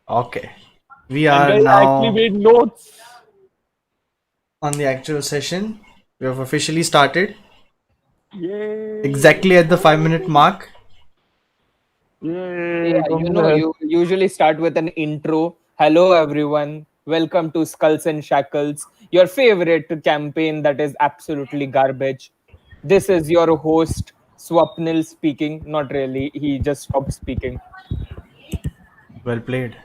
Okay. We And are I actually now made notes. on the actual session. We have officially started. Yay! Exactly at the 5-minute mark. Yay! Yeah, you usually start with an intro. Hello, everyone. Welcome to Skulls and Shackles, your favorite campaign that is absolutely garbage. This is your host, Swapnil speaking. Not really, he just stopped speaking. Well played.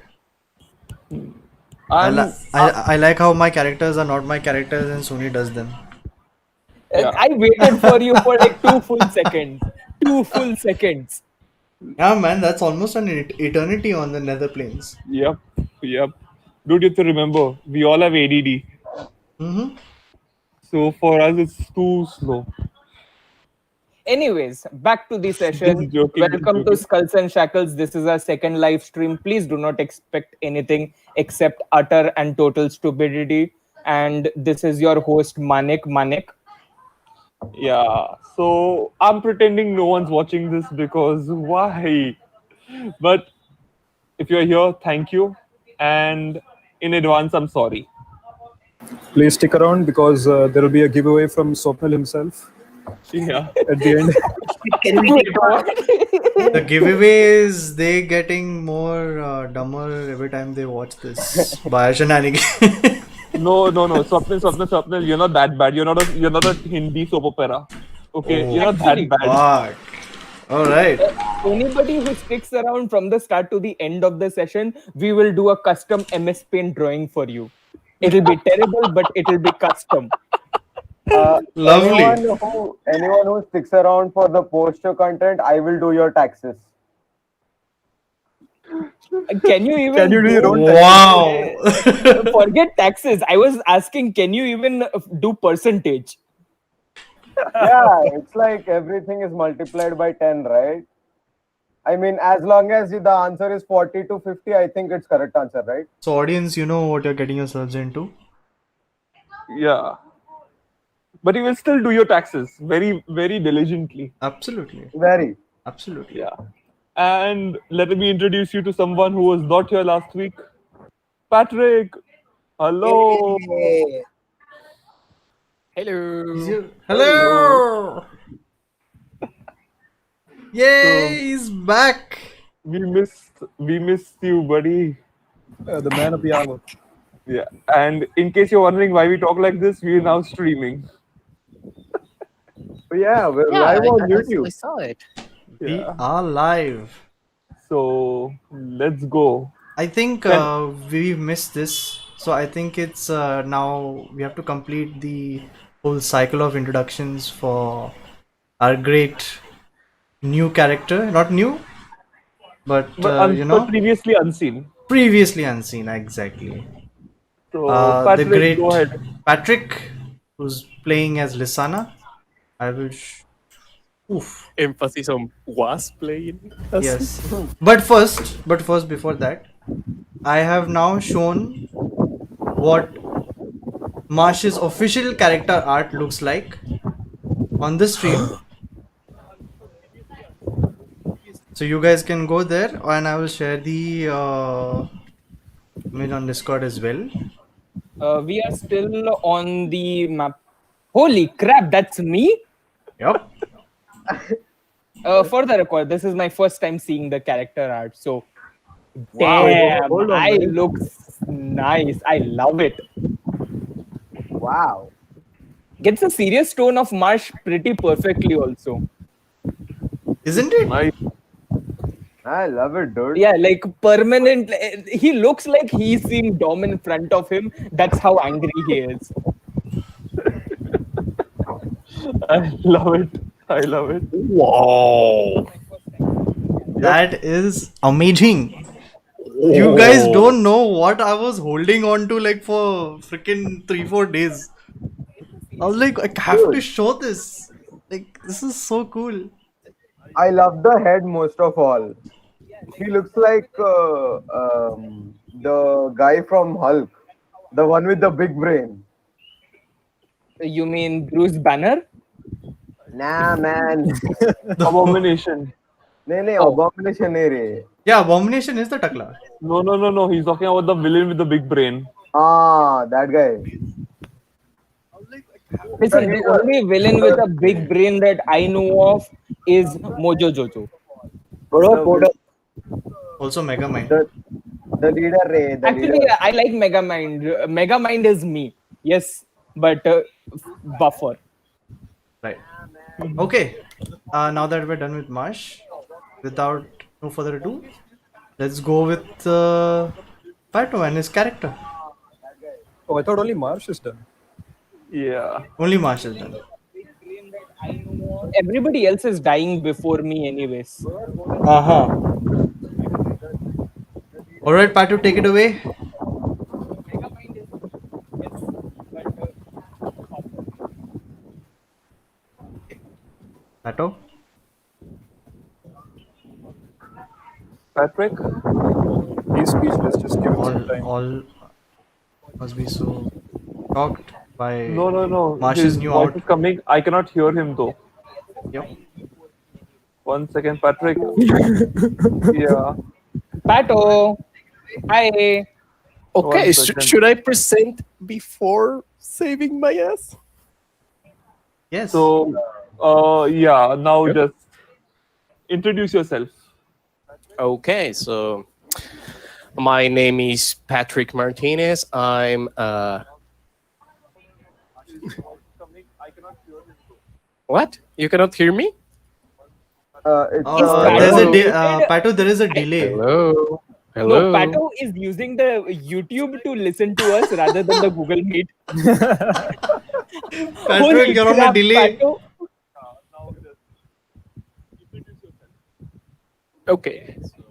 I'm. I like how my characters are not my characters and Soni does them. Yeah. I waited for you for like 2 full seconds. 2 full seconds. Yeah, man, that's almost an eternity on the nether planes. Yep. Yep. Dude, you have to remember, we all have ADD. Mm-hmm. So for us, it's too slow. Anyways, back to the session. Just joking. Just Welcome to joking. Skulls and Shackles. This is our second live stream. Please do not expect anything except utter and total stupidity. And this is your host, Manek. Manek. Yeah. So I'm pretending no one's watching this because why? But if you're here, thank you. And in advance, I'm sorry. Please stick around because there will be a giveaway from Swapnil himself Yeah. at the end. The giveaway is they getting more dumber every time they watch this by shenanigans. No. Swapnil. You're not that bad. You're not a Hindi soap opera. Okay. Oh. You're not Actually, that bad. Fuck. All right. Anybody who sticks around from the start to the end of the session, we will do a custom MS Paint drawing for you. It'll be terrible, but it'll be custom. Lovely. Anyone who sticks around for the post-show content, I will do your taxes. Can you even Can you do your own Wow. forget taxes? I was asking, can you even do percentage? Yeah, it's like everything is multiplied by 10, right? I mean, as long as the answer is 40 to 50, I think it's correct answer, right? So, audience, you know what you're getting yourselves into. Yeah. But you will still do your taxes very, very diligently. Absolutely. Very. Absolutely. Yeah. And let me introduce you to someone who was not here last week. Petrek. Hello. Hello. Hello. Yay, he's back. We missed you, buddy. The man of the hour. Yeah. And in case you're wondering why we talk like this, we are now streaming. So yeah, we're Yeah, live on I YouTube. saw it. We Yeah. are live. So let's go. I think we missed this. So I think it's now we have to complete the whole cycle of introductions for our great new character. Not new, but But previously unseen. previously unseen. Exactly. So The Petrek, great go ahead. Petrek, who's playing as Lissaana. I wish. Oof. Emphasis on was playing. Yes. But first, before that, I have now shown what Marsh's official character art looks like on the stream. So you guys can go there, and I will share the image on Discord as well. We are still on the map. Holy crap, that's me? Yep. For the record, this is my first time seeing the character art. So, Wow. damn, Hold on, I buddy. look nice. I love it. Wow. Gets a serious tone of Marsh pretty perfectly, also. Isn't it? Nice. I love it, dude. Yeah, like permanent. He looks like he's seeing Dom in front of him. That's how angry he is. I love it. I love it. Whoa. That is amazing. You guys don't know what I was holding on to like for freaking 3-4 days. I was like, I have to show this. Like, this is so cool. I love the head most of all. He looks like the guy from Hulk, the one with the big brain. You mean Bruce Banner? Nah, man. Abomination. Nee, abomination nahi re. Yeah, Abomination is the Takla. No. He's talking about the villain with the big brain. Ah, that guy. Listen, the only villain with a big brain that I know of is Mojo Jojo. Also Megamind. The leader, Ray. The Actually, leader. I like Megamind. Megamind is me. Yes, but buffer. Right. Okay. Now that we're done with Marsh, without no further ado, let's go with Pato and his character. Oh, I thought only Marsh is done. Yeah. Only Marsh is done. Everybody else is dying before me, anyways. Alright, Pato, take it away. Pato? Petrek? He's speechless. Just give him some time. All must be so shocked by No. Marsh's His new voice out. is coming. I cannot hear him though. Yep. 1 second, Patrick. Yeah. Pato, hi. Okay, One second. should I present before saving my ass? Yes. So, yeah. Now just introduce yourself. Okay, so my name is Patrick Martinez. I'm What? You cannot hear me? It's, there's a Pato Pato, there is a delay. Hello. No, Hello. Pato is using the YouTube to listen to us rather than the Google Meet. Patrick, you're on a delay. Pato. Okay. So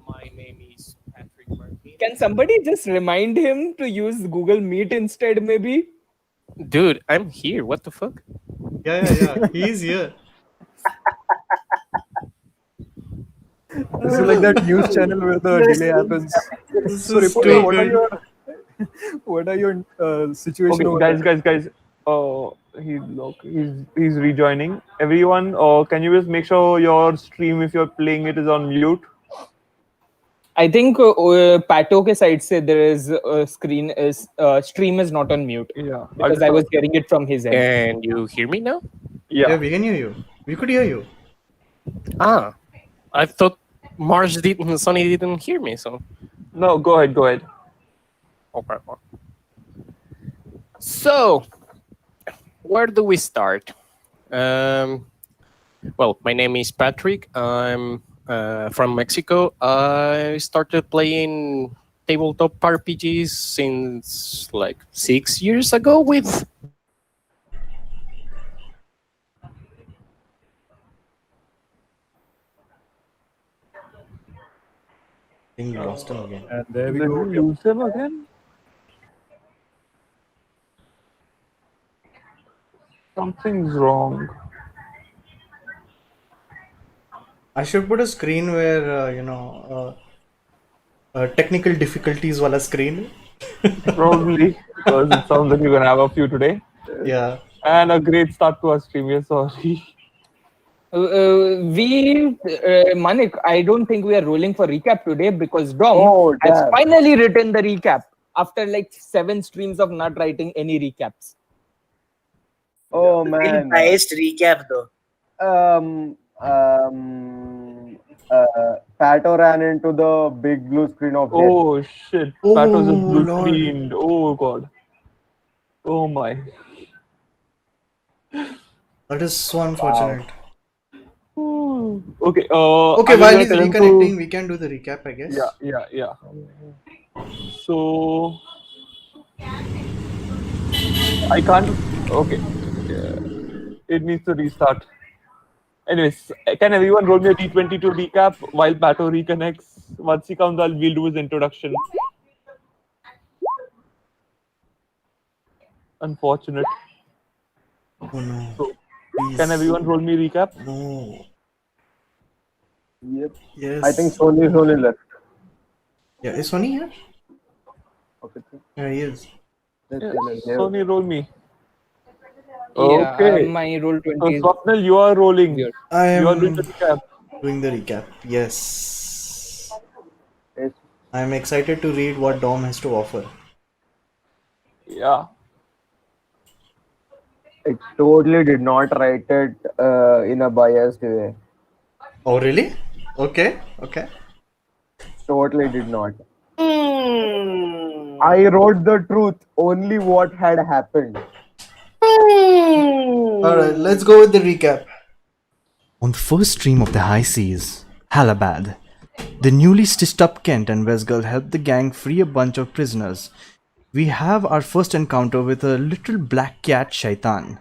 my name is Patrick Martinez. Can somebody just remind him to use Google Meet instead, maybe? Dude, I'm here. What the fuck? Yeah. He's here. This is like that news channel where the delay happens. This So, is reporter, stupid. what are your situation? Okay, over guys. He's rejoining. Everyone, can you just make sure your stream, if you're playing it, is on mute? I think Pato ke side se there is stream is not on mute Yeah. because I was hearing it from his end. Can you hear me now? Yeah, we can hear you. We could hear you. Ah, I thought Soni didn't hear me, so. No, go ahead. Okay. So, where do we start? Well, my name is Patrick. I'm from Mexico. I started playing tabletop RPGs since like 6 years ago with. I think we lost him again. And there we Did go. we lose him again? Something's wrong. I should put a screen where technical difficulties wala screen. Probably because it sounds like you're gonna have a few today. Yeah. And a great start to our stream. We're sorry. Manik, I don't think we are rolling for recap today because Dom Oh, has damn. finally written the recap after like 7 streams of not writing any recaps. Oh, Very man. biased recap though. Um, Pato ran into the big blue screen of death. Oh shit! Oh Pat was just blue Lord, screened. Oh god. Oh my. that is so Wow. unfortunate. Ooh. Okay. Okay, I'm just while gonna he's tell him reconnecting, to. we can do the recap, I Yeah, guess. yeah, yeah. So I can't. Okay. It needs to restart. Anyways, can everyone roll me a D20 to recap while Pato reconnects? Once he comes, we'll do his introduction. Unfortunate. Oh no, So, can please, everyone roll me recap? no. Yep. I think Yes. Sony is only left. Yeah, is Sony here? Okay. Yeah, he is. Yeah, Let's Sony, roll me. Yeah, Okay. my roll So, 20 is Swapnil, you are rolling. weird. I You are doing the am recap. doing the recap. Yes. It's, I am excited to read what Dom has to offer. Yeah. it totally did not write it in a biased way. Oh, really? Okay, okay. Totally did not. Hmm. I wrote the truth, only what had happened. Alright, let's go with the recap. On the first stream of the high seas, Halabad, the newly stitched up Kent and Westgull help the gang free a bunch of prisoners. We have our first encounter with a little black cat Shaitan.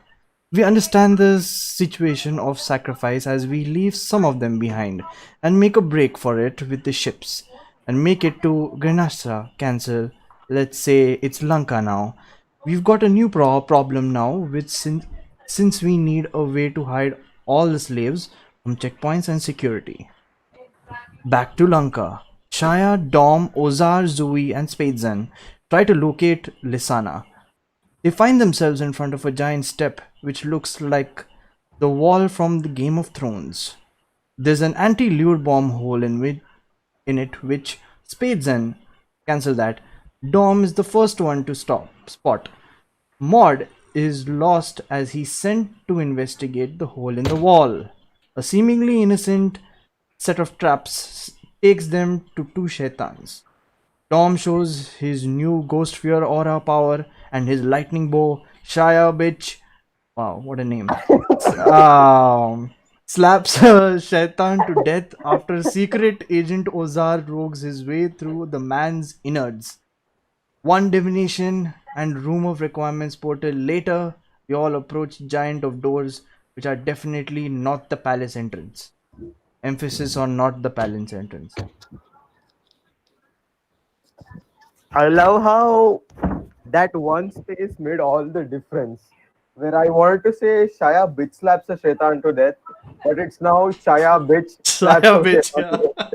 We understand the situation of sacrifice as we leave some of them behind and make a break for it with the ships and make it to Grenastra, cancel. Let's say it's Lanka now. We've got a new problem now, which since we need a way to hide all the slaves from checkpoints and security. Back to Lanka. Shaya, Dom, Ozar, Zoe, and Spatzan try to locate Lissaana. They find themselves in front of a giant step which looks like the wall from the Game of Thrones. There's an anti-lure bomb hole in it which Spatzan cancel that. Dom is the first one to spot. Maud is lost as he's sent to investigate the hole in the wall. A seemingly innocent set of traps takes them to two shaitans. Tom shows his new ghost sphere aura power and his lightning bow. Shia bitch, wow, what a name! Slaps Shaitan to death after secret agent Ozar rogues his way through the man's innards. One divination and room of requirements portal later, we all approach giant of doors, which are definitely not the palace entrance. Emphasis on not the palace entrance. I love how that one space made all the difference. Where I wanted to say Shaya bitch slaps a shaitan to death, but it's now Shaya bitch slaps Shia a bitch, shaitan to yeah.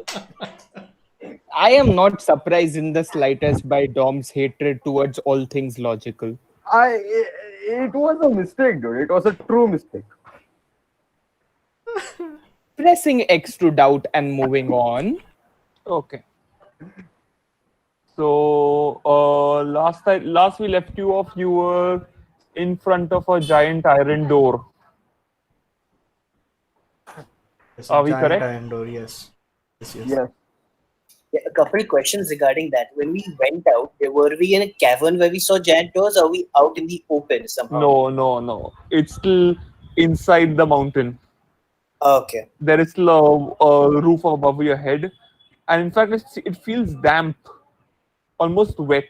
death. I am not surprised in the slightest by Dom's hatred towards all things logical. It was a mistake, dude. It was a true mistake. Pressing X to doubt and moving on. Okay. So last we left you off, you were in front of a giant iron door. It's a Are we giant correct? iron door, yes. Yes, yes. Yes. Yeah, a couple questions regarding that. When we went out, were we in a cavern where we saw giant doors, or are we out in the open somehow? No, no, no. It's still inside the mountain. Okay. There is still a roof above your head, and in fact, it feels damp, almost wet.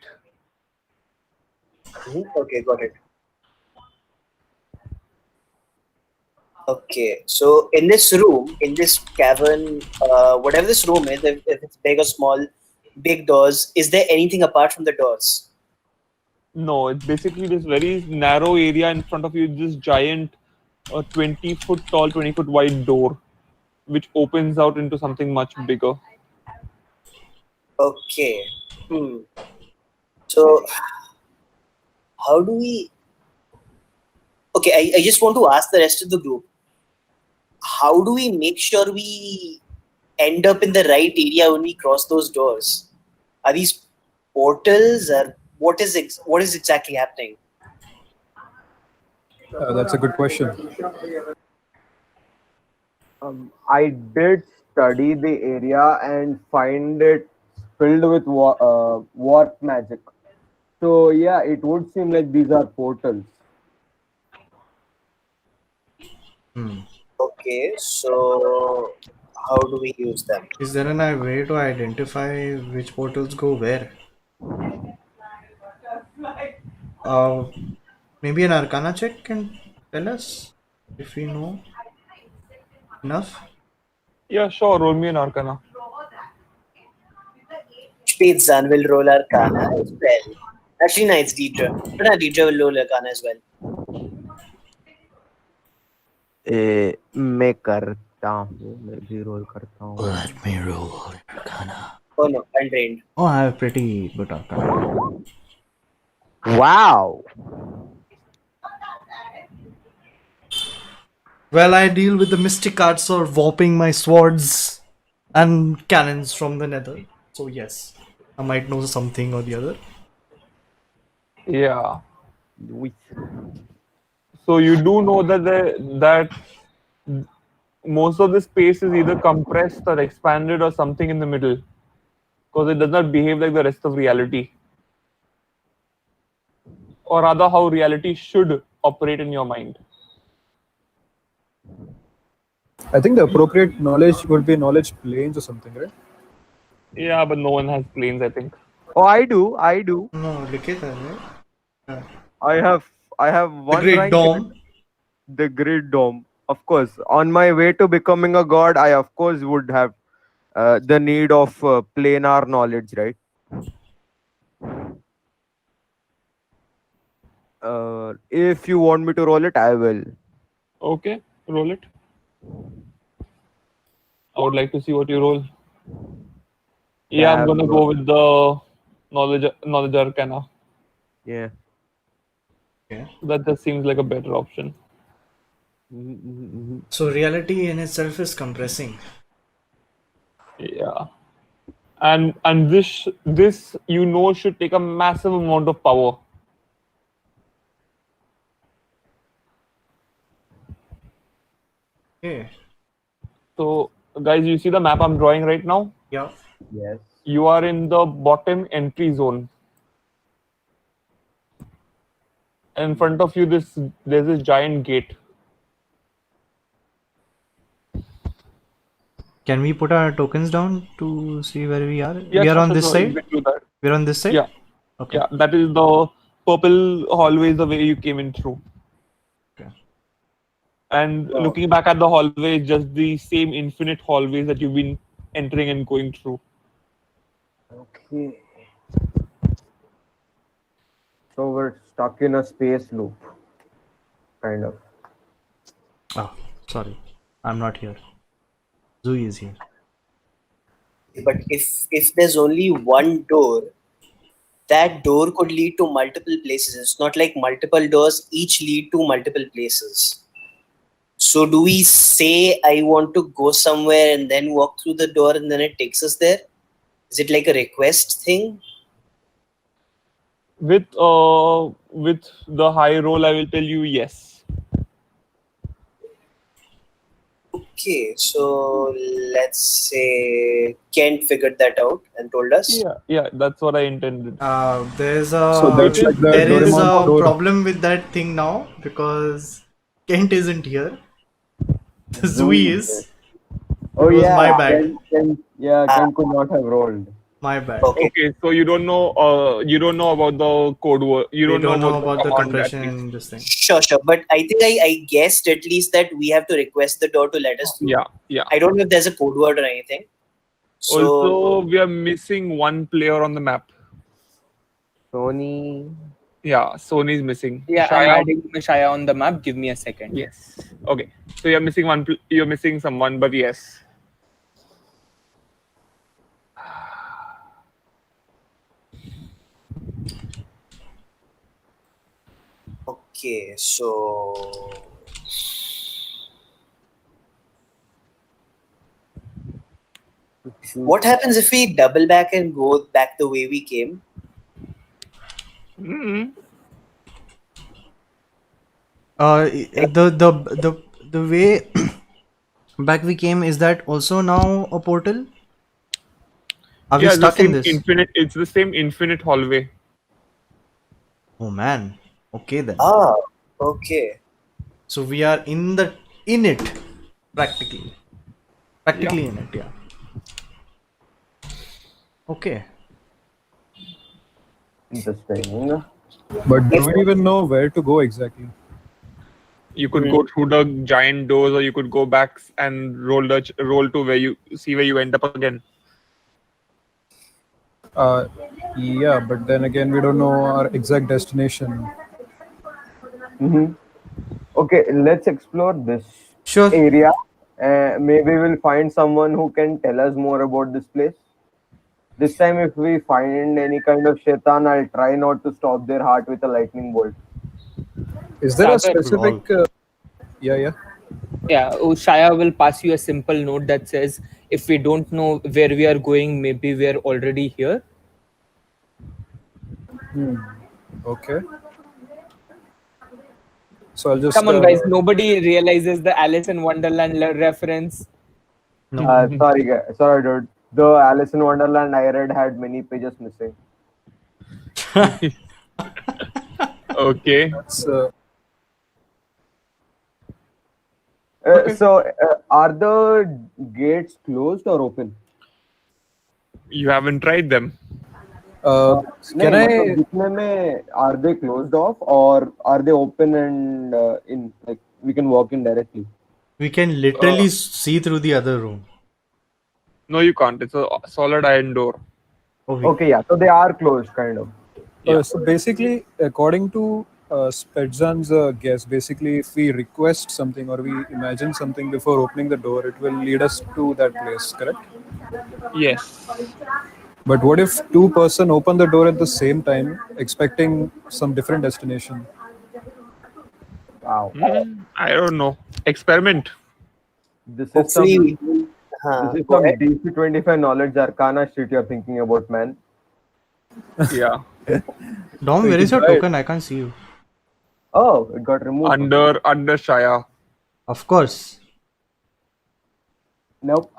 Okay, got it. Okay, so in this room, in this cavern, whatever this room is, if it's big or small, big doors, is there anything apart from the doors? No, it's basically this very narrow area in front of you. This giant, 20-foot tall, 20-foot wide door, which opens out into something much bigger. Okay. So, how do we... Okay, I just want to ask the rest of the group. how do we make sure we end up in the right area when we cross those doors? Are these portals, or what is exactly happening? That's a good question. I did study the area and find it filled with warp magic. So yeah, it would seem like these are portals. Hmm. Okay, so how do we use them? Is there an way to identify which portals go where? Uh, Maybe an Arcana check can tell us if we know enough. Yeah, sure. Roll me an Arcana. Spatzan will roll Arcana as well. Actually, no, it's Deidre. But Deidre will roll Arcana as well. मैं करता हूँ मैं भी role करता हूँ Let me roll Arcana. Oh no, untrained. Oh, I have pretty good Arcana. Wow. Well, I deal with the mystic arts or warping my swords and cannons from the nether. So yes, I might know something or the other. Yeah. So you do know that that most of the space is either compressed or expanded or something in the middle, because it does not behave like the rest of reality, or rather, how reality should operate in your mind. I think the appropriate knowledge would be knowledge planes or something, right? Yeah, but no one has planes, I think. Oh, I do. No, Likhit, right? I have The one Great rank in Dome. the Great Dome. Of course, on my way to becoming a god, I of course would have the need of planar knowledge, right? If you want me to roll it, I will. Okay, roll it. I would like to see what you roll. Yeah, I'm gonna go with the knowledge arcana. Yeah. Okay. That just seems like a better option. So reality in itself is compressing. Yeah, and this should take a massive amount of power. Okay. So, guys, you see the map I'm drawing right now? Yeah. Yes. You are in the bottom entry zone. In front of you, there's this giant gate. Can we put our tokens down to see where we are? Yeah, We are sure, on sure, this sure. You side? can do that. We're on this side? Yeah, Okay. yeah. That is the purple hallway, is the way you came in through. Okay. And looking back at the hallway, it's just the same infinite hallways that you've been entering and going through. Okay. So we're stuck in a space loop, kind of. Oh, sorry. I'm not here. Zui is here. But if there's only one door, that door could lead to multiple places. It's not like multiple doors each lead to multiple places. So do we say I want to go somewhere and then walk through the door and then it takes us there? Is it like a request thing? With the high roll, I will tell you yes. Okay, so let's say Kent figured that out and told us. Yeah, that's what I intended. There's So that's like the there is Doraemon a door. problem with that thing now because Kent isn't here. Zui is. Oh It was yeah, my bad. Ken could not have rolled. My bad. Okay. Okay, so you don't know. You don't know about the code word. You We don't don't know about about the command, compression at least. in this thing. Sure. But I think I guessed at least that we have to request the door to let us through. Yeah. I don't know if there's a code word or anything. So Also, we are missing one player on the map. Soni. Yeah, Sony is missing. Yeah, I'm Shaya- adding Shaya on the map. Give me a second. Yes. Okay. So you're missing one. You're missing someone, but yes. okay, so What happens if we double back and go back the way we came? Mm. The way back we came, is that also now a portal? Are we Yeah, the stuck in same this? infinite. It's the same infinite hallway. Oh man. Okay then. Ah, okay. So we are in it practically. Yeah. Practically in it, yeah. Okay. Interesting. But do we even know where to go exactly? You could go through the giant doors, or you could go back and roll to where you see where you end up again. Yeah, but then again, we don't know our exact destination. Mm-hmm. Okay, let's explore this Sure. area. Maybe we'll find someone who can tell us more about this place. This time, if we find any kind of shaitan, I'll try not to stop their heart with a lightning bolt. Is there a Sagar. specific? Yeah. Yeah, Shaya will pass you a simple note that says, if we don't know where we are going, maybe we are already here. Okay. So I'll just. Come on, guys. Nobody realizes the Alice in Wonderland reference. No. Sorry, dude. The Alice in Wonderland I read had many pages missing. Okay. That's, So, are the gates closed or open? You haven't tried them. can No, I? दिखने में, are they closed off or are they open and in? Like we can walk in directly. We can literally see through the other room. No, you can't. It's a solid iron door. Okay, yeah. So they are closed, kind of. Yeah. So basically, according to Spatzan's guess, basically, if we request something or we imagine something before opening the door, it will lead us to that place, correct? Yes. But what if two person open the door at the same time, expecting some different destination? Wow. I don't know. Experiment. This is Hopefully, some. we will. This is Go some ahead. DC-25 knowledge arcana shit you're thinking about, man. Yeah. Dom, We where is can your try it. token? I can't see you. Oh, it got removed. Under Shaya. Of course. Nope.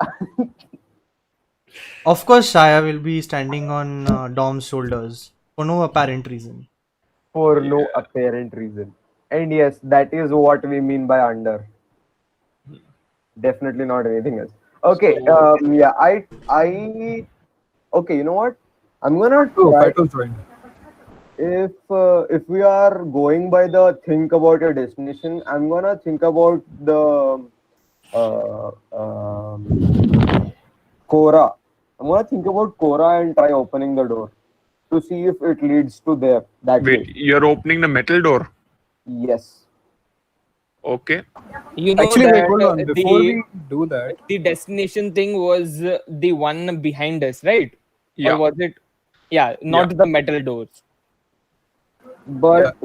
Of course, Shaya will be standing on Dom's shoulders for no apparent reason. For no apparent reason. And yes, that is what we mean by under. Definitely not anything else. Okay. So- Yeah. Okay. You know what? I'm gonna Oh, try. Patel joined. If we are going by the think about your destination, I'm gonna think about the uh, Cora. I'm gonna think about Cora and try opening the door to see if it leads to there. That Wait, place. you're opening the metal door. Yes. Okay. You know Actually, wait, that hold on. Before we do that, the destination thing was the one behind us, right? Yeah. Or was it? Yeah, not the metal doors. But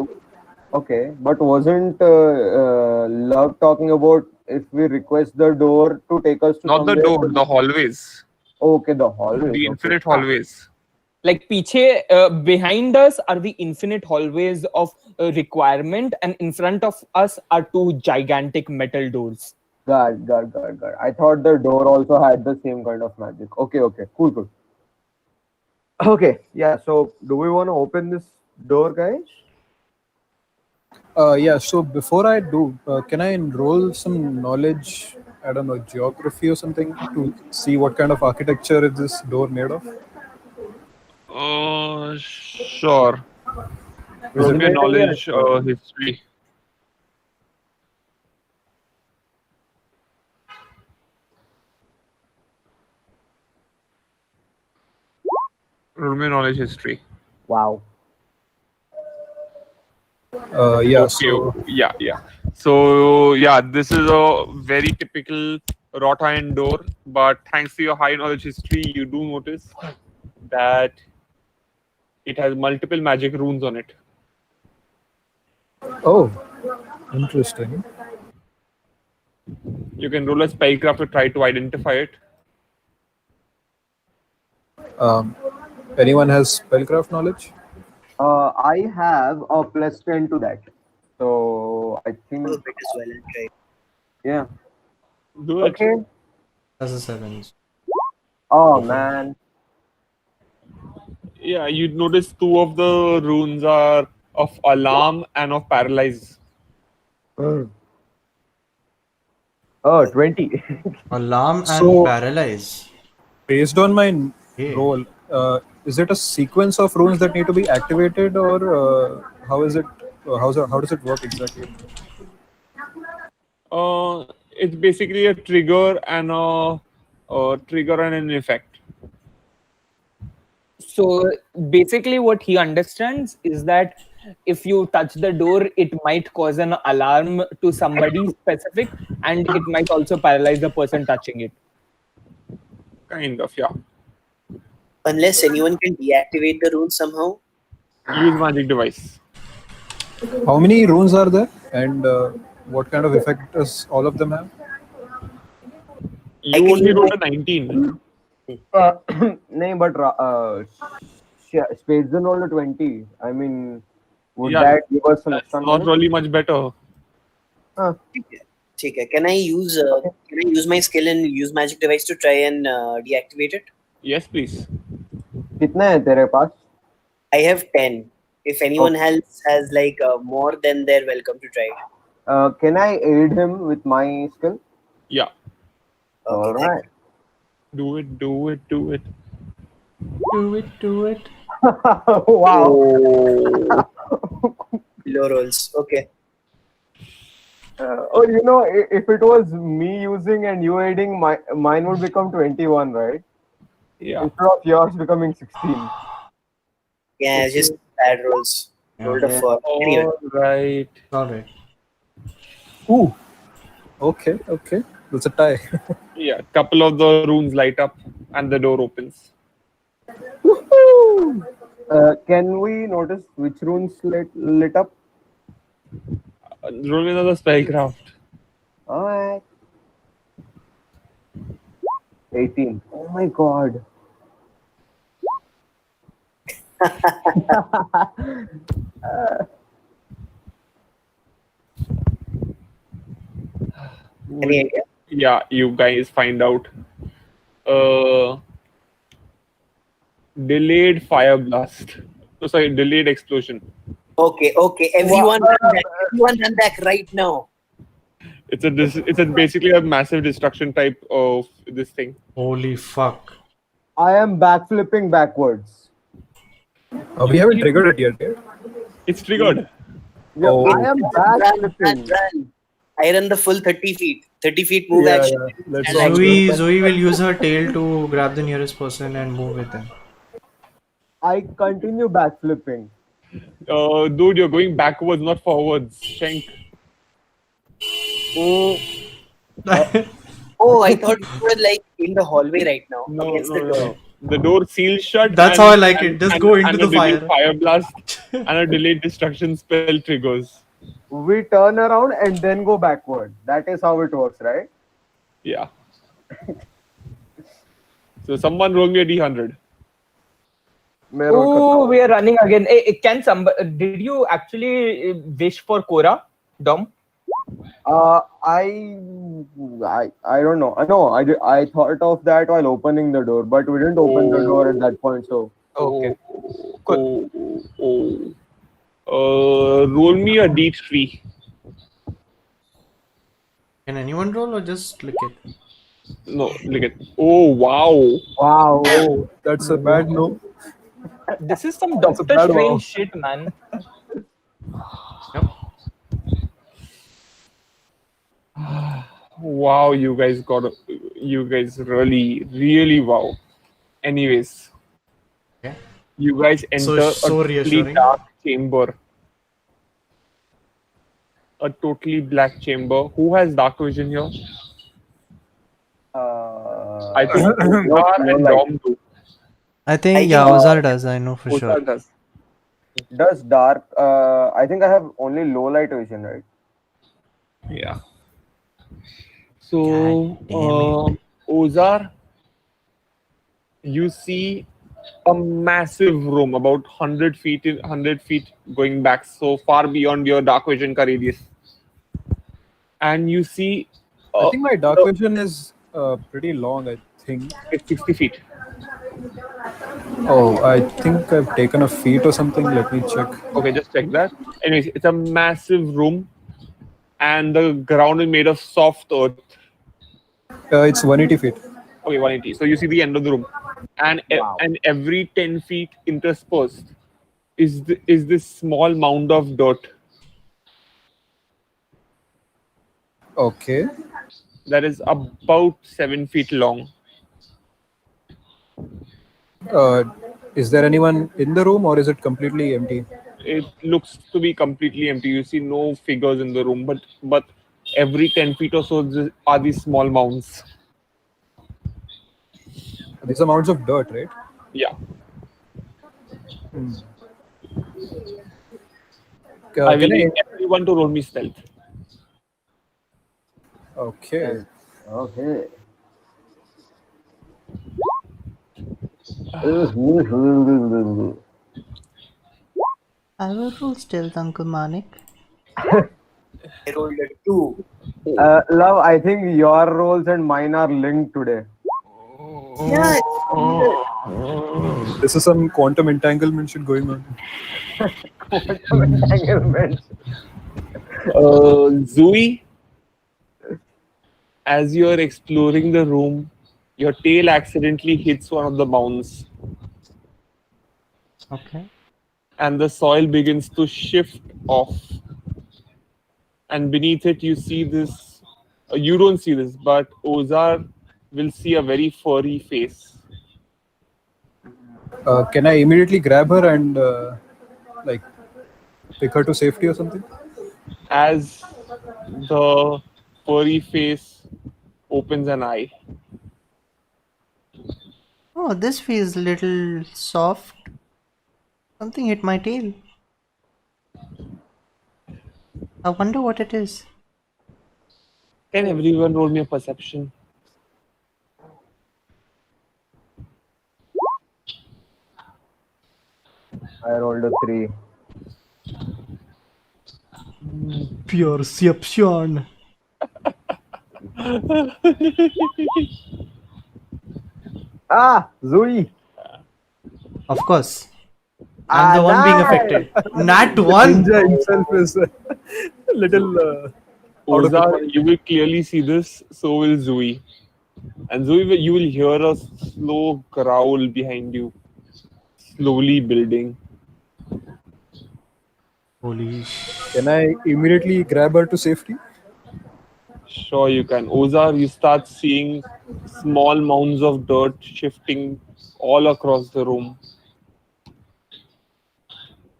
okay, but wasn't Love talking about if we request the door to take us to Not the somewhere? door, the hallways. Okay, the hallway. The Okay. infinite hallways. Like behind us are the infinite hallways of requirement, and in front of us are two gigantic metal doors. God. I thought the door also had the same kind of magic. Okay, cool. Okay, yeah. So, do we want to open this door, guys? yeah. So before I do, can I enroll some knowledge? I don't know, geography or something to see what kind of architecture is this door made of? Sure. Is Roll it me a made knowledge of- history. Roll me a knowledge history. Wow. Yeah. Okay. So Yeah. So yeah, this is a very typical wrought iron door, but thanks to your high knowledge history, you do notice that it has multiple magic runes on it. oh, interesting. You can roll a spellcraft to try to identify it. Anyone has spellcraft knowledge? I have a +10 to that. So I think, Perfect as well. I'll try. yeah. Do it. Okay. That's a 7. Oh man. Yeah, you'd notice two of the runes are of alarm and of paralyze. Oh, 20. Alarm and So, paralyze. based on my Okay. role, is it a sequence of runes that need to be activated, or how is it? How does it work exactly? It's basically a trigger and an effect. So basically, what he understands is that if you touch the door, it might cause an alarm to somebody specific, and it might also paralyze the person touching it. Kind of, yeah. Unless anyone can deactivate the rune somehow. Use magic device. How many runes are there, and what kind of effect does all of them have? You can only use rolled a 19. No, but Spatzan rolled a 20. I mean, would Yeah, that give us some that's extra not knowledge? really much better. Huh. ठीक है. Can I use my skill and use magic device to try and deactivate it? Yes, please. कितना है तेरे पास? I have 10. If anyone else has like more, then they're welcome to try it. Can I aid him with my skill? Yeah. Okay, All right. Do it, do it, do it. Do it, do it. Wow. Low rolls. Okay. Oh, you know, if it was me using and you aiding, mine would become 21, right? Yeah. Instead of yours becoming 16. Yeah, just bad rolls. Rolled a Yeah. 4. Anyway, All right. Alright. Ooh. Okay. That's a tie. Yeah, couple of the runes light up and the door opens. Can we notice which runes lit up? Roll another spellcraft. All right. 18. Oh my god. any idea? Yeah, you guys find out. Delayed fire blast. Oh, sorry, delayed explosion. Okay. Everyone run back right now. It's basically a massive destruction type of this thing. Holy fuck. I am backflipping backwards. We haven't triggered it yet. Eh? It's triggered. Yeah, Oh. I am backflipping. Run. I run the full 30 feet. 30 feet move action. Let's And like- Zoe will use her tail to grab the nearest person and move with them. I continue backflipping. Dude, you're going backwards, not forwards. Shank. Oh, I thought you were like in the hallway right now. No, against no, the no. door. The door seals shut. That's how I like it. Just go into the a delayed fire. fire blast and a delayed destruction spell triggers. We turn around and then go backward. That is how it works, right? Yeah. So someone roll me a d100. Oh, we are running again. Can somebody? Did you actually wish for Cora, Dom? I don't know. No, I thought of that while opening the door, but we didn't open the door at that point. So Okay. Roll me a d3. Can anyone roll or just click it? No, look at. Oh wow. wow. Oh, that's a bad no. This is some That's a Doctor bad Strange wow. shit, man. Yep. Wow, you guys really wow. Anyways, Okay. you guys enter So a totally reassuring. dark chamber. A totally black chamber. Who has dark vision here? I think Ozar and Dom do. I think, yeah, Ozar does. I know for sure. Ozar does. Does dark? I think I have only low light vision, right? Yeah. So, God damn Ozar, you see a massive room, about 100 feet going back, so far beyond your dark vision ka radius. And you see, I uh, think my dark vision is pretty long. I think. it's 60 feet. Oh, I think I've taken a feet or something. Let me check. Okay, just check that. Anyways, it's a massive room, and the ground is made of soft earth. It's 180 feet. Okay, 180. So you see the end of the room, and Wow. and every 10 feet interspersed is this small mound of dirt Okay. that is about 7 feet long. Uh, is there anyone in the room or is it completely empty? It looks to be completely empty. You see no figures in the room, but every 10 feet or so are these small mounds. These are mounds of dirt, right? Yeah. I will Can I? need everyone to roll me stealth. Okay. Okay. I will roll stealth, Uncle Manek. I rolled a 2. Love, I think your roles and mine are linked today. Yeah. This is some quantum entanglement shit going on. Quantum entanglement. Zooey, as you're exploring the room, your tail accidentally hits one of the mounds, Okay. and the soil begins to shift off. And beneath it, you see this. You don't see this, but Ozar will see a very furry face. Can I immediately grab her and like pick her to safety or something? As the furry face opens an eye, Oh, this feels little soft. Something hit my tail. I wonder what it is. can everyone roll me a perception? I rolled a 3. Perception. Zoe. Of course. I'm the one being affected. Nat 1. Ninja himself is a little out of his Ozar, mind. you will clearly see this, so will Zooey. And Zooey, you will hear a slow growl behind you, slowly building. Holy Can I immediately grab her to safety? Sure, you can. Ozar, you start seeing small mounds of dirt shifting all across the room.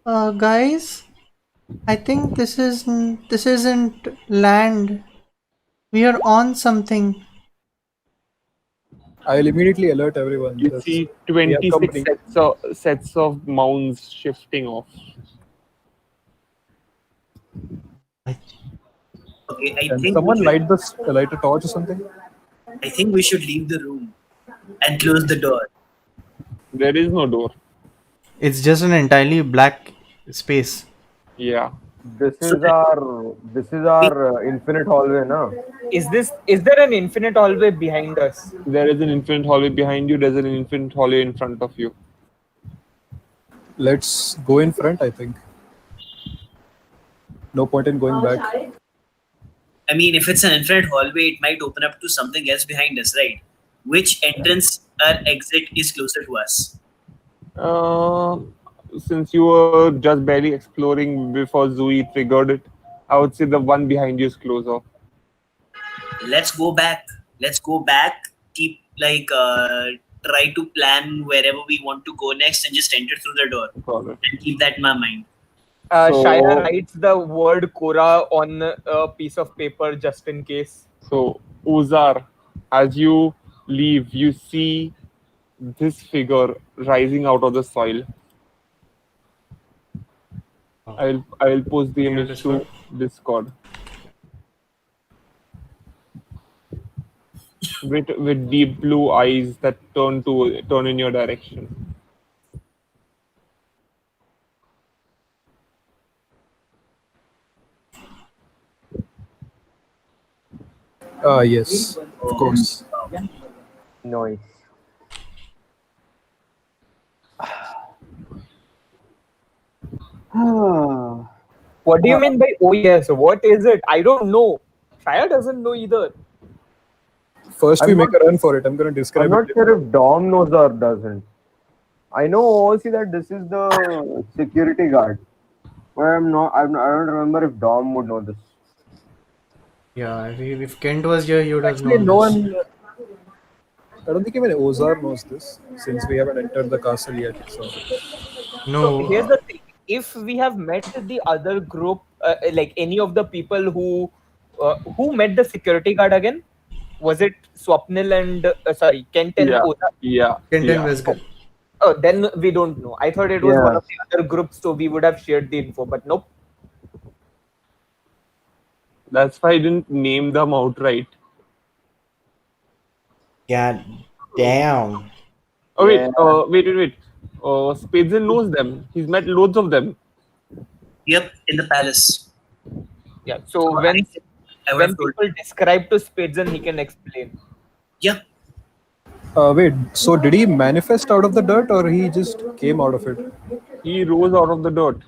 guys, I think this isn't land. We are on something. I'll immediately alert everyone. You see We have 26 company. sets of mounds shifting off. Okay, I Can think someone light a torch or something? I think we should leave the room and close the door. There is no door. It's just an entirely black space. Yeah. This So is our infinite hallway, no? Is there an infinite hallway behind us? There is an infinite hallway behind you. There's an infinite hallway in front of you. Let's go in front, I think. No point in going back. I mean, if it's an infinite hallway, it might open up to something else behind us, right? Which entrance or exit is closer to us? Since you were just barely exploring before Zooey triggered it, I would say the one behind you is closer. Let's go back. Keep try to plan wherever we want to go next and just enter through the door. Got it. And keep that in my mind. Shaya writes the word Kora on a piece of paper just in case. So, Ozar, as you leave, you see this figure rising out of the soil. I will post the image to Discord. With deep blue eyes that turn in your direction. Yes, of course. Noise. What do you mean by oh yes? What is it? I don't know. Shaya doesn't know either. First, we I'm make not. a run for it. I'm going to I'm describe it not later. sure if Dom knows or doesn't. I know also that this is the security guard, but I'm not. I don't remember if Dom would know this. Yeah, if Kent was here, he would have Actually, known no this. one. I don't think even Ozar knows this since we haven't entered the castle yet. So, So No, here's the thing: if we have met the other group, like any of the people who met the security guard again, was it Swapnil and sorry, Kent and Yeah, Oza? yeah, Kent and yeah. Wesger. Oh, then we don't know. I thought it was one Yeah. of the other groups, so we would have shared the info. But nope. That's why I didn't name them outright. God damn. Oh Yeah. wait. Spatzan knows them. He's met loads of them. Yep, in the palace. Yeah. So So when I would when have told. people describe to Spatzan, he can explain. Yeah, wait. So, did he manifest out of the dirt, or he just came out of it? He rose out of the dirt.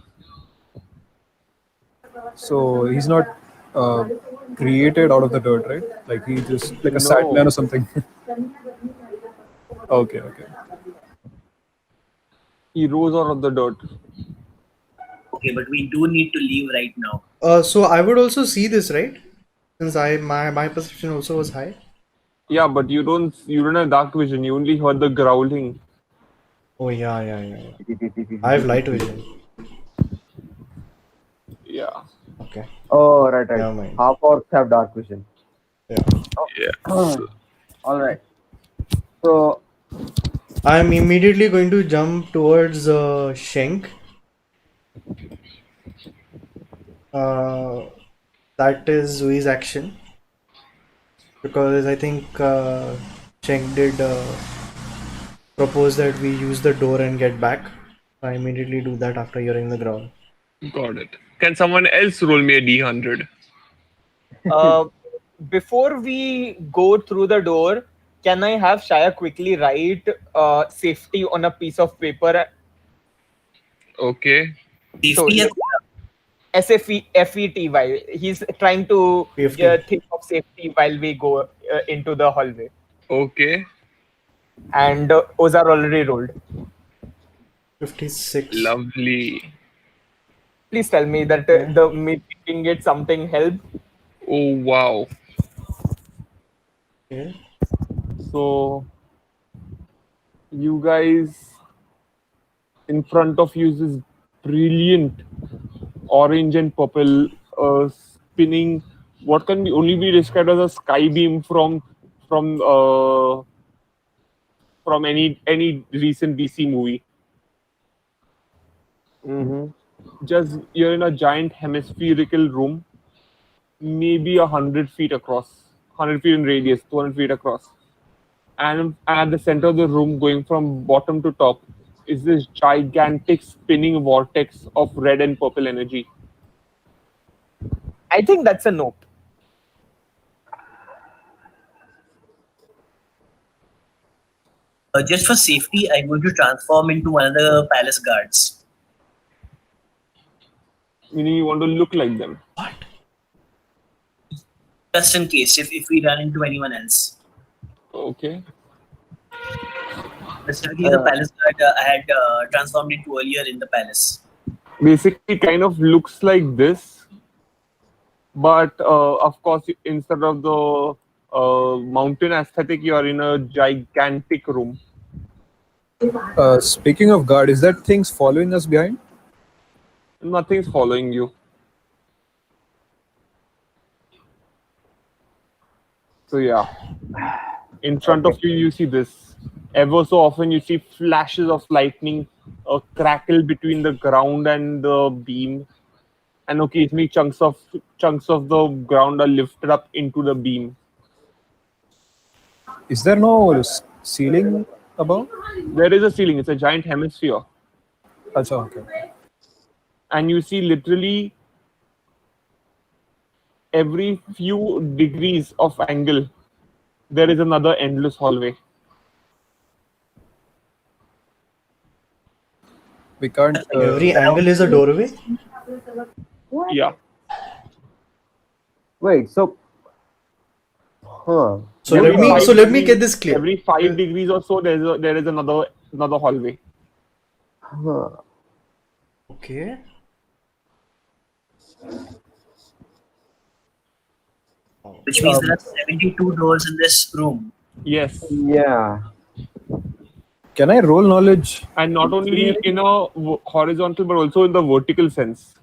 So he's not uh, created out of the dirt, right? Like he just like a sad man No, or something. Okay, okay. he rose out of the dirt. okay, but we do need to leave right now. So I would also see this, right? Since my perception also was high. Yeah, but you don't have dark vision. You only heard the growling. Oh yeah. I have light vision. Yeah. Okay. Oh, right. Never mind. Half orcs have dark vision. Yeah. Yeah. All right. So I'm immediately going to jump towards Shenk. That is Zui's action because I think Shenk did propose that we use the door and get back. I immediately do that after hearing the growl. Got it. Can someone else roll me a D100? Uh, before we go through the door, can I have Shaya quickly write safety on a piece of paper? Okay. Safety. So SFETY. He's trying to PFT. think of safety while we go into the hallway. Okay. And Ozar already rolled. 56. Lovely. Please tell me that the me thinking it something helped. Oh wow. Okay. So you guys in front of you is this brilliant orange and purple spinning what can be only be described as a sky beam from uh, from any recent DC movie. Just you're in a giant hemispherical room, maybe 100 feet across, 100 feet in radius, 200 feet across. And at the center of the room, going from bottom to top, is this gigantic spinning vortex of red and purple energy. I think that's a nope. Just for safety, I'm going to transform into one of the palace guards. Meaning you want to look like them. What? Just in case, if we run into anyone else. Okay. Specifically, the palace guard I had transformed into earlier in the palace. Basically, kind of looks like this, but of course, instead of the mountain aesthetic, you are in a gigantic room. Speaking of guard, is that things following us behind? Nothing's following you. So yeah, in front of you, you see this. Ever so often, you see flashes of lightning, a crackle between the ground and the beam, and occasionally chunks of the ground are lifted up into the beam. Is there no ceiling above? There is a ceiling. It's a giant hemisphere, Acha, okay. and you see literally every few degrees of angle, there is another endless hallway. We can't. Every angle is a doorway. Yeah. Wait, so huh. So Every let me get this clear. Every 5 degrees or so, there is another hallway. Huh. Okay. Which means there are 72 doors in this room. Yes, Yeah. Can I roll knowledge? and not only in a horizontal but also in the vertical sense.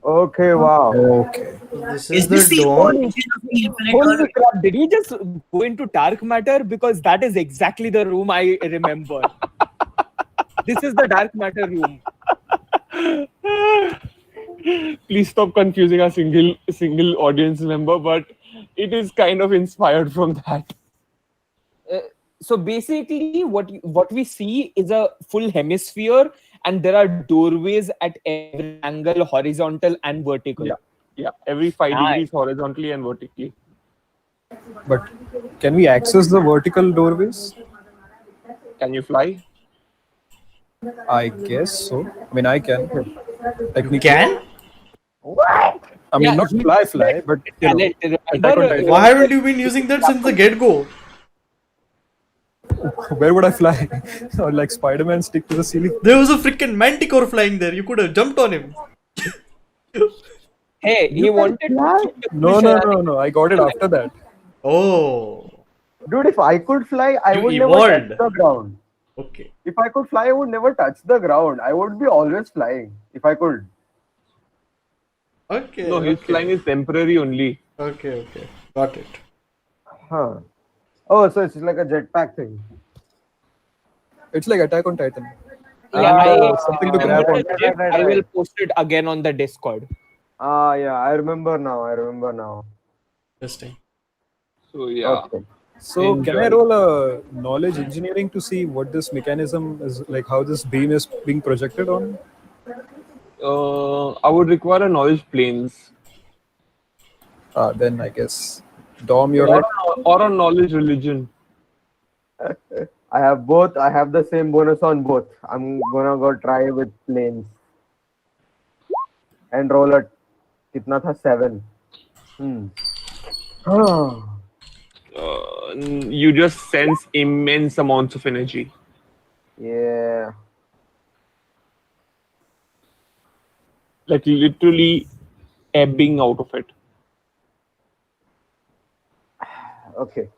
Okay, wow. Okay. This Is is this the the dawn. origin of the infinite Holy hallway? crap! Did you just go into dark matter? Because that is exactly the room I remember. This is the dark matter room. Please stop confusing a single audience member, but it is kind of inspired from that. So basically, what we see is a full hemisphere, and there are doorways at every angle, horizontal and vertical. Yeah, every 5 Nice. degrees horizontally and vertically. But can we access the vertical doorways? Can you fly? I guess so. I mean, I can. You Technically. can? I mean, Yeah, not he- fly, but you know, Talent. Attack on Remember, Titan. Why haven't you been using that since the get-go? Where would I fly? Or like Spider-Man stick to the ceiling? There was a freaking manticore flying there. You could have jumped on him. hey, he wanted to fly? keep the No, cool no, shenanigans. no, no. I got it after that. Oh. Dude, if I could fly, I You would never touch evolved. the ground. Okay. If I could fly, I would never touch the ground. I would be always flying if I could. Okay. No, his okay. flying is temporary only. Okay. Got it. Huh. Oh, so it's like a jetpack thing. It's like Attack on Titan. Yeah, And, something to grab remember on. the GIF. Right. I will post it again on the Discord. Yeah, I remember now. Interesting. So yeah. Okay. So can I Enjoy. roll a knowledge engineering to see what this mechanism is like? How this beam is being projected on? I would require a knowledge planes Then I guess Dom, you're or, it. or a knowledge religion. I have both. I have the same bonus on both. I'm gonna go try with planes. And roll a kitna tha 7. You just sense immense amounts of energy. Yeah. Like literally ebbing out of it. Okay.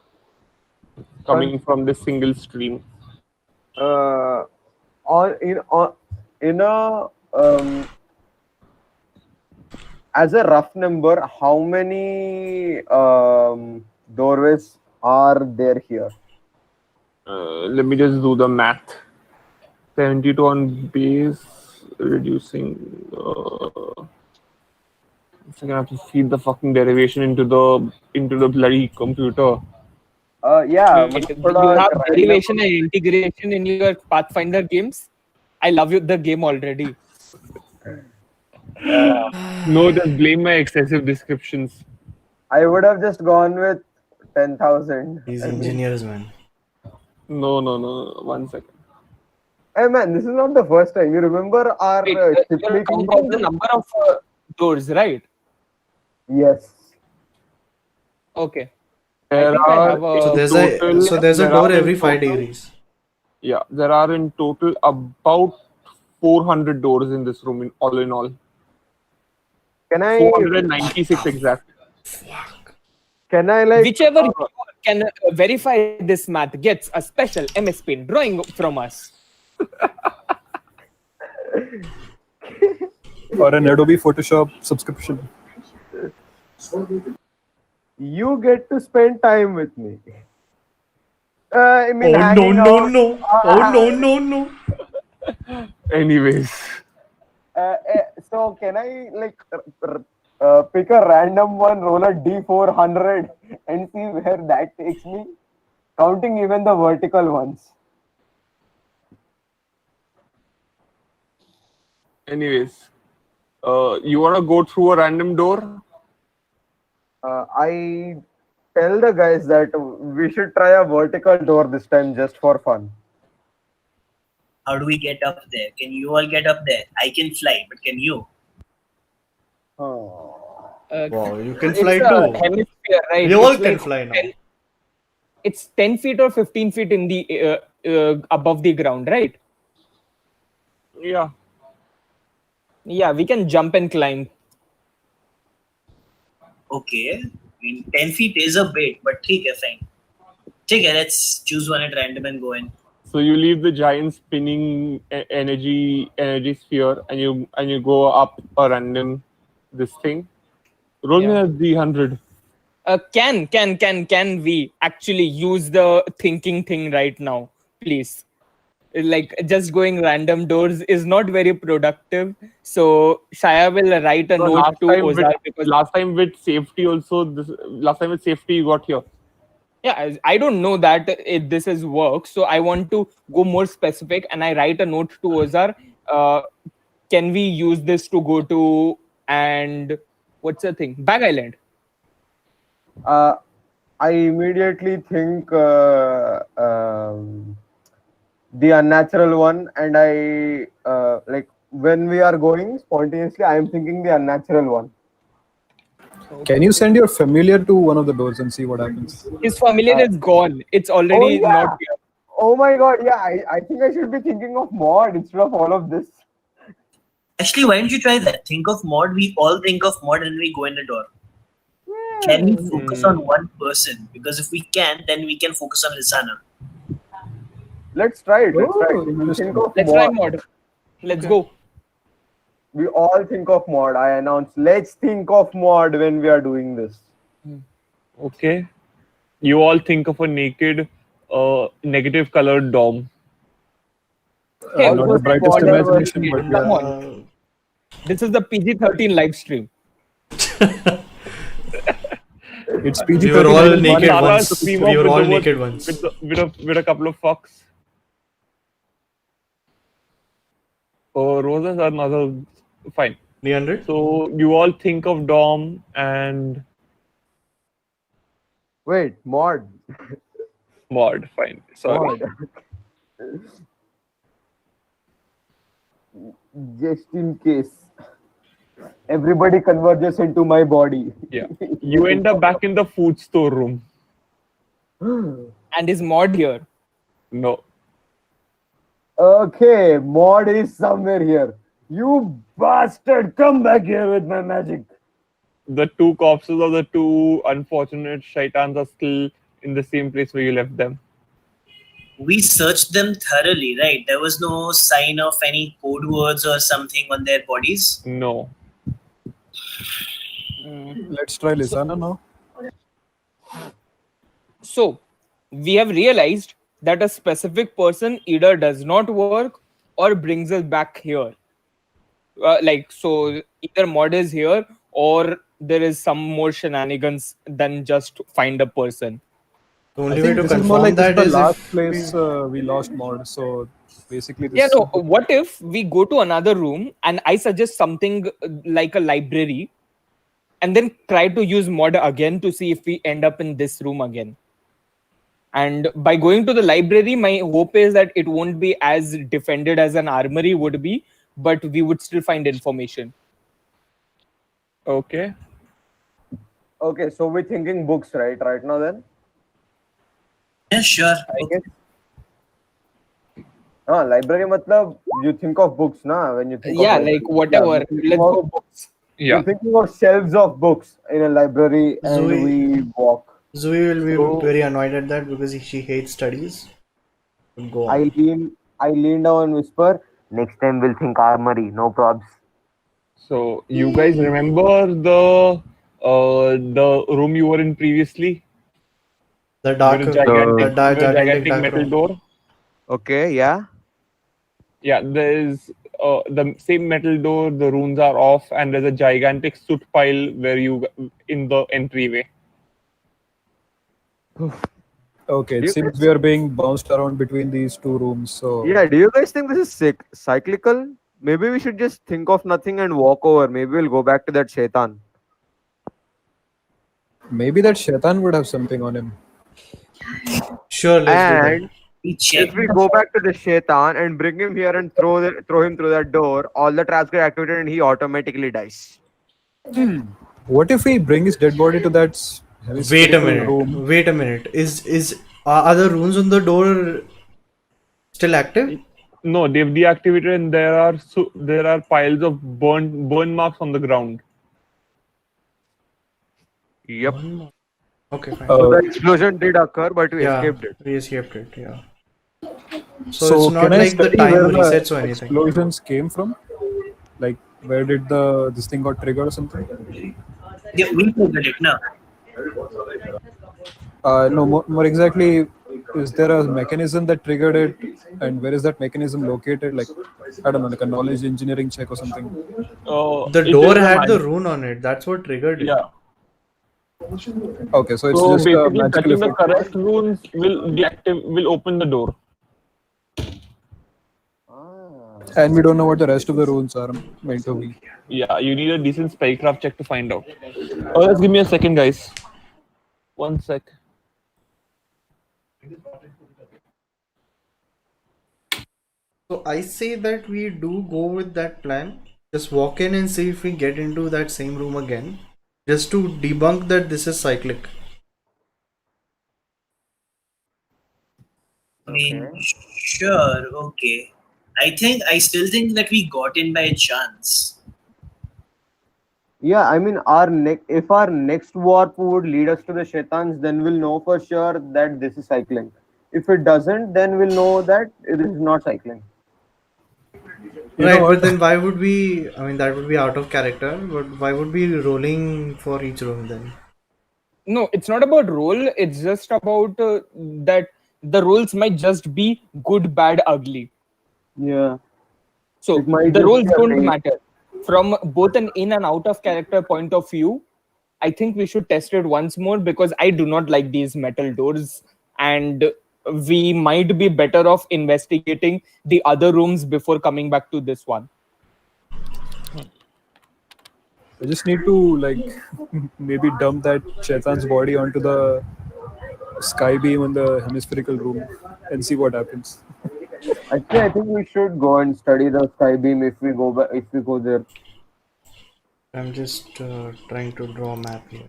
Coming from this single stream. As a rough number, how many doorways are there here? Let me just do the math. 72 on base, reducing. I'm gonna have to feed the fucking derivation into the bloody computer. Yeah. Wait, do you have derivation and integration in your Pathfinder games? I love the game already. No, just blame my excessive descriptions. I would have just gone with 10,000. These engineers, man. No. 1 second. Hey man, this is not the first time. You remember our Wait, ship you're leaking counting the problem? number of doors, right? Yes. Okay. There think I are have a- So there's a there door are in every 5 total- degrees. Yeah, there are in total about 400 doors in this room. All in all, Can I 496 exact. can I like Whichever you can verify this math gets a special MS Paint drawing from us. Or an Adobe Photoshop subscription. you get to spend time with me? I mean, Oh no hanging no out. no! Oh no! Anyways, So can I like pick a random one, roll a D400, and see where that takes me? Counting even the vertical ones. you wanna go through a random door? I tell the guys that we should try a vertical door this time just for fun. How do we get up there? Can you all get up there? I can fly, but can you? Oh. Wow, you can It's fly a too. hemisphere, right? We all It's can like fly now. 10 it's 10 feet or 15 feet in the above the ground, right? Yeah. Yeah, we can jump and climb. Okay. I mean, 10 feet is a bit, but okay, fine. Okay, let's choose one at random and go in. So you leave the giant spinning energy sphere, and you go up a random this thing. Roll me Yeah. a D100. Can we actually use the thinking thing right now, please? Like just going random doors is not very productive. So Shaya will write a So note to Ozar because last time with safety also. Last time with safety you got here. yeah, I don't know that this is work. So I want to go more specific, and I write a note to Ozar. Uh, can we use this to go to and what's the thing? Bag Island. Uh, I immediately think the unnatural one, and I like when we are going spontaneously, I am thinking the unnatural one. Can you send your familiar to one of the doors and see what happens? His familiar is gone. It's already yeah. not here. Oh my god, yeah, I think I should be thinking of mod instead of all of this. Actually, why don't you try that? Think of mod. We all think of mod and we go in the door. Can we focus on one person? Because if we can, then we can focus on Lissaana. Let's try it. Let's try Oh, it. We interesting. think of Let's try mod. mod. Let's go. We all think of mod. I announce, let's think of mod when we are doing this. Okay. You all think of a naked, negative colored dome. Hey, Not the Almost brightest whatever imagination, it but is. come on. This is the PG-13 live stream. it's PG. We were all naked Masala once. stream We off were with all the naked words- once. with a couple of fucks. Oh, roses are another. Fine. 300? So you all think of Dom and Wait, mod. Mod. Fine. Sorry. Mod. Just in case. Everybody converges into my body. Yeah. You end up back in the food store room. And is mod here? No. Okay, mod is somewhere here. You bastard, come back here with my magic. The two corpses of the two unfortunate shaitans are still in the same place where you left them. We searched them thoroughly, right? There was no sign of any code words or something on their bodies. No. Let's try Lissaana now. So, we have realized that a specific person either does not work or brings us back here. So either mod is here or there is some more shenanigans than just find a person. The I only way think to this is confirm more like that the is last if place we lost mod. So basically, this Yeah, no. What if we go to another room and I suggest something like a library, and then try to use mod again to see if we end up in this room again? And by going to the library, my hope is that it won't be as defended as an armory would be, but we would still find information. Okay. Okay, so we're thinking books, right now then? Yeah, sure. Okay. Library matlab, you think of books, na? When you think Yeah, of like library. whatever. Yeah, we think Let's of- go books. Yeah. We're thinking of shelves of books in a library and Zoe- we walk. Zoe will be So- very annoyed at that because she hates studies. But go I on. lean down and whisper, next time we'll think armory, no probs. So you guys remember the room you were in previously? The dark, With a gigantic, the with a gigantic dark metal room. door. Okay, yeah. Yeah, there's the same metal door. The runes are off, and there's a gigantic soot pile where you in the entryway. okay. It You seems guys- we are being bounced around between these two rooms. So Yeah, do you guys think this is cyclical? Maybe we should just think of nothing and walk over. Maybe we'll go back to that shaitan. Maybe that Shaitan would have something on him. Sure, let's do that. And We check. if we go back to the Shaitan and bring him here and throw him through that door, all the traps get activated and he automatically dies. What if we bring his dead body to that Wait a hemispherical minute. room? Wait a minute. Are the runes on the door still active? No, they've deactivated, and there are piles of burn marks on the ground. Yep. Okay, fine. So the explosion did occur, but we Yeah, escaped it. we escaped it. Yeah. So, So it's not can I like the study time where the resets or anything. explosions came from? Like where did this thing got triggered or something? Yeah, we triggered it now. No, more exactly, is there a mechanism that triggered it, and where is that mechanism located? Like, I don't know, like a knowledge engineering check or something. The It door is a had the mag- rune on it. That's what triggered it. Yeah. Okay, so it's So just a basically, magical touching the effect. correct runes will open the door. And we don't know what the rest of the runes are meant to be. Yeah, you need a decent spellcraft check to find out. Oh, let's give me a second, guys. 1 sec. So I say that we do go with that plan. Just walk in and see if we get into that same room again. Just to debunk that this is cyclic. I mean, sure, okay. I still think that we got in by chance. Yeah, I mean, if our next warp would lead us to the Shaitans, then we'll know for sure that this is cycling. If it doesn't, then we'll know that it is not cycling. You know Right, what? but then why would we? I mean, that would be out of character. But why would we be rolling for each room then? No, it's not about role. It's just about that the roles might just be good, bad, ugly. Yeah. So It might the just roles be a don't range. matter. From both an in and out of character point of view, I think we should test it once more because I do not like these metal doors, and we might be better off investigating the other rooms before coming back to this one. I just need to like maybe dump that Shaitan's body onto the sky beam in the hemispherical room and see what happens. Actually, I think we should go and study the sky beam if we go if we go there. I'm just trying to draw a map here.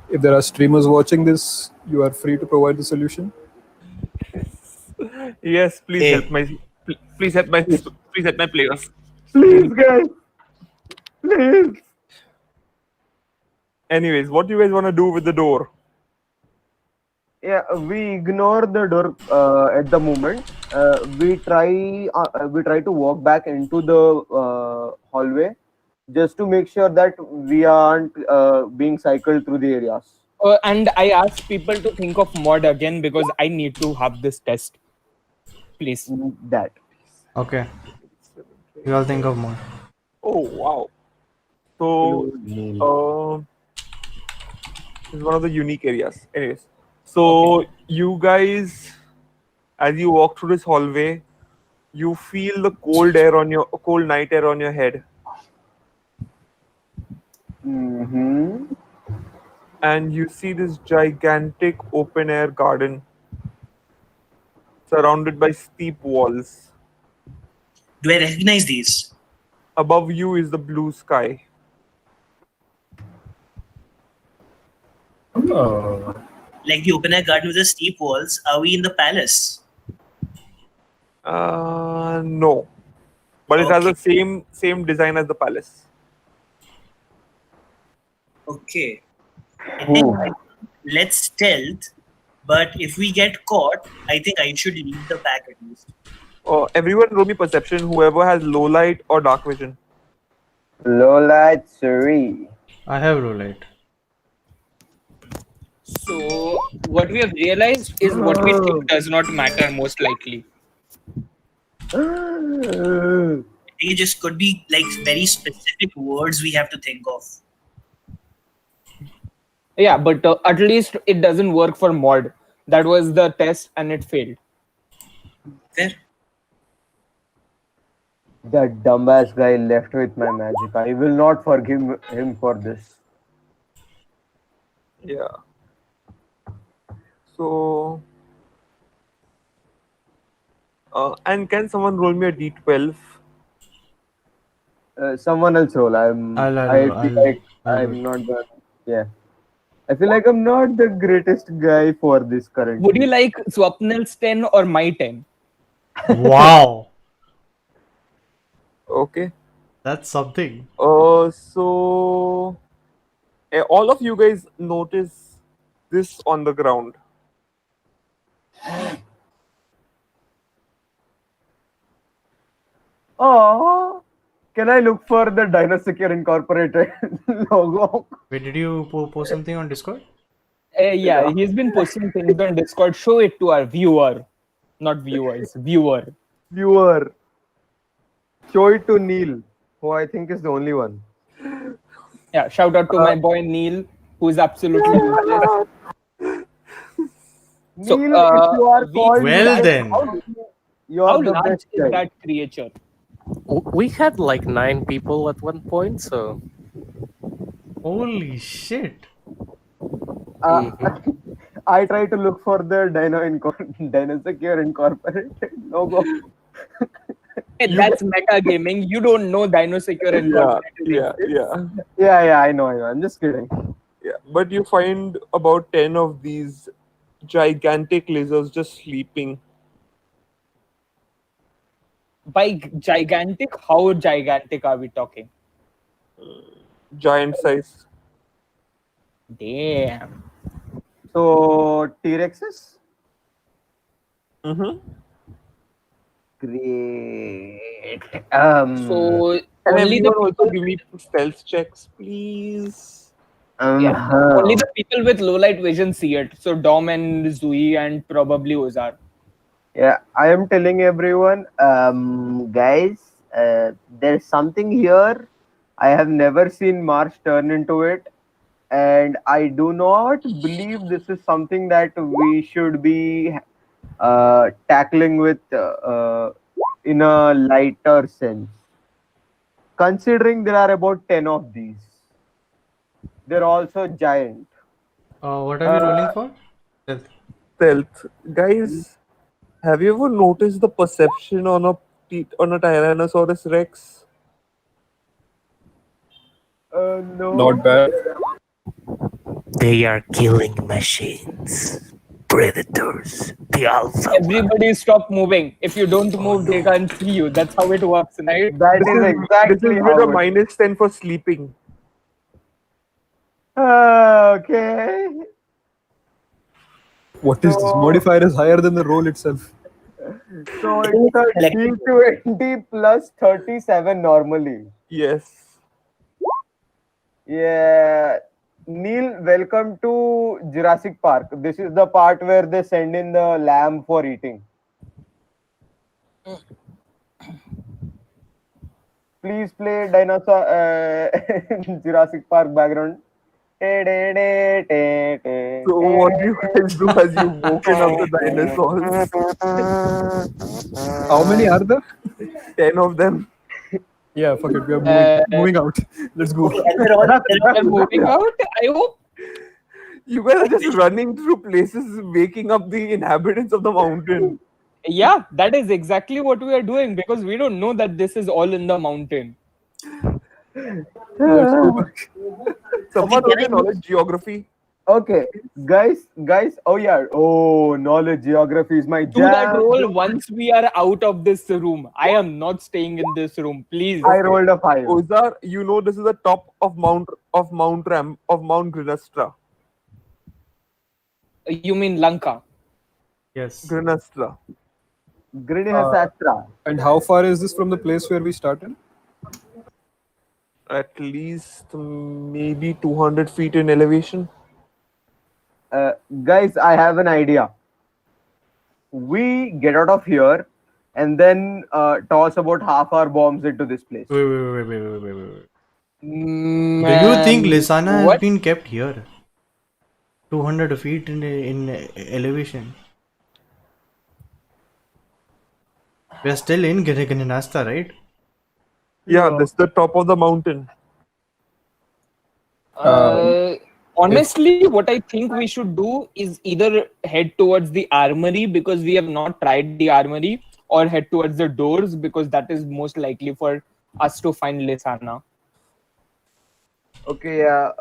If there are streamers watching this, you are free to provide the solution. Yes, please Hey. help my please help my players. Please, guys. Please. Anyways, what do you guys want to do with the door? Yeah, we ignore the door at the moment. We try to walk back into the hallway just to make sure that we aren't being cycled through the areas. And I ask people to think of mod again because I need to have this test. Please. That. Okay. You all think of more. Oh wow! So this is one of the unique areas. Anyways, so you guys, as you walk through this hallway, you feel the cold night air on your head, Mm-hmm. and you see this gigantic open air garden surrounded by steep walls. Do I recognize these? Above you is the blue sky. Like the open air garden with the steep walls. Are we in the palace? No, but it has the same design as the palace. Okay. I think let's stealth, but if we get caught, I think I should leave the pack at least. Everyone roll me perception. Whoever has low light or dark vision. Low light, sorry. I have low light. So what we have realized is what we think does not matter most likely. It just could be like very specific words we have to think of. Yeah, but at least it doesn't work for mod. That was the test and it failed. Fair. That dumbass guy left with my magic. I will not forgive him for this. Yeah. So, and can someone roll me a d12? Someone else roll. I'll I I'll feel I'll, like I'll do I'm it. not the. Yeah. I feel like I'm not the greatest guy for this Would you currently. like Swapnil's 10 or my 10? Wow, Okay. that's something. So all of you guys notice this on the ground. Oh, can I look for the Dinosaur Incorporated logo? Wait, did you post something on Discord? Yeah, he's been posting things on Discord. Show it to our viewer, not viewers, viewer. Viewer, show it to Neil, who I think is the only one. Yeah, shout out to my boy Neil, who's absolutely useless. So, Neil, if you are we, called Well Neil, then, you how are the large best is guy. that creature? We had like 9 people at one point, so holy shit. Uh, I try to look for the Dinosaur Incorporated logo. Hey, that's meta gaming. You don't know Dinosaur Yeah, Incorporated yeah, exists. yeah, Yeah, I know. I'm just kidding. yeah. But you find about 10 of these gigantic lizards just sleeping. By gigantic, how gigantic are we talking? Giant size. Damn. So T-Rexes? Mm-hmm. Great. So And only the everyone also people, give me stealth checks, please. yeah, only the people with low light vision see it. So Dom and Zui and probably Ozar. Yeah, I am telling everyone, guys, there's something here. I have never seen Marsh turn into it, and I do not believe this is something that we should be tackling with in a lighter sense. Considering there are about 10 of these, they're also giant. What are we rolling Uh, for? Stealth. Stealth. Guys, have you ever noticed the perception on a Tyrannosaurus Rex? no. Not bad. They are killing machines. Predators. The alpha one. Everybody stop moving. If you don't move, they can't see you. That's how it works, right? That This is is exactly with a how it. minus 10 for sleeping. Okay. What is this? Modifier is higher than the roll itself. So it's a D20 plus 37 normally. Yes. Yeah. Neil, welcome to Jurassic Park. This is the part where they send in the lamb for eating. Please play dinosaur Jurassic Park background. So what do you guys do as you've woken up the dinosaurs? How many are there? 10 of them. Yeah, fuck it. We are moving out. Let's go. Okay, and they're all I'm moving out. I hope. You guys are just running through places, waking up the inhabitants of the mountain. Yeah, that is exactly what we are doing because we don't know that this is all in the mountain. Let's go back. Someone who can knowledge geography. Okay, guys. Oh yeah. Oh, knowledge geography is my Do that jam. roll once we are out of this room. I am not staying in this room, please. I rolled a 5. Ozar, you know this is the top of Mount Grenastra. You mean Lanka? Yes. Grenastra. Grinihasatra. And how far is this from the place where we started? At least maybe 200 feet in elevation. Guys, I have an idea. We get out of here and then toss about half our bombs into this place. Wait. Do you think Lissaana has What? been kept here? 200 feet in elevation. We are still in Grenasta, right? Yeah, No. that's the top of the mountain. Honestly, what I think we should do is either head towards the armory because we have not tried the armory, or head towards the doors because that is most likely for us to find Lissaana. Okay, yeah.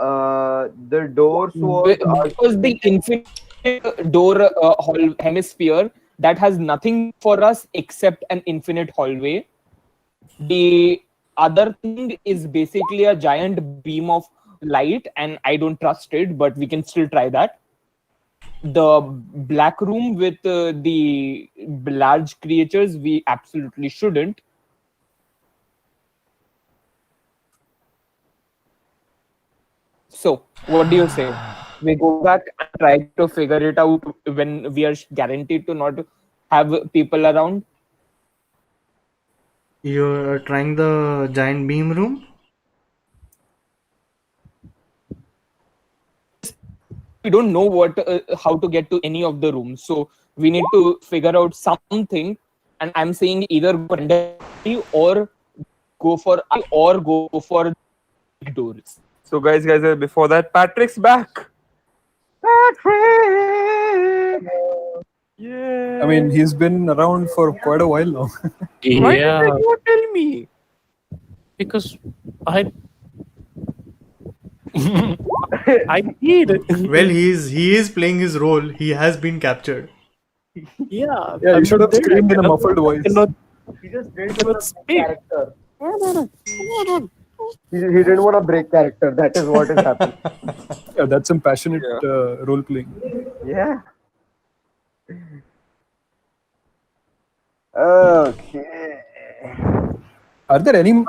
The doors was Because the infinite door hemisphere that has nothing for us except an infinite hallway. The other thing is basically a giant beam of light, and I don't trust it, but we can still try that. The black room with the large creatures, we absolutely shouldn't. So, what do you say? We go back and try to figure it out when we are guaranteed to not have people around. You're trying the giant beam room? We don't know what how to get to any of the rooms, so we need to figure out something. And I'm saying either go for go for big doors. So guys, before that, Patrick's back. Patrick! Yeah. I mean, he's been around for quite a while now. Why Yeah, didn't you tell me? because I I did. Well, he is playing his role. He has been captured. Yeah, Yeah, you I'm should have there. screamed in a I muffled voice. cannot, he just didn't cannot want to break speak. character. He didn't want to break character. That is what is happening. Yeah, that's some passionate Yeah. role playing. Yeah. Okay. Are there anyone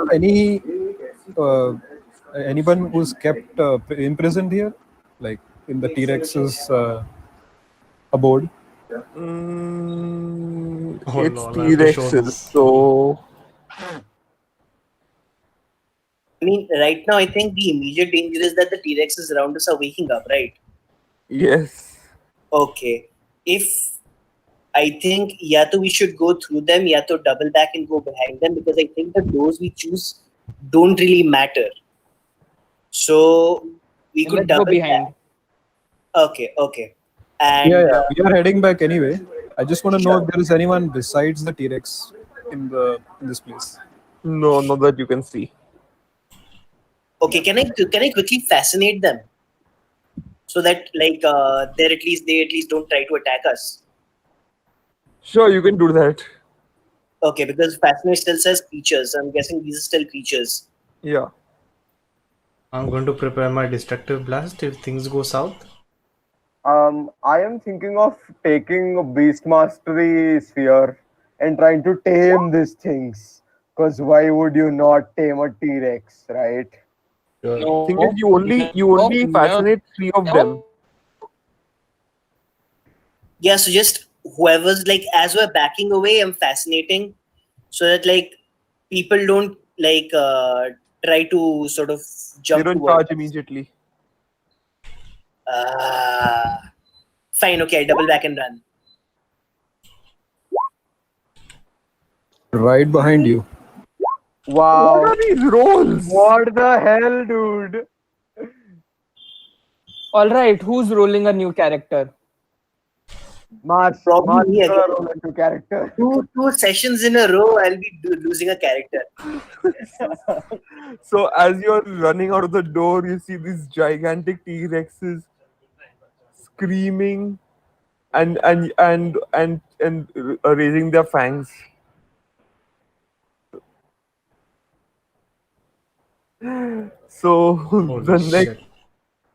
who's kept imprisoned here, like in the T-Rex's abode? Oh, It's lol, I have to show T-Rexes, this. so I mean, right now, I think the immediate danger is that the T-Rexes around us are waking up, right? yes. Okay. I think to we should go through them, to double back and go behind them, because I think the doors we choose don't really matter. So we could Let's go double behind. back. Okay. And Yeah, we are heading back anyway. I just want to know Sure. if there is anyone besides the T-Rex in this place. No, not that you can see. okay, can I quickly fascinate them so that they at least don't try to attack us? Sure, you can do that. Okay, because fascinate still says creatures. I'm guessing these are still creatures. Yeah. I'm going to prepare my destructive blast if things go south. I am thinking of taking a Beast Mastery sphere and trying to tame these things. Because why would you not tame a T-Rex, right? No, Thing is, you only fascinate 3 of them. Yeah, so just whoever's as we're backing away, I'm fascinating so that people don't try to sort of They jump don't towards charge us. immediately. Fine, okay, I double back and run. Right behind you. Wow. What are these rolls? What the hell, dude? All right, who's rolling a new character? Marsh, Probably Marsh me is gonna again. roll into character. Two sessions in a row, I'll be losing a character. So as you're running out of the door, you see these gigantic T-Rexes screaming and raising their fangs. So Holy the next, shit.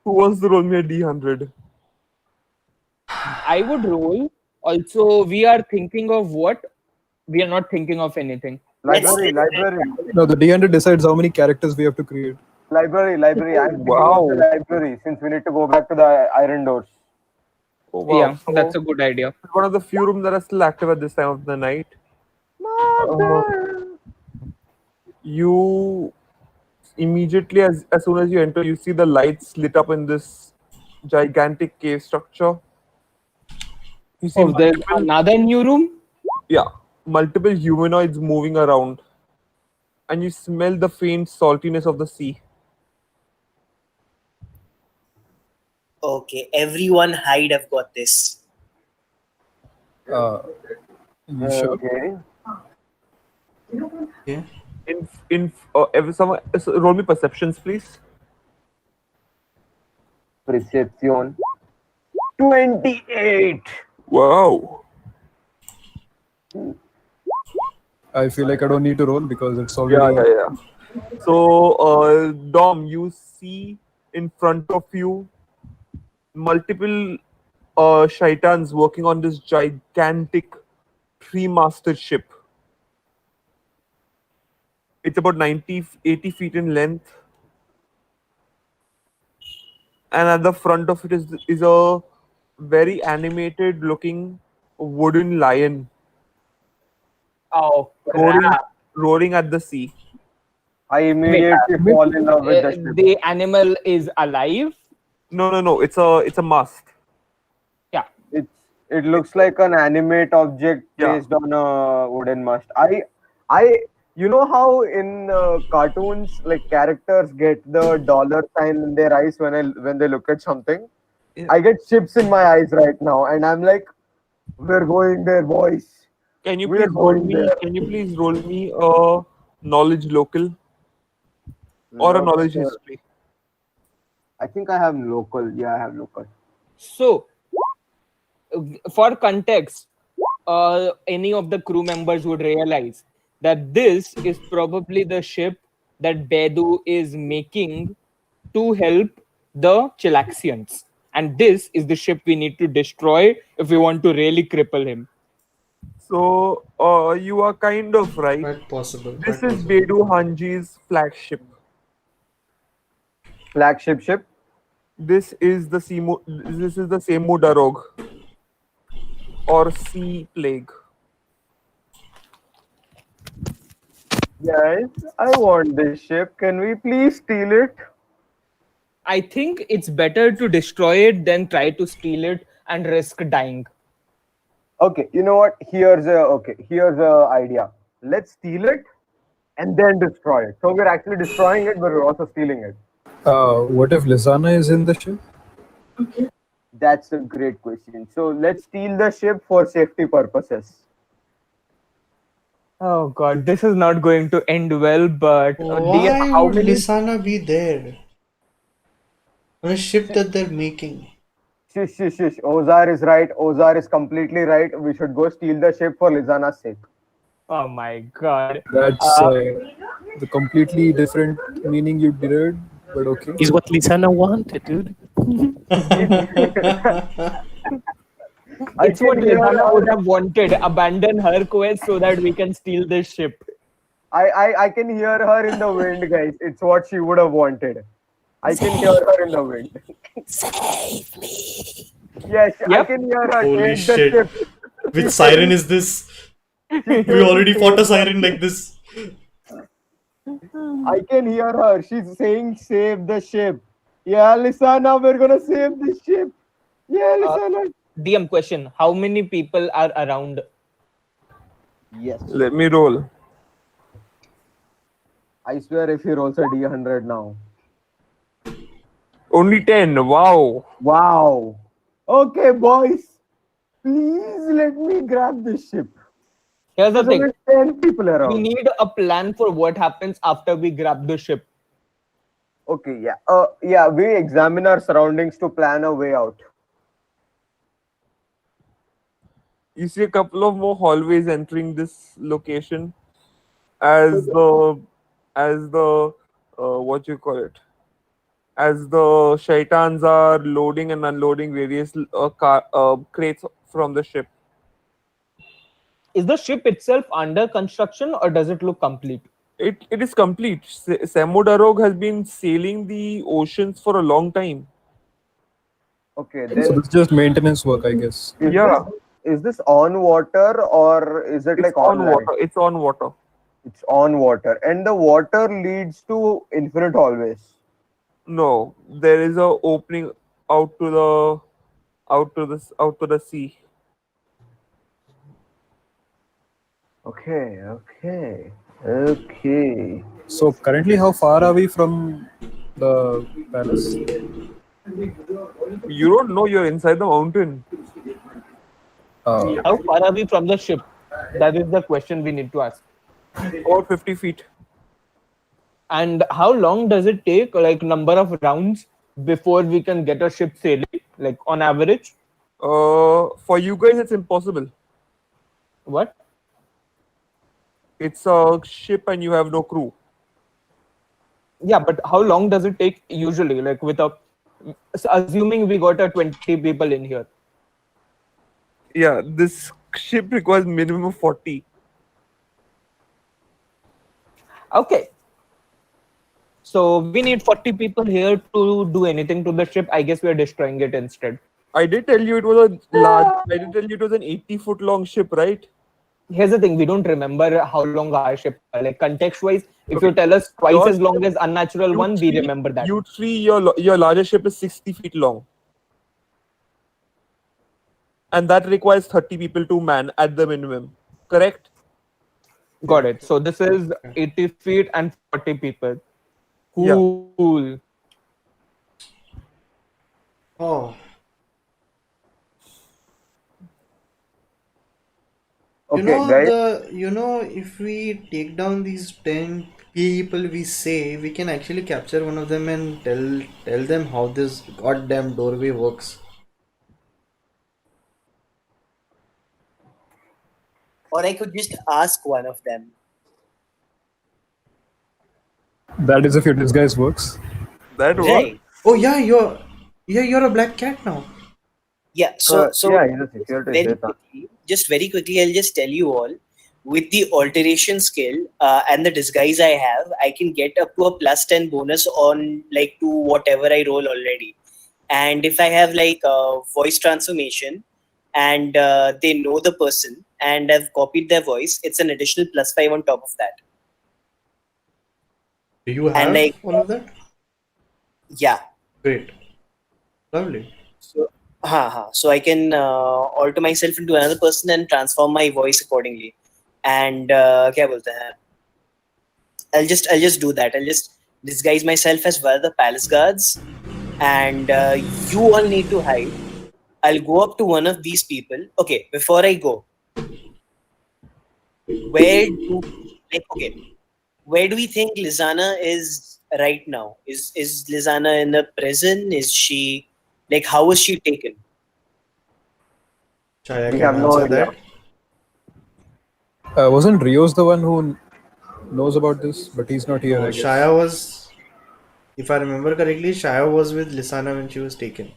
who wants to roll me a D100? I would roll. Also, we are thinking of what? We are not thinking of anything. Library. No, the D100 decides how many characters we have to create. Library. I'm thinking Wow. of the library since we need to go back to the iron doors. Oh wow! Yeah, So that's a good idea. one of the few rooms that are still active at this time of the night. You immediately, as soon as you enter, you see the lights lit up in this gigantic cave structure. You see Oh, there's another new room? multiple humanoids moving around, and you smell the faint saltiness of the sea. Okay, everyone hide. I've got this. Uh, you sure? Okay. Okay. Someone roll me perceptions, please. Perception. 28. Wow. I feel like I don't need to roll because it's Yeah, already. yeah, yeah. So, Dom, you see in front of you multiple shaitans working on this gigantic three-masted ship. It's about 80 feet in length, and at the front of it is a very animated looking wooden lion Oh roaring crap! roaring at the sea. I Wait, immediately fall in love with the ship. the animal is alive. No, it's a mast. Yeah. It looks like an animate object Yeah. placed on a wooden mast. I you know how in cartoons like characters get the dollar sign in their eyes when they look at something. Yeah. I get chips in my eyes right now, and I'm like, we're going there, boys. Can you We're please roll going me? there. Can you please roll me a knowledge local or a knowledge Local. history? I think I have local. Yeah, I have local. So, for context, any of the crew members would realize that this is probably the ship that Bedu is making to help the Chilaxians. And this is the ship we need to destroy if we want to really cripple him. So you are kind of right. Quite possible. This Quite is possible. Bedu Hanji's flagship. Flagship ship. This is the Semu Darog or Sea Plague. Guys, I want this ship. Can we please steal it? I think it's better to destroy it than try to steal it and risk dying. Okay, you know what? Here's a idea. Let's steal it and then destroy it. So we're actually destroying it, but we're also stealing it. What if Lissaana is in the ship? That's a great question. So let's steal the ship for safety purposes. Oh god, this is not going to end well, but DM, Why how would many Lissaana be there on a ship that they're making? Shush, shush, shush. Ozar is right. Ozar is completely right. We should go steal the ship for Lisana's sake. Oh my god. That's the completely different meaning you did, but okay. Is what Lissaana wanted, dude. It's what can hear Lisana her- would have wanted. Abandon her quest so that we can steal this ship. I can hear her in the wind, guys. It's what she would have wanted. I can hear her in the wind. Save me. Yes, I Yep. can hear her. Holy Take the shit. ship. Which siren is this? We already fought a siren like this. I can hear her. She's saying, "Save the ship." Yeah, Lisana, we're gonna save the ship. Yeah, Lisana. DM question: how many people are around? Yes. Let me roll. I swear, if he rolls a D100 now. Only 10. Wow. Wow. Okay, boys. Please let me grab this ship. Here's the There's thing: only 10 people we around. need a plan for what happens after we grab the ship. Okay, yeah. Yeah, we examine our surroundings to plan a way out. You see a couple of more hallways entering this location as the what you call it, as the shaitans are loading and unloading various crates from the ship. Is the ship itself under construction or does it look complete? It is complete. Samudarog has been sailing the oceans for a long time. Okay, So then it's just maintenance work, I guess. is this on water or is it It's like on on land? water. It's on water. It's on water. And the water leads to infinite hallways. No, there is a opening out to the sea. Okay, okay. Okay. So currently, how far are we from the palace? You don't know you're inside the mountain. How far are we from the ship? That is the question we need to ask. About 50 feet. And how long does it take, like number of rounds, before we can get a ship sailing, like on average? For you guys, it's impossible. What? It's a ship and you have no crew. Yeah, but how long does it take usually? Like assuming we got a 20 people in here. Yeah, this ship requires minimum of 40. Okay. So we need 40 people here to do anything to the ship. I guess we're destroying it instead. I did tell you it was a large. I did tell you it was an 80-foot long ship, right? Here's the thing: we don't remember how long our ship are. Like context-wise, if Okay. you tell us twice Your as long ship- as unnatural one, we remember that. You three, your largest ship is 60 feet long, and that requires 30 people to man at the minimum. Correct? Got it. So this is 80 feet and 40 people. Yeah. Cool. Oh, Okay, guys. if we take down these 10 people we say, we can actually capture one of them and tell them how this goddamn doorway works. Or I could just ask one of them. That is if your disguise works. That was. Right. Oh yeah, you're a black cat now. Yeah. So Yeah, he's a security Shaitan. very quickly, I'll just tell you all. With the alteration skill and the disguise I have, I can get up to a +10 bonus on like to whatever I roll already. And if I have like voice transformation and they know the person and I've copied their voice, it's an additional +5 on top of that. Do you And have like all of that? yeah. Great, lovely. So I can alter myself into another person and transform my voice accordingly. And क्या बोलते हैं? I'll just do that. I'll just disguise myself as one of the palace guards, and you all need to hide. I'll go up to one of these people. Okay, before I go, where do we think Lissaana is right now? Is Lissaana in a prison? Is she like how was she taken? Chaya We can have no answer idea. that. Wasn't Rios the one who knows about this? But he's not here, No, I guess. Shaya was, if I remember correctly, Shaya was with Lissaana when she was taken.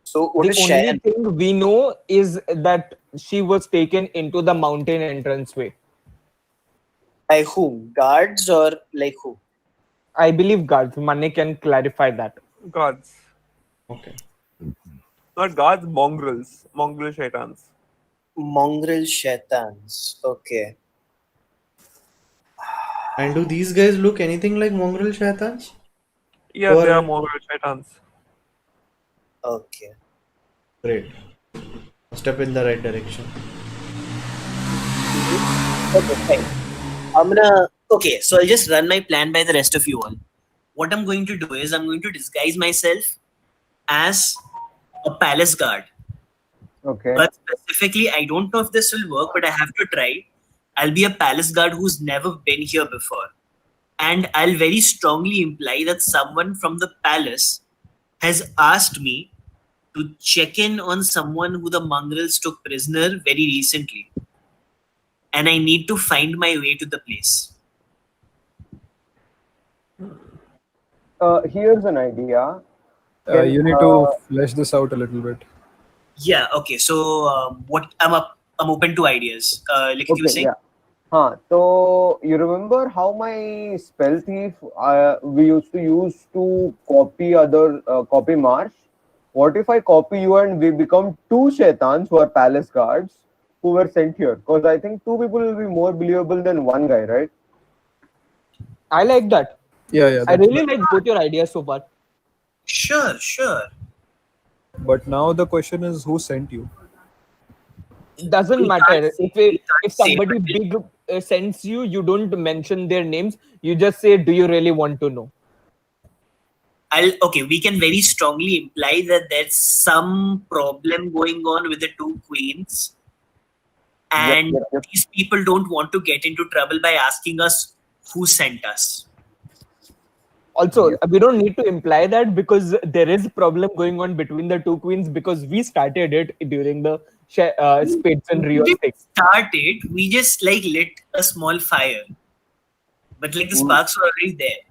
So what The is only Shayan? thing we know is that she was taken into the mountain entranceway. By whom? Guards or like who? I believe guards. Manek can clarify that. Guards. Okay. Not guards, mongrels. Mongrel shaitans. Mongrel shaitans. Okay. And do these guys look anything like mongrel shaitans? Yeah, they are Or mongrel shaitans. Okay. great. Step in the right direction. Okay, fine. Okay, so I'll just run my plan by the rest of you all. What I'm going to do is I'm going to disguise myself as a palace guard. Okay. But specifically, I don't know if this will work, but I have to try. I'll be a palace guard who's never been here before. And I'll very strongly imply that someone from the palace has asked me to check in on someone who the mongrels took prisoner very recently. And I need to find my way to the place. Here's an idea. You need to flesh this out a little bit. Yeah, okay. So what I'm open to ideas. Like you were saying? Yeah. So you remember how my spell thief we used to use to copy Marsh? What if I copy you and we become two shaitans who are palace guards who were sent here? Because I think two people will be more believable than one guy, right? I like that. Yeah. I really like both your ideas so far. Sure. But now the question is, who sent you? Doesn't We can't matter say- if we can't if say, somebody but big sends you, you don't mention their names. You just say, "Do you really want to know?" okay, we can very strongly imply that there's some problem going on with the two queens, and Yep. these people don't want to get into trouble by asking us who sent us. Also, Yes. we don't need to imply that because there is a problem going on between the two queens because we started it during the Spades and We Rios didn't thing. start it. We just like lit a small fire, but like the sparks were already there.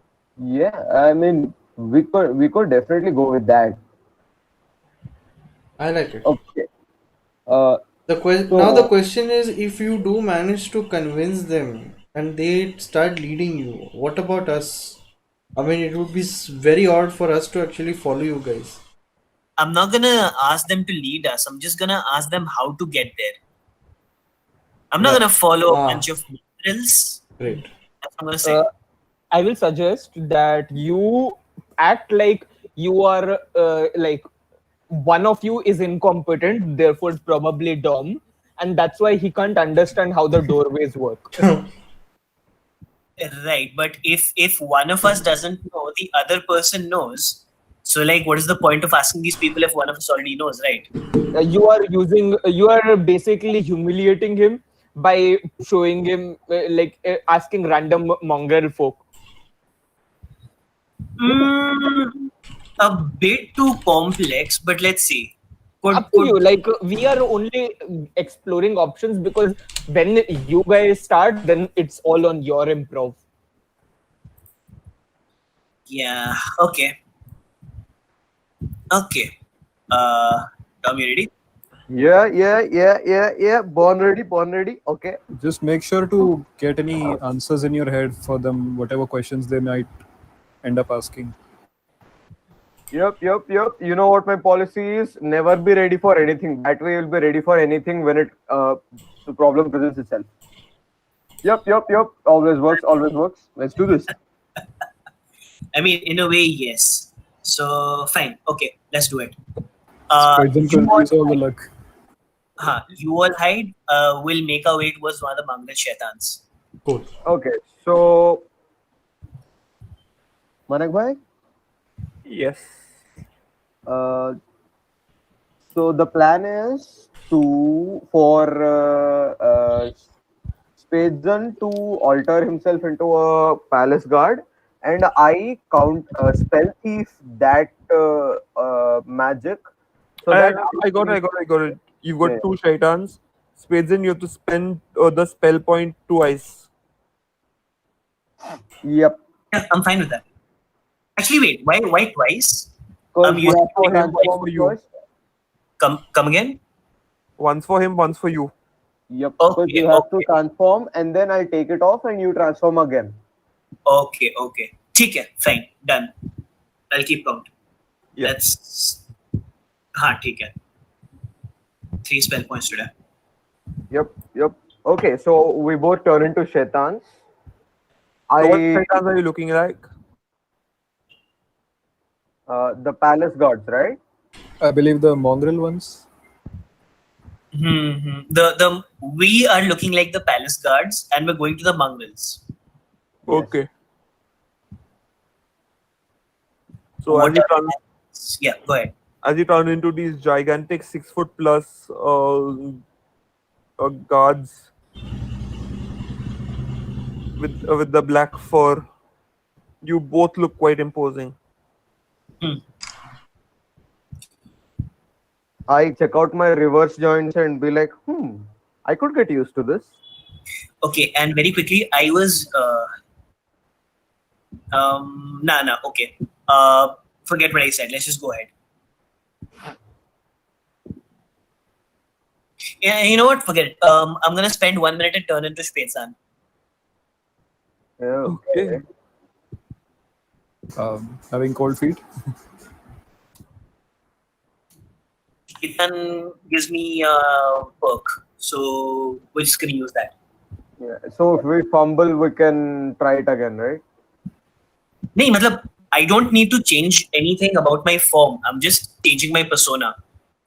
Yeah, I mean, we could definitely go with that. I like it. Okay. Uh, Now the so question is, if you do manage to convince them and they start leading you, what about us? I mean, it would be very odd for us to actually follow you guys. I'm not gonna ask them to lead us. I'm just gonna ask them how to get there. I'm not Yeah. gonna follow a Ah, bunch of drills. great. That's what I'm gonna say. I will suggest that you act like you are like one of you is incompetent, therefore probably dumb, and that's why he can't understand how the doorways work. Right, but if one of us doesn't know, the other person knows. So like, what is the point of asking these people if one of us already knows, right? You are basically humiliating him by showing him asking random mongrel folk. A bit too complex, but let's see. Up to you. Like we are only exploring options because when you guys start, then it's all on your improv. Yeah. Okay. Okay. Tom, you ready? yeah. Born ready. Okay. Just make sure to get any answers in your head for them, whatever questions they might end up asking. Yep. You know what my policy is? Never be ready for anything. That way you'll be ready for anything when the problem presents itself. Yep. Always works. Let's do this. I mean, in a way, yes. So fine. Okay, let's do it. Spatzan You all countries all the luck. you all hide. We'll make our way towards one of the Mangal Shaitans. Cool. Okay. So, Manek bhai, Yes. so the plan is for Spatzan to alter himself into a palace guard, and I count spell thief that magic. So I got it. You've got Yeah. two shaitans. Spatzan, you have to spend the spell point twice. Yep. Yeah, I'm fine with that. Actually, wait. Why twice? Because You you have to him, transform one for you. first. come again? Once for him, once for you. Yep. Because Okay, you have to okay. transform, and then I'll take it off, and you transform again. Okay. ठीक है, fine, done. I'll keep count. Yeah. That's ठीक है. 3 spell points today. Yep. Okay, so we both turn into shaitans. So what shaitans are you looking like? The palace gods, right? I believe the mongrel ones. The we are looking like the palace guards, and we're going to the mongrels. Okay. So What as you are- turn, Yeah, go ahead. as you turn into these gigantic 6 foot plus guards with the black fur, you both look quite imposing. I check out my reverse joints and be like, I could get used to this. Okay, and very quickly, I was okay. Forget what I said. Let's just go ahead. Yeah, you know what? Forget it. I'm gonna spend 1 minute and turn into Spatzan. Okay. Having cold feet. Spatzan gives me perk, so we're just gonna use that. Yeah. So if we fumble, we can try it again, right? नहीं मतलब I don't need to change anything about my form. I'm just changing my persona.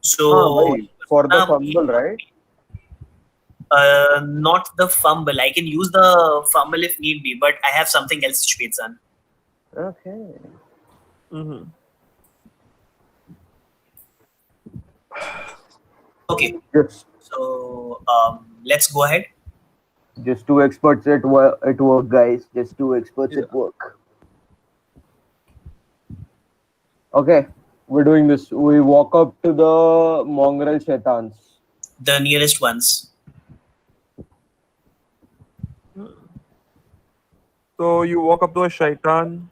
So Right. For the fumble, right? Not the fumble. I can use the fumble if need be, but I have something else, Spatzan. Okay. Mm-hmm. Okay, Just so let's go ahead. just two experts at work, guys. Just two experts Yeah. at work. Okay, we're doing this. We walk up to the mongrel shaitans. The nearest ones. So you walk up to a shaitan.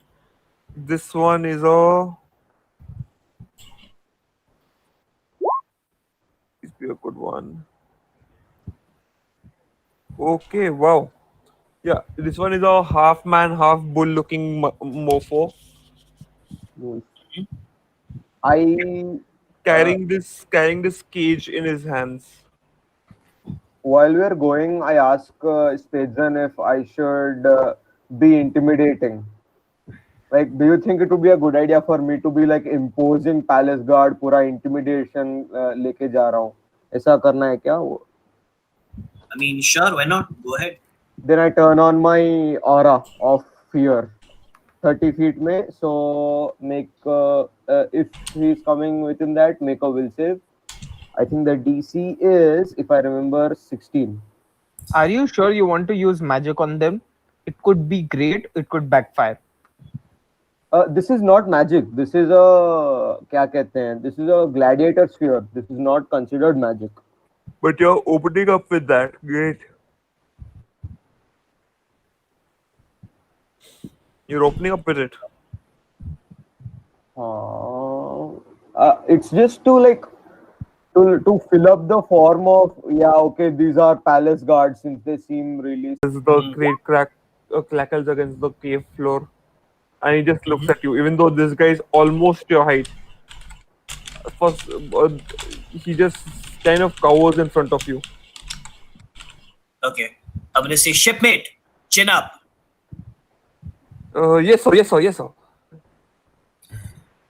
This one is a. This be a good one. Okay, wow. Yeah, this one is a half man, half bull looking mofo I carrying this cage in his hands. While we're going, I ask Spatzan if I should be intimidating. Like, do you think it would be a good idea for me to be like imposing palace guard, पूरा intimidation लेके जा रहा हूँ? ऐसा करना है क्या? I mean, sure, why not? Go ahead. Then I turn on my aura of fear. 30 feet में, so make if he's coming within that, make a will save. I think the DC is, if I remember, 16. Are you sure you want to use magic on them? It could be great, it could backfire. This is not magic. This is a क्या कहते हैं? This is a gladiator sphere. This is not considered magic. But you're opening up with that. Great. You're opening up with it. It's just to like to fill up the form of okay, these are palace guards since they seem really. This is the great crackles against the cave floor. And he just looks at you, even though this guy is almost your height. First, he just kind of cowers in front of you. Okay, I'm gonna say, shipmate, chin up. Yes, sir. Yes, sir. Yes, sir.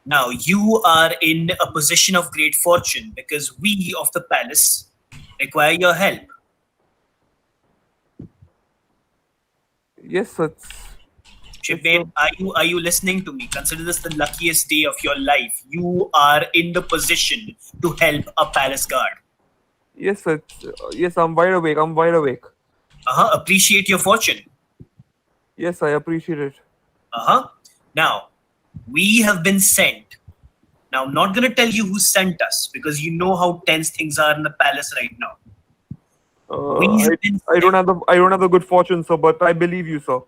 Now you are in a position of great fortune because we of the palace require your help. Yes, sir. Shipmate, are you listening to me? Consider this the luckiest day of your life. You are in the position to help a palace guard. Yes, sir. Yes, I'm wide awake. I'm wide awake. Appreciate your fortune. Yes, I appreciate it. Now, we have been sent. Now, I'm not gonna tell you who sent us because you know how tense things are in the palace right now. I don't have the good fortune, sir, but I believe you, sir.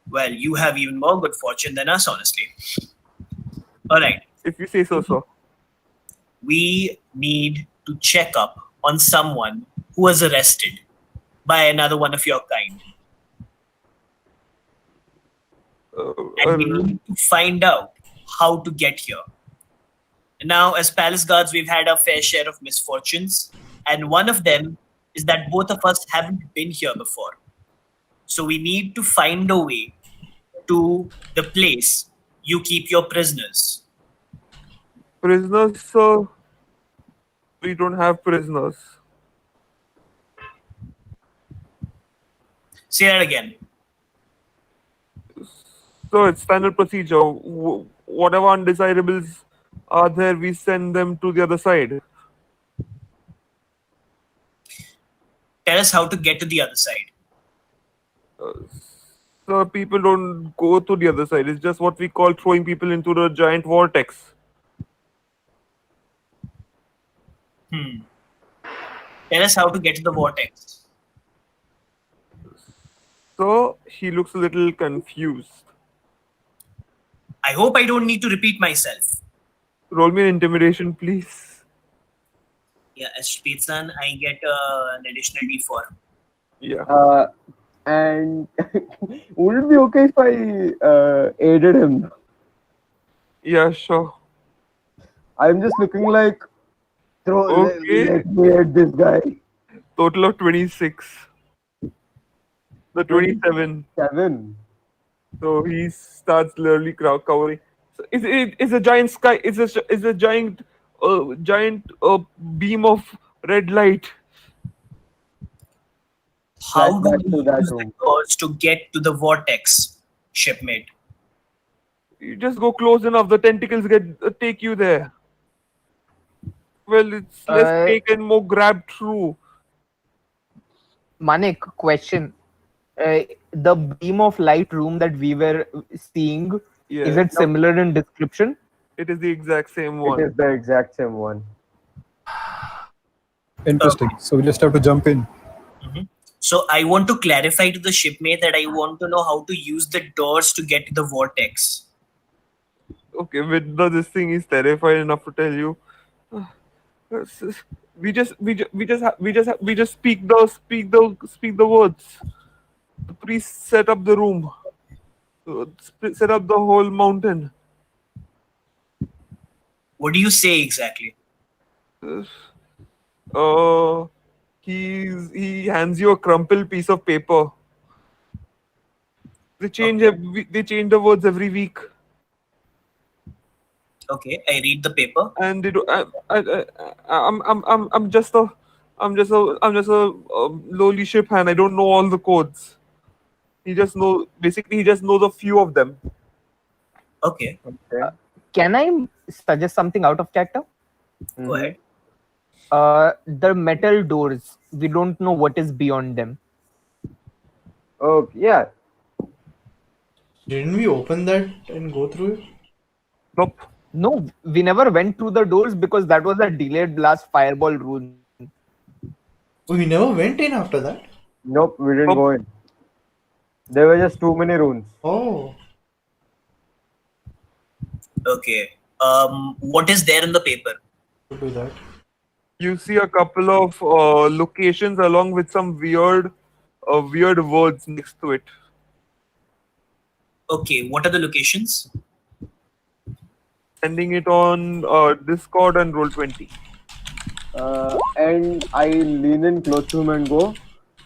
Well, you have even more good fortune than us, honestly. All right. If you say so, sir. We need to check up on someone who was arrested by another one of your kind. And we need to find out how to get here. Now, as palace guards, we've had our fair share of misfortunes, and one of them is that both of us haven't been here before. So we need to find a way to the place you keep your prisoners. Prisoners, sir? We don't have prisoners. Say that again. So it's standard procedure. Whatever undesirables are there, we send them to the other side. Tell us how to get to the other side. So people don't go to the other side. It's just what we call throwing people into the giant vortex. Tell us how to get to the vortex. So he looks a little confused. I hope I don't need to repeat myself. Roll me an intimidation, please. Yeah, as Spatzan, I get an additional d4. Yeah. And would it be okay if I aided him? Yeah, sure. I'm just looking like, Okay. let me aid this guy. Total of 26. The 27. 7. So he starts literally cowering. So it's a giant sky. It's a giant beam of Red light. How do Flashback we to that use the room. doors to get to the vortex, shipmate? You just go close enough, the tentacles take you there. Well, it's less Uh, take and more grab through. Manik, question. The beam of light room that we were seeing, is Yes, it similar in description? it is the exact same It one. is the exact same one. Interesting. So we just have to jump in. Mhm. So I want to clarify to the shipmate that I want to know how to use the doors to get to the vortex. Okay, with this thing is terrified enough to tell you. We just speak the words. The priest set up the room, set up the whole mountain. What do you say exactly? Uh, he hands you a crumpled piece of paper. They change the words every week, Okay, I read the paper. and they do, I'm just a lowly ship hand. I don't know all the codes. He just knows a few of them. Okay, Okay. Can I suggest something out of character? go ahead. The metal doors, we don't know what is beyond them. Okay. Yeah. Didn't we open that and go through it? Nope. No, we never went through the doors because that was a delayed blast fireball rune. We never went in after that. Nope. We didn't Nope. go in. There were just too many runes. Oh, Okay. What is there in the paper? to do that. You see a couple of locations along with some weird words next to it. Okay, what are the locations? Sending it on Discord and Roll20. And I lean in close to him and go,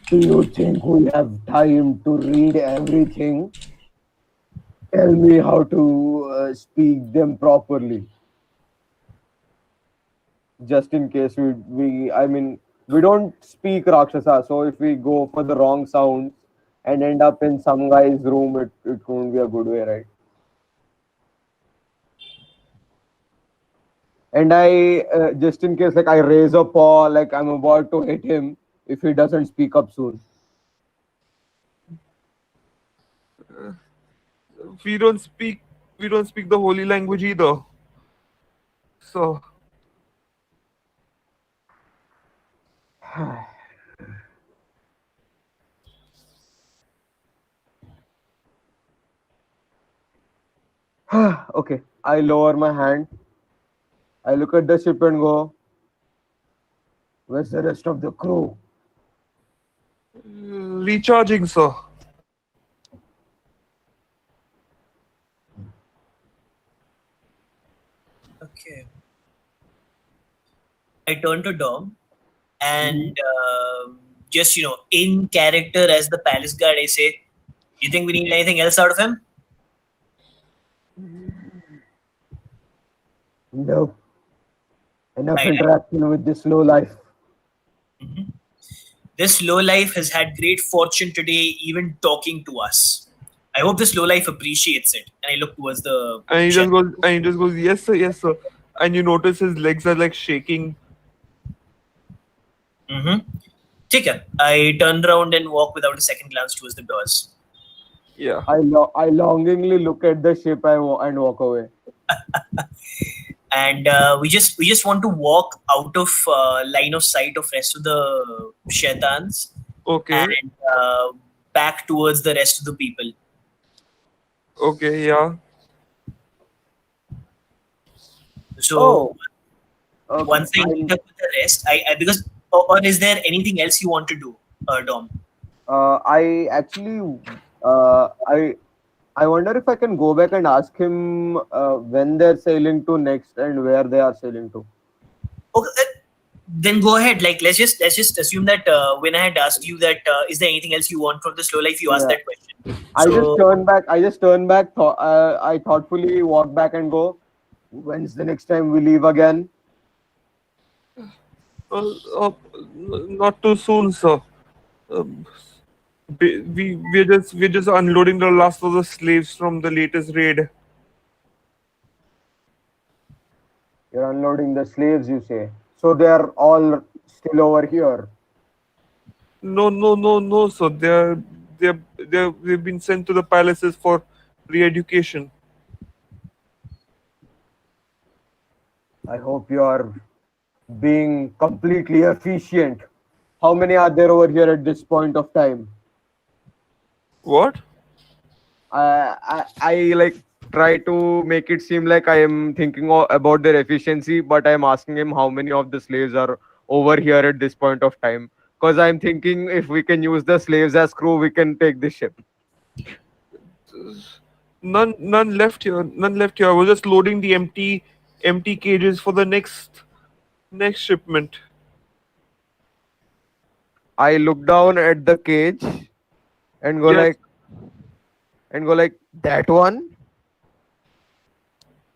"Do you think we have time to read everything? Tell me how to speak them properly. Just in case we don't speak Rakshasa, so if we go for the wrong sounds and end up in some guy's room, it won't be a good way, right?" And just in case, like I raise a paw, like I'm about to hit him if he doesn't speak up soon. We don't speak the holy language either. So Okay, I lower my hand. I look at the ship and go, "Where's the rest of the crew?" recharging, sir. Okay. I turn to Dom and just, in character as the palace guard, I say, you think we need anything else out of him? Nope. Enough Right. interaction with this low life. This lowlife has had great fortune today, even talking to us. I hope this lowlife appreciates it. And I look towards the And he ship. just goes, yes, sir. And you notice his legs are like shaking. Take care. I turn around and walk without a second glance towards the doors. Yeah. I longingly look at the ship and walk away. And we just want to walk out of line of sight of rest of the shaitans Okay. and back towards the rest of the people. Okay, yeah. So Okay. once I meet up with the rest, I because or is there anything else you want to do, Dom? I actually I wonder if I can go back and ask him when they're sailing to next and where they are sailing to. Okay, then go ahead. Like let's just assume that when I had asked you that is there anything else you want from the slow life, you asked Yeah. that question. I just turn back. I thoughtfully walk back and go, "When's the next time we leave again?" Uh, uh, Not too soon, sir. Um, we're just unloading the last of the slaves from the latest raid. You're unloading the slaves, you say. So they're all still over here. No, no, no, no, sir. They've been sent to the palaces for re-education. I hope you're being completely efficient. How many are there over here at this point of time? What? I like try to make it seem like I am thinking about their efficiency, but I'm asking him how many of the slaves are over here at this point of time. Because I'm thinking if we can use the slaves as crew, we can take the ship. None left here. None left here. I was just loading the empty cages for the next shipment. I look down at the cage and Yes. go like that one.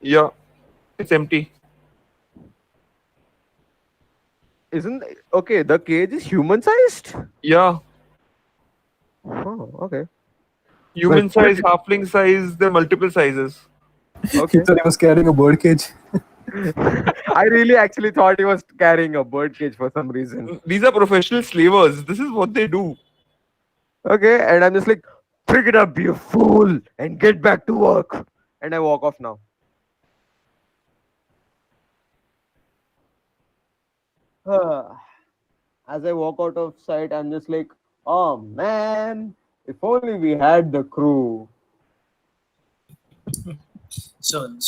Yeah. It's empty. Isn't okay? The cage is human sized. Yeah. Oh, okay. Well, Human size, halfling size. There are multiple sizes. He okay. thought he was carrying a bird cage. I really actually thought he was carrying a bird cage for some reason. These are professional slavers. This is what they do. Okay, and I'm just like, pick it up, you fool, and get back to work. And I walk off now. As I walk out of sight, I'm just like, oh man, if only we had the crew. Soon.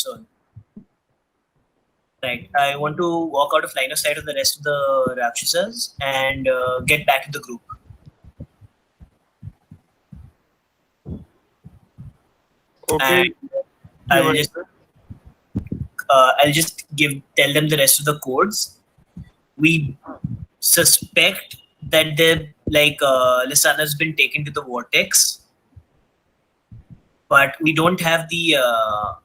Right. I want to walk out of line of sight of the rest of the Rakshasas and get back to the group. Okay. And I'll just tell them the rest of the codes. We suspect that Lissaana's been taken to the vortex, but we don't have the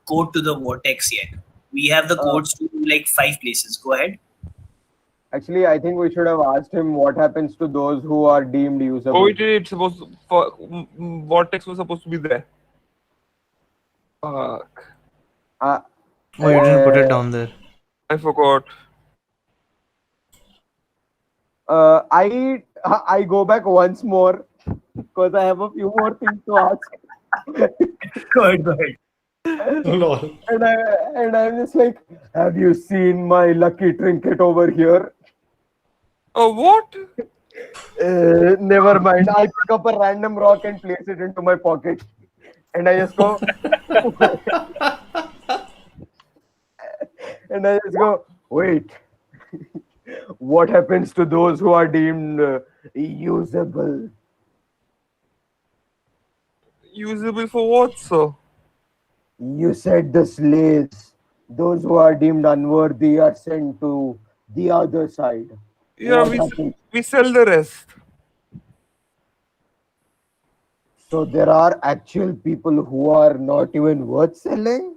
code to the vortex yet. We have the codes to like 5 places. Go ahead. Actually, I think we should have asked him what happens to those who are deemed usable. Oh, it's supposed to, vortex was supposed to be there. Fuck. Oh, you didn't put it down there. I forgot. I go back once more because I have a few more things to ask. Go ahead. Lol. And I'm just like, have you seen my lucky trinket over here? Oh, what? Never mind. I pick up a random rock and place it into my pocket. And I just go. And I just go, wait. What happens to those who are deemed usable? Usable for what, sir? You said the slaves, those who are deemed unworthy, are sent to the other side. Yeah, What happens? we sell the rest. So there are actual people who are not even worth selling?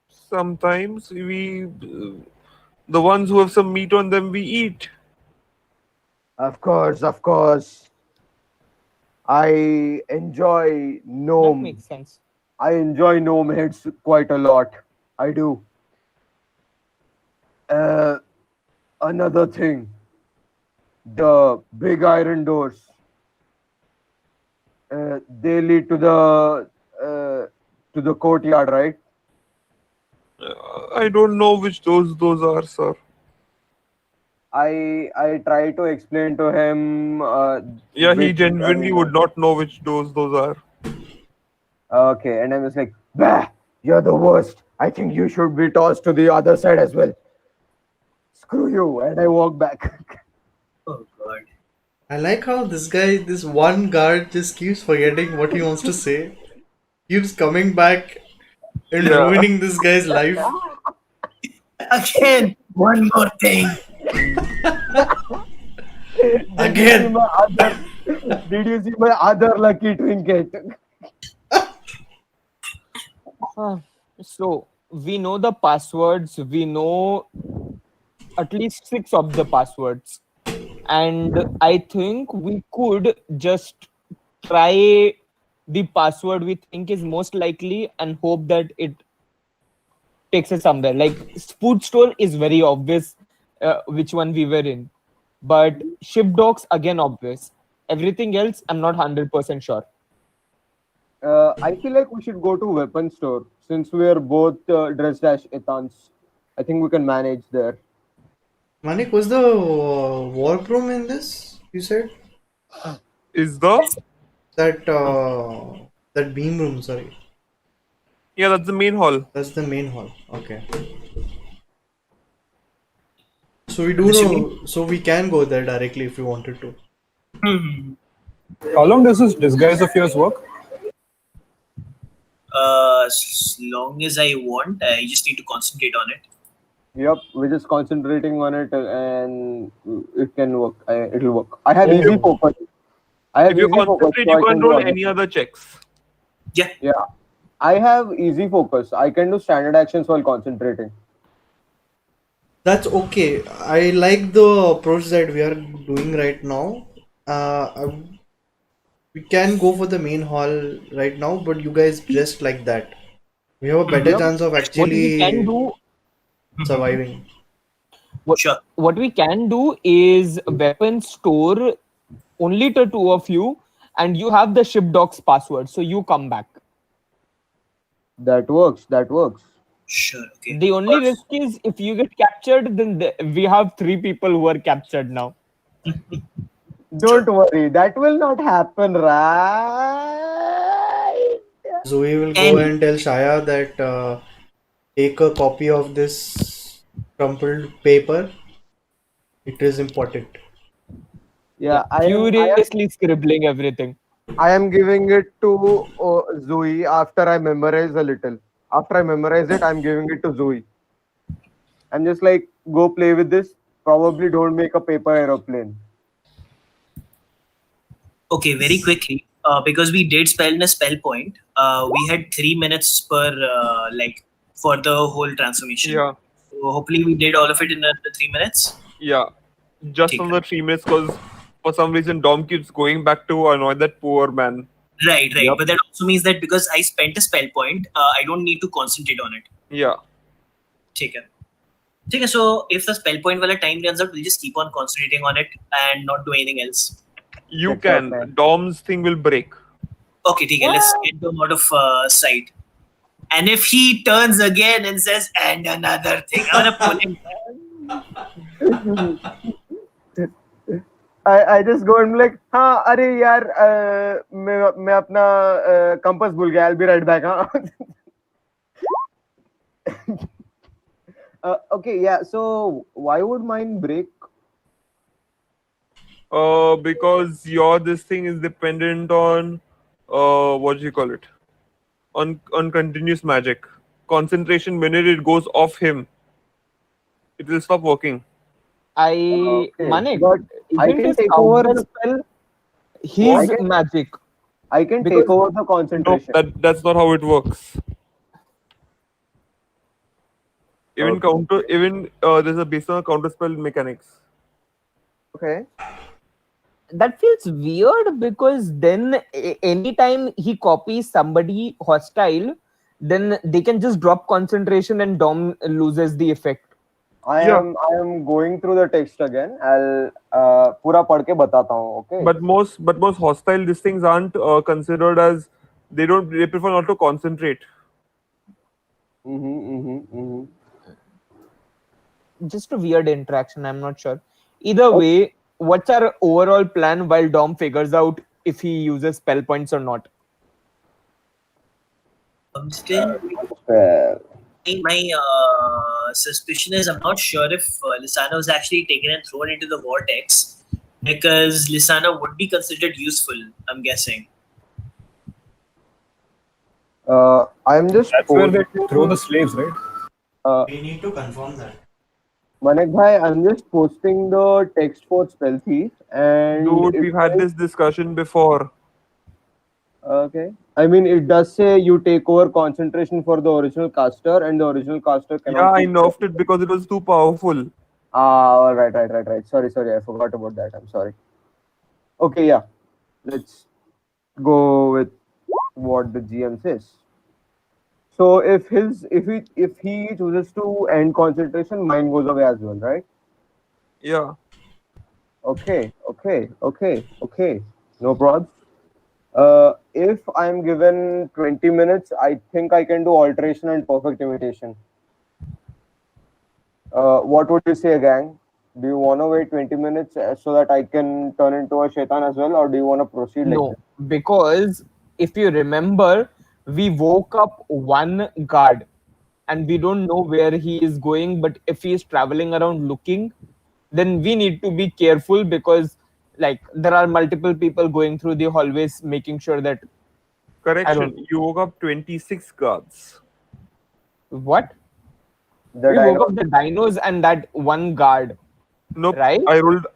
Sometimes the ones who have some meat on them, we eat. Of course. I enjoy That gnome. makes sense. I enjoy gnome heads quite a lot. I do. Another thing, the big iron doors. They lead to the courtyard, right? I don't know which those are, sir. I try to explain to him. Yeah, he which genuinely would not know which those are. Okay, and I'm just like, bah, you're the worst. I think you should be tossed to the other side as well. Screw you, and I walk back. Oh God. I like how this one guard just keeps forgetting what he wants to say. Keeps coming back and Yeah. ruining this guy's life. Again, one more thing. Again. Did you see my other lucky trinket? So we know the passwords. We know at least 6 of the passwords. And I think we could just try the password we think is most likely and hope that it takes us somewhere. Like food store is very obvious which one we were in, but ship docks again obvious. Everything else, I'm not 100% sure. I feel like we should go to weapon store since we are both dressed as Ethans. I think we can manage there. Manik, was the warp room in this? You said Is the that beam room. Sorry, yeah, that's the main hall. that's the main hall. Okay. So we do I'm assuming- know. So we can go there directly if we wanted to. How long does this disguise of yours work? As long as I want, I just need to concentrate on it. Yep, we're just concentrating on it and it can work. It'll work. I have easy focus. If you concentrate, you can roll any other checks. Yeah. Yeah, I have easy focus. I can do standard actions while concentrating. That's okay. I like the approach that we are doing right now. We can go for the main hall right now, but you guys dressed like that. We have a better Yep. chance of What we actually can do, surviving. Sure. what we can do is weapon store only to 2 of you, and you have the ship docks password, so you come back. That works. That works. Sure. Okay. The only risk is if you get captured, then we have 3 people who are captured now. Don't worry, that will not happen, right? Zoe will go And- and tell Shaya that take a copy of this crumpled paper. It is important. Yeah, Furiously scribbling everything. I am giving it to Zoe after I memorize a little. After I memorize it, I'm giving it to Zoe. I'm just like, go play with this. Probably don't make a paper aeroplane. Okay, very quickly, because we did spell in a spell point, we had 3 minutes per for the whole transformation. Yeah, So hopefully we did all of it in the 3 minutes. yeah. Just Take on the 3 minutes, because for some reason Dom keeps going back to annoy that poor man. Right. Yep. But that also means that because I spent a spell point, I don't need to concentrate on it. Yeah. Take it. Okay, so if the spell point wala time runs out, we'll just keep on concentrating on it and not do anything else. You That's can. okay. Dom's thing will break. Okay, let's get them out of sight. And if he turns again and says, and another thing, I'm gonna pull him. I just go and be like, हाँ अरे यार मैं अपना compass भूल गया. I'll be right back. हाँ. Okay, yeah. So why would mine break? Because your this thing is dependent on what do you call it? On continuous magic. Concentration, minute it goes off him, it will stop working. Manek, but I isn't can his take over counter the spell his I can- magic? I can Because- take over the No, concentration. that's not how it works. Even there's a based on counter spell mechanics. Okay. That feels weird because then anytime he copies somebody hostile, then they can just drop concentration and Dom loses the effect. I am going through the text again. I'll पूरा पढ़ के बताता हूँ. Okay. But most hostile these things aren't considered as they prefer not to concentrate. Just a weird interaction. I'm not sure. Either way, what's our overall plan while Dom figures out if he uses spell points or not? Still, my suspicion is I'm not sure if Lissaana was actually taken and thrown into the vortex because Lissaana would be considered useful, I'm guessing. I'm just. That's where they throw the slaves, right? We need to confirm that. Manek bhai, I'm just posting the text for spell thief and. Dude, we've had this discussion before. Okay. I mean, it does say you take over concentration for the original caster, and the original caster cannot. Yeah, I nerfed it because it was too powerful. Right. Sorry. I forgot about that. I'm sorry. Okay, yeah. Let's go with what the GM says. So if he chooses to end concentration, mine goes away as well, right? Yeah. Okay. No problem. If I'm given 20 minutes, I think I can do alteration and perfect imitation. What would you say, gang? Do you want to wait 20 minutes so that I can turn into a shaitan as well, or do you want to proceed like No, this? because if you remember, we woke up one guard and we don't know where he is going. But if he is traveling around looking, then we need to be careful because, like, there are multiple people going through the hallways, making sure that I don't. Correction. You woke up 26 guards. What? The We woke dino. up the dinos and that one guard, Nope. right? I rolled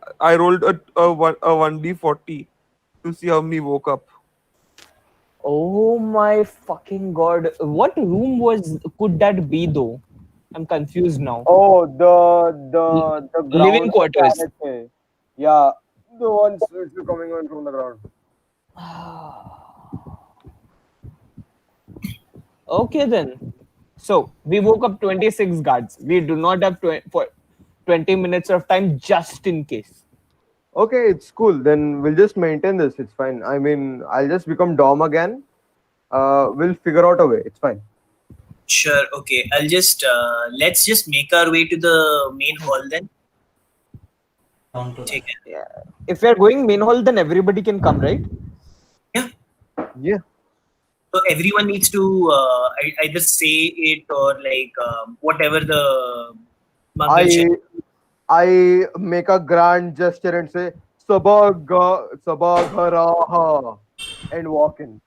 a 1d40 to see how many woke up. Oh my fucking god! What room could that be though? I'm confused now. Oh, the Living ground of quarters. piracy. Yeah, the ones which are coming on from the ground. Okay then. So we woke up 26 guards. We do not have for 20 minutes of time just in case. Okay, it's cool. Then we'll just maintain this. It's fine. I mean, I'll just become Dom again. We'll figure out a way. It's fine. Sure. Okay. Let's just make our way to the main hall then. Down to Take that. it. If we are going main hall, then everybody can come, right? Yeah. Yeah. So everyone needs to either say it or like whatever the muggle I check. I make a grand gesture and say Sabagharaha and walk in.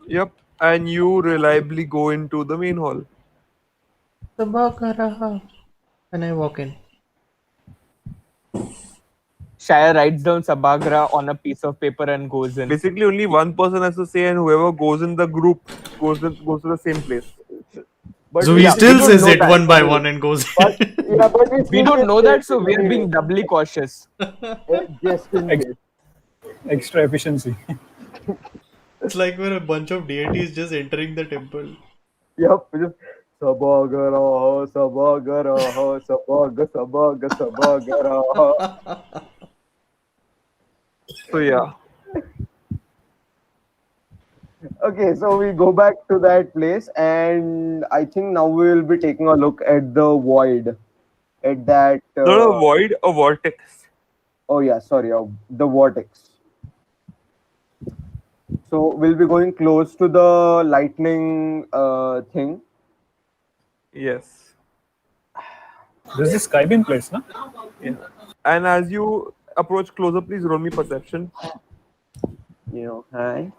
Yep. And you reliably go into the main hall. Sabakaraha. When I walk in. Shaya writes down Sabagra on a piece of paper and goes in. Basically, only one person has to say, and whoever goes in the group goes to the same place. But So he Yeah, we still don't says know it that. one by one and goes but in. yeah, but we We still don't say know that, so it we are anyway. being doubly cautious. Just in Ex- case. Extra efficiency. It's like we're a bunch of deities just entering the temple. Yep. Just Sabagaraha. So yeah. Okay, so we go back to that place, and I think now we will be taking a look at the void. At that. Not a void, a vortex. Oh yeah, sorry, the vortex. So we'll be going close to the lightning thing. Yes. This is Skybeam place, no? Yeah. And as you approach closer, please roll me perception. Hi.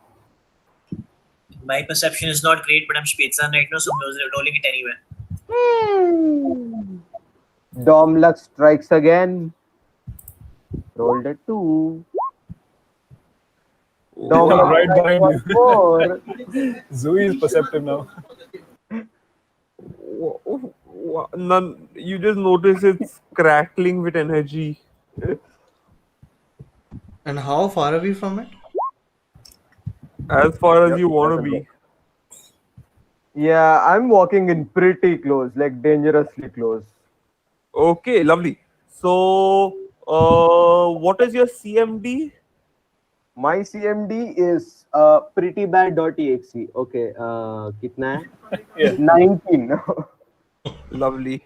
My perception is not great, but I'm Spatzan right now, so I'm rolling it anyway. Dom luck strikes again. Rolled a 2. Dom I'm luck right strikes behind once you. more. Zoe is perceptive now. None. You just notice it's crackling with energy. And how far are we from it? As far as you want to That's a be. go. Yeah, I'm walking in pretty close, like dangerously close. Okay, lovely. So, what is your CMD? My CMD is pretty bad.exe. Okay, kitna hai? Yeah. 19. Lovely.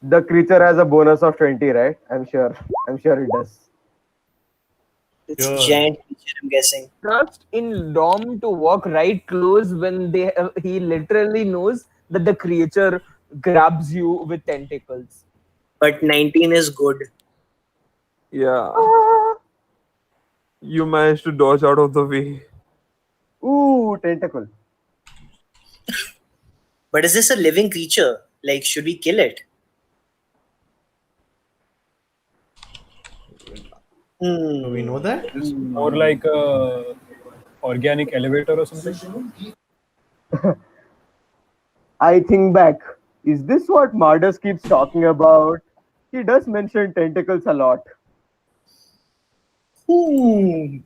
The creature has a bonus of 20, right? I'm sure it does. It's Sure. a giant creature, I'm guessing. Trust in Dom to walk right close when he literally knows that the creature grabs you with tentacles. But 19 is good. Yeah. You managed to dodge out of the way. Ooh, tentacle. But is this a living creature? Like, should we kill it? Do we know that? It's more like a organic elevator or something. I think back. Is this what Mardas keeps talking about? He does mention tentacles a lot. Hmm.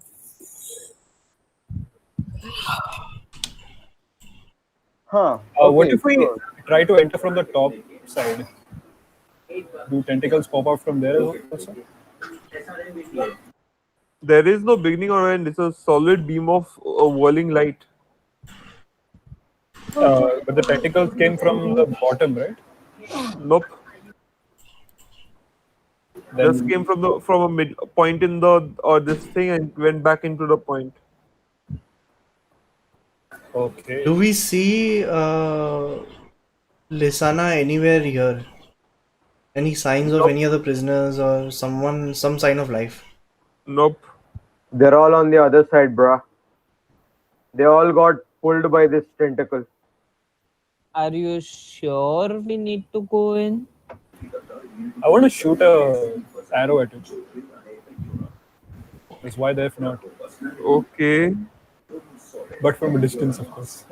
Huh. What Okay, if we sure. try to enter from the top side? Do tentacles pop out from there also? There is no beginning or end. It's a solid beam of whirling light. But the tentacles came from the bottom, right? Nope. Just Then came from a mid point in the or this thing and went back into the point. okay. Do we see Lissaana anywhere here? Any signs of Nope. any other prisoners or someone, some sign of life? Nope. They're all on the other side, bruh. They all got pulled by this tentacle. Are you sure we need to go in? I want to shoot a arrow at it. That's why the F not. Okay. But from a distance, of course.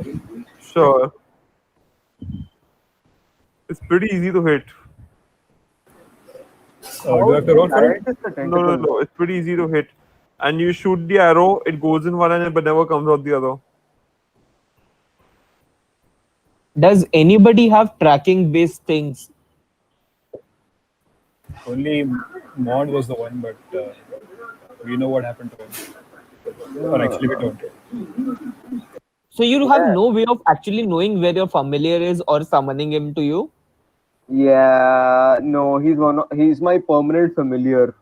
Sure. It's pretty easy to hit. Do I have to roll for it? Direct is the No, no, tentacle. no. It's pretty easy to hit. And you shoot the arrow, it goes in one end but never comes out the other. Does anybody have tracking based things? Only Mod was the one, but we know what happened to him. Or actually, we don't. So you have no way of actually knowing where your familiar is or summoning him to you? Yeah, no, he's my permanent familiar.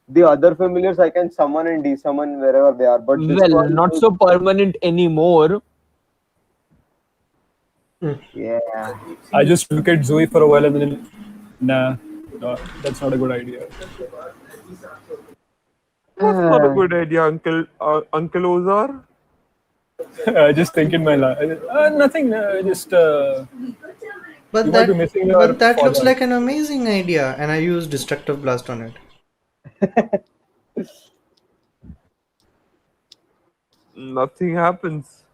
The other familiars I can summon and desummon wherever they are, but this Well, one, not so permanent anymore. yeah. I just look at Zoe for a while and then, nah, no, that's not a good idea. That's not a good idea, Uncle Ozar. I just think in my life, nothing, just But you might be missing your that looks father. like an amazing idea, and I use destructive blast on it. Nothing happens.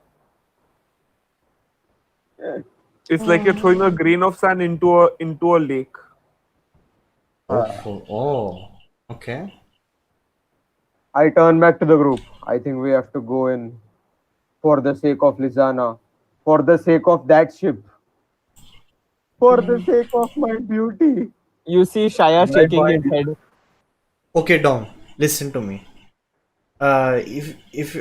It's like you're throwing a grain of sand into a lake. Okay. I turn back to the group. I think we have to go in for the sake of Lissaana, for the sake of that ship, for the sake of my beauty. You see Shaya shaking his head. Okay, Dom, listen to me. If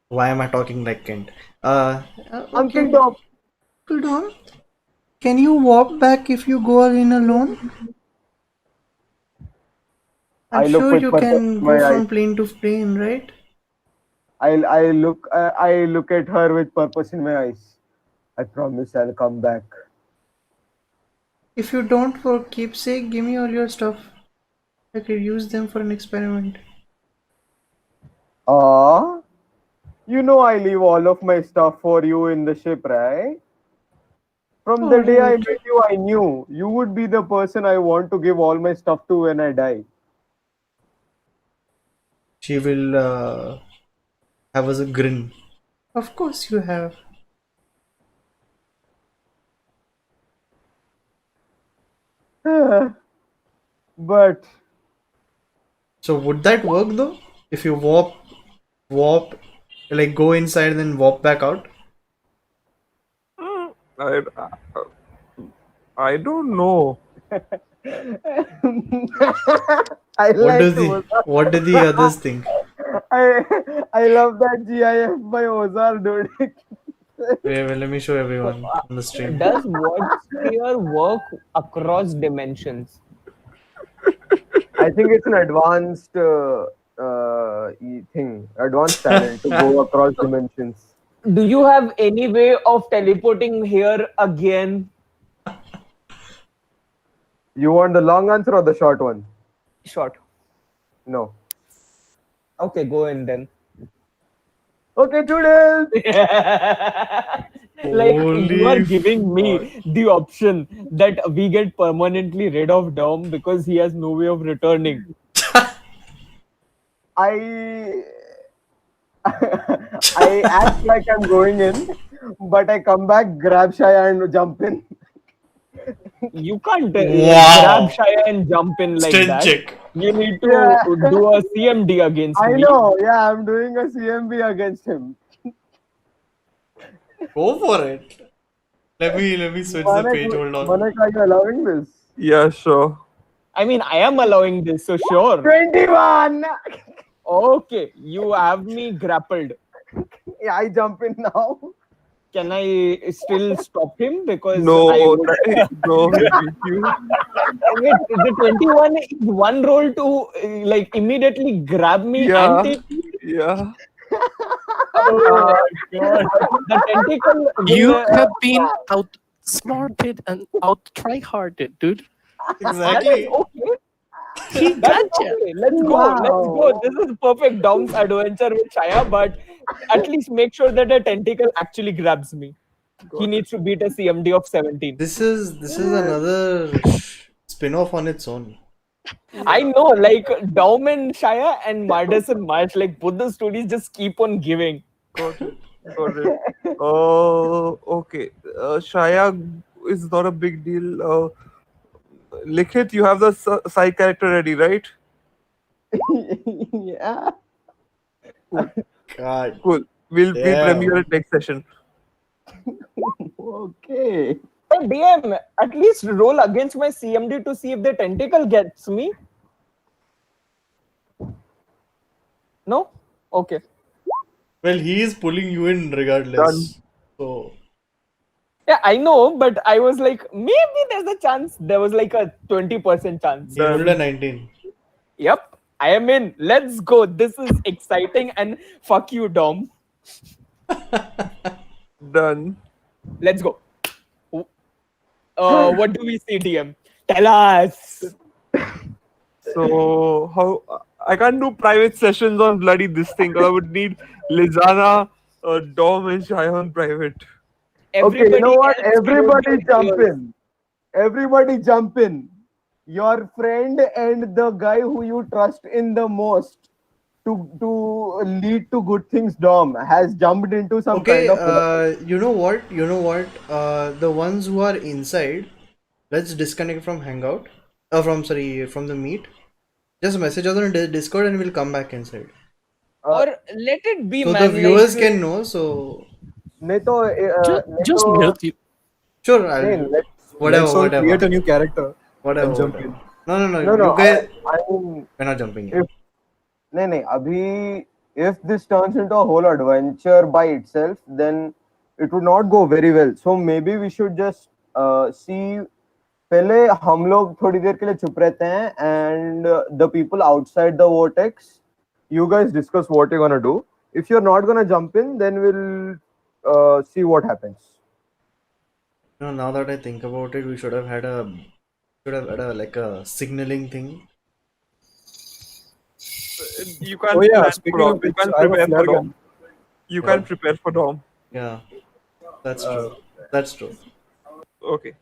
why am I talking like Kent? Uncle Dom, Uncle Dom, can you walk back if you go in alone? I'm I look sure with you purpose can in go my eyes. from plane to plane, right? I look at her with purpose in my eyes. I promise I'll come back. If you don't, for keepsake, give me all your stuff. I could use them for an experiment. Ah, you know I leave all of my stuff for you in the ship, right? From the day I Alright. met you, I knew you would be the person I want to give all my stuff to when I die. She will have us a grin. Of course you have. But So would that work though? If you warp, like go inside and then warp back out? I, I don't know. I like What do the others think? I I love that GIF by Ozar, dude. Wait, let me show everyone on the stream. Does word sphere work across dimensions? I think it's an advanced advanced talent to go across dimensions. Do you have any way of teleporting here again? You want the long answer or the short one? Short. No. Okay, go in then. Okay, Toodles! Like you are Holy giving me the option that we get permanently rid of Dom because he has no way of returning. I I act like I'm going in, but I come back, grab Shaya and jump in. You can't grab Wow. Shaya and jump in like Strength that. check. You need to Yeah. do a CMD against I me. know. Yeah, I'm doing a CMB against him. Go for it. Let me switch the Manek, page. Hold on. Manek, are you allowing this? Yeah, sure. I mean, I am allowing this, so sure. 21. Okay, you have me grappled. Yeah, I jump in now. Can I still stop him? Because No, I would. no, he beat you. Wait, the 21 is one roll to like immediately grab me and Yeah, take me. yeah. Oh my god. The tentacle will. You have been outsmarted and out tryharded, dude. That is Exactly. okay. He That is gotcha. okay. Let's go. Wow. Let's go. This is perfect Dom's adventure with Shaya, but at least make sure that the tentacle actually grabs me. He needs to beat a CMD of 17. This is another spin-off on its own. I know, like Dom and Shaya and Mardas and Marsh, like both the stories just keep on giving. Got it. Got it. Oh, okay. Shaya is not a big deal. Likhit, you have the side character ready, right? Yeah. God. Cool. We'll Damn. premiere it next session. Okay. Hey, DM, at least roll against my CMD to see if the tentacle gets me. No? Okay. Well, he is pulling you in regardless. So Yeah, I know, but I was like, maybe there's a chance. There was like a 20% chance. he rolled a 19. Yep, I am in. Let's go. This is exciting and fuck you, Dom. Done. Let's go. What do we see, DM? Tell us. So how I can't do private sessions on bloody this thing. 'Cause I would need Lissaana, Dom, and Shai on private. Okay, you know what? else Everybody should jump yours. in. Everybody jump in. Your friend and the guy who you trust in the most to lead to good things, Dom, has jumped into some Okay, kind of. you know what? You know what? The ones who are inside, let's disconnect from Hangout. From the meet. Just message us on Discord and we'll come back inside. Or let it be, So man. the viewers like, can know. So नहीं तो Just mute you. sure, नहीं, whatever, Let's all create a whatever, new character whatever, and jump whatever. in. No. no, You guys, I mean, we're not jumping in. if नहीं अभी if this turns into a whole adventure by itself, then it would not go very well. So maybe we should just see. पहले हम लोग थोड़ी देर के लिए चुप रहते हैं and the people outside the vortex, you guys discuss what you're gonna do. If you're not gonna jump in, then we'll see what happens. No, now that I think about it, we should have had like a signaling thing. You can't Oh yeah, plan speaking for of Dom. You which, can't I have a prepare flare for Dom. gun. You can't prepare for Dom. Yeah, that's true. That's true. Okay.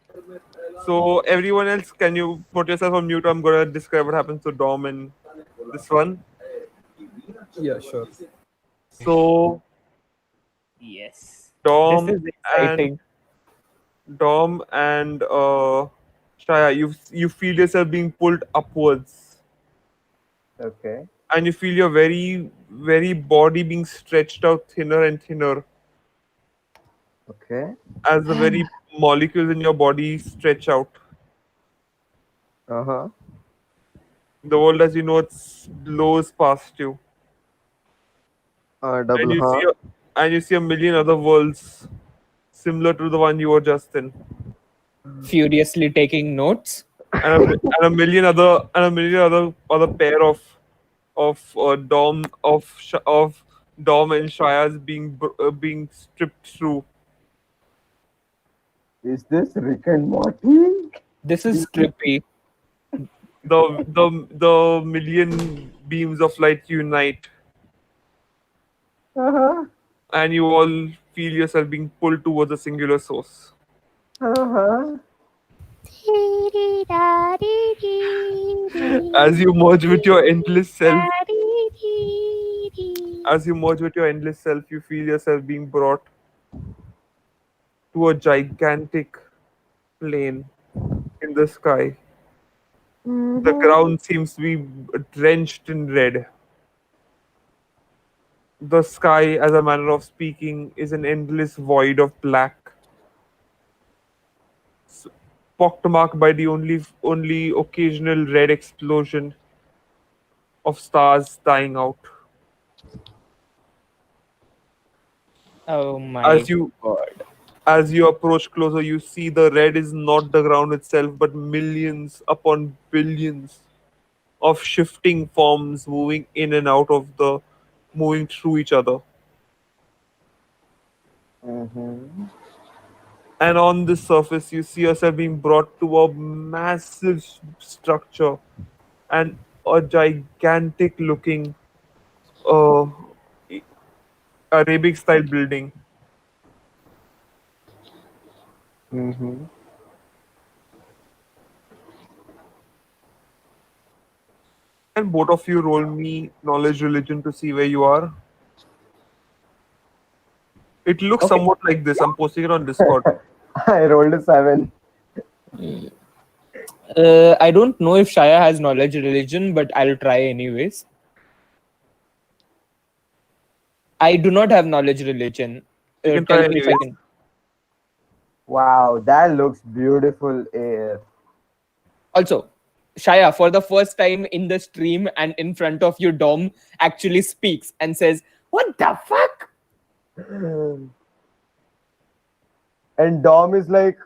So everyone else, can you put yourself on mute? I'm gonna describe what happens to Dom in this one. Yeah, sure. So yes. Dom This is exciting. and Shaya, you feel yourself being pulled upwards, Okay. and you feel your very body being stretched out thinner and thinner Okay. as the very molecules in your body stretch out. Uh-huh. The world as you know it blows past you, and Double you see a million other worlds similar to the one you were just in, Furiously taking notes. and a million other pair of Dom and Shaya's being stripped through. Is this Rick and Morty? This is trippy. The million beams of light unite, Uh-huh. and you all feel yourself being pulled towards a singular source. Uh-huh. As you merge with your endless self, you feel yourself being brought to a gigantic plane the sky. The ground seems to be drenched in red. The sky, as a manner of speaking, is an endless void of black, pockmarked by the only occasional red explosion of stars dying out. Oh my As you god. as you approach closer, you see the red is not the ground itself, but millions upon billions of shifting forms moving in and out of the moving through each other. Mm-hmm. And on this surface, you see yourself being brought to a massive structure and a gigantic looking uh, Arabic style building. Mm-hmm. And both of you roll me knowledge religion to see where you are. It looks Okay. somewhat like this. I'm posting it on Discord. I rolled a 7. I don't know if Shaya has knowledge religion, but I'll try anyways. I do not have knowledge religion. You can Tell try me if I anyways. can. Wow, that looks beautiful air. Also, Shaya, for the first time in the stream and in front of you, Dom actually speaks and says, "What the fuck?" And Dom is like,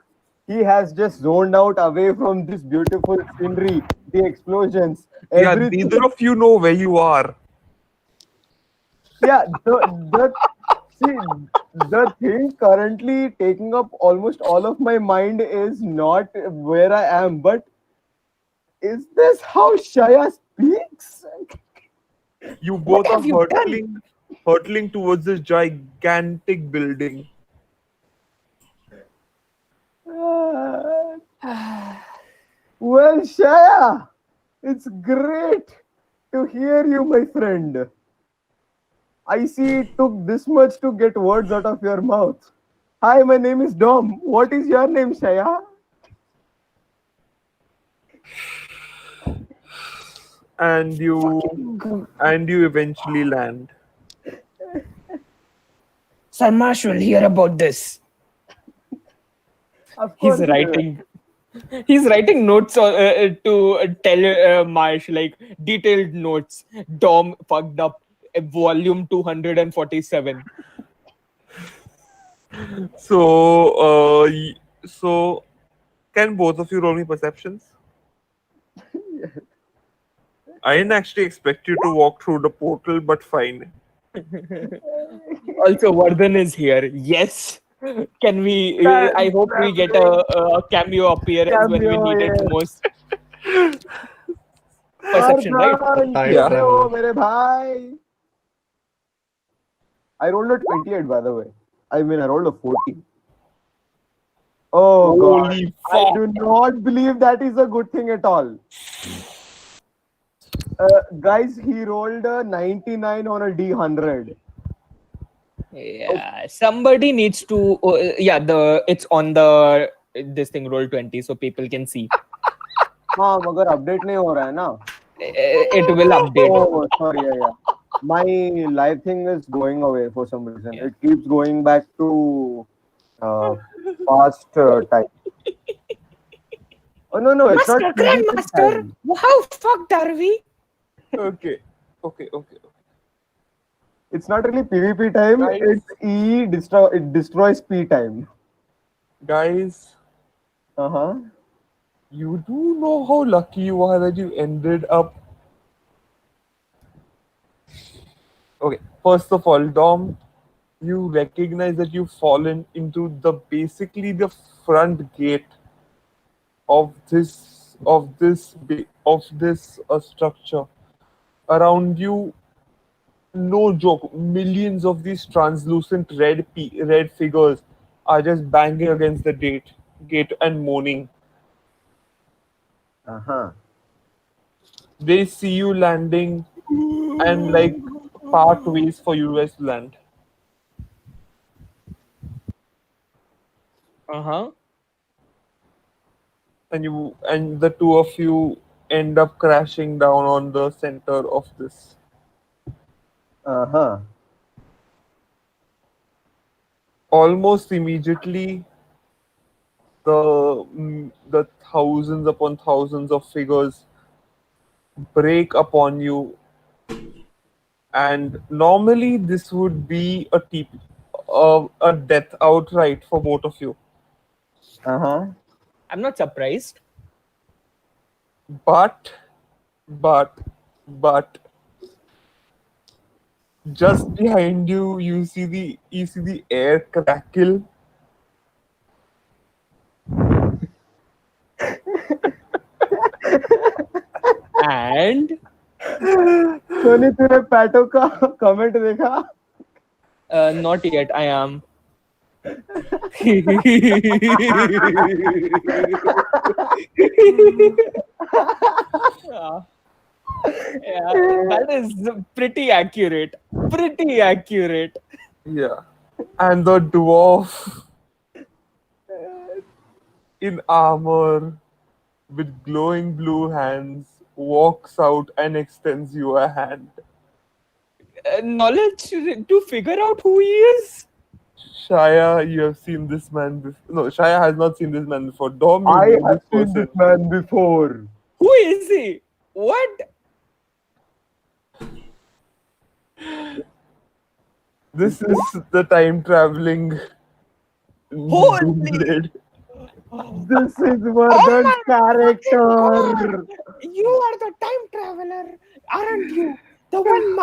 he has just zoned out away from this beautiful scenery, the explosions, Yeah, everything. neither of you know where you are. Yeah, the see the thing currently taking up almost all of my mind is not where I am, but is this how Shaya speaks? You What both are have you done? hurtling towards this gigantic building. Well, Shaya, it's great to hear you, my friend. I see it took this much to get words out of your mouth. Hi, my name is Dom. What is your name, Shaya? And you Fucking eventually land. Sir Marsh will hear about this. Of He's course, you will. writing. He's writing notes to tell Marsh, like detailed notes. Dom fucked up. Volume 247. So, so can both of you roll me perceptions? I didn't actually expect you to walk through the portal, but fine. Also, Vardhan is here. Yes. Can we? That's I hope we get a cameo appearance when we cameo, need it yes. most. Perception, right? Vardhan, Time kaise Yeah. ho, travel. mere bhai? I rolled a 28, by the way. I mean, I rolled a 40. Oh, God. Holy I fuck! do not believe that is a good thing at all. Guys, he rolled a 99 on a D100. Yeah. Somebody needs to. Yeah. It's on the this thing roll 20 so people can see. हाँ मगर update नहीं हो रहा है ना. It will update. Oh, sorry, yeah. My live thing is going away for some reason. Yeah. It keeps going back to uh, past time. Oh no, it's not Master, PvP Grandmaster, time. how fucked are we? Okay. It's not really PvP time. Guys. It destroys P time. Guys, you do know how lucky you are that you ended up. Okay, first of all, Dom, you recognize that you've fallen into basically the front gate of this structure. Around you, no joke, millions of these translucent red figures are just banging against the gate and moaning. They see you landing and like part ways for you guys to land. Uh-huh. and the two of you end up crashing down on the center of this. Uh-huh. Almost immediately, the thousands upon thousands of figures break upon you, and normally this would be a death outright for both of you. Uh-huh. I'm not surprised. But, but, but, just behind you, you see the air crackle, And Soni तूने पैटो का comment देखा? not yet. I am. Yeah, that is pretty accurate. Pretty accurate. yeah, and the dwarf in armor with glowing blue hands walks out and extends you a hand. Knowledge to figure out who he is. Shaya, you have seen this man before. No, Shaya has not seen this man before. Dom, you I know have this seen this person. man before. Who is he? What? This is the time traveling Holy- Doomblade. This is Vardhan's character. You are the time traveler, aren't you? The one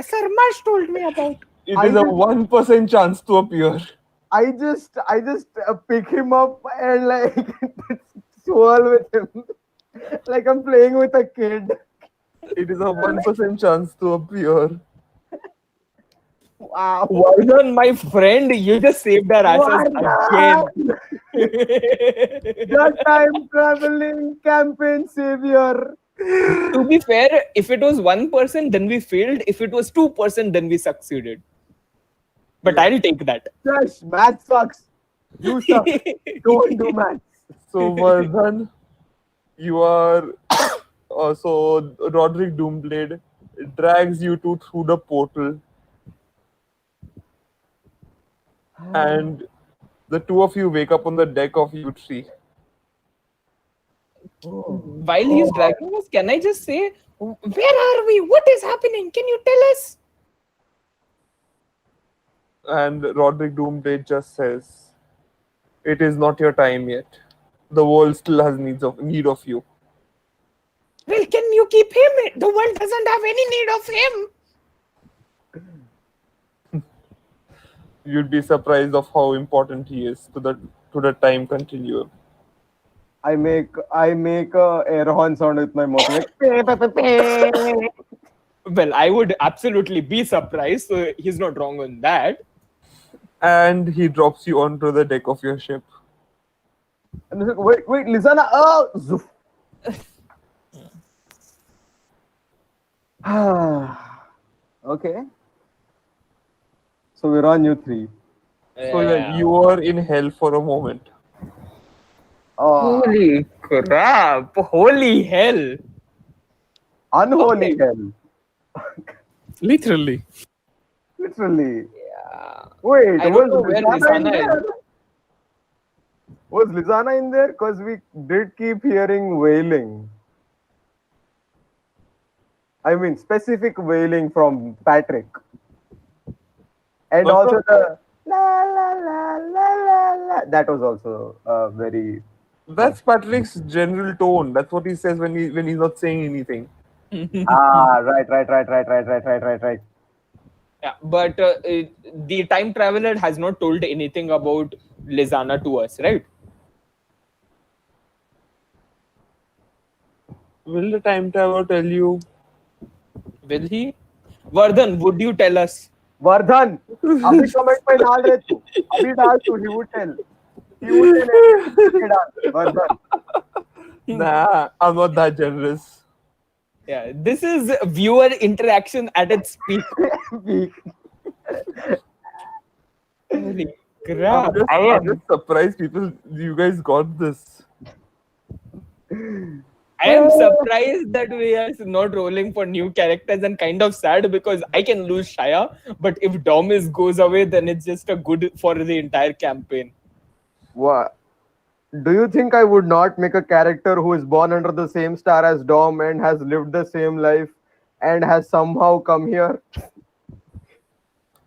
Sir Marsh told me about. It is a 1% chance to appear. I just pick him up and like swirl with him, like I'm playing with a kid. It is a 1% chance to appear. Wow. Vardhan, my friend, you just saved our asses again. The time traveling campaign savior. To be fair, if it was 1%, then we failed. If it was 2%, then we succeeded. But I'll take that. Gosh, math sucks. You suck. Don't do math. So, Vardhan, you are. So, Roderick Doomblade drags you through the portal, and the two of you wake up on the deck of U3. While he's dragging us, can I just say, where are we? What is happening? Can you tell us? And Roderick Doomblade just says, "It is not your time yet. The world still has need of you." Well, can you keep him? The world doesn't have any need of him. You'd be surprised of how important he is to the time continuum. I make a air horn sound with my mouth like pe, pe, pe, pe. Well, I would absolutely be surprised. So he's not wrong on that. And he drops you onto the deck of your ship. And he's like, wait, Lissaana. Oh, zoof. Okay. So we're on U3. So yeah, you are in hell for a moment. Oh, Holy crap! Holy hell! unholy Okay. hell. Literally. Literally. Yeah. Wait, I don't know where Lissaana in Lissaana is. there? Was Lissaana in there? Because we did keep hearing wailing. I mean, specific wailing from Petrek. And But also the la la la la la la. That was also very. That's Patrick's general tone. That's what he says when he's not saying anything. Right. Yeah, but the time traveler has not told anything about Lissaana to us, right? Will the time traveler tell you? Will he? Vardhan, would you tell us? Vardhan, अभी comment पे डाल रहे तू. अभी डाल तू. He would tell. He would tell everything. Vardhan. Nah, I'm not that generous. Yeah, this is viewer interaction at its peak. Holy crap! I'm just surprised you guys got this. I am surprised that we are not rolling for new characters and kind of sad because I can lose Shaya, but if Domis goes away, then it's just a good for the entire campaign. What? Do you think I would not make a character who is born under the same star as Dom and has lived the same life and has somehow come here?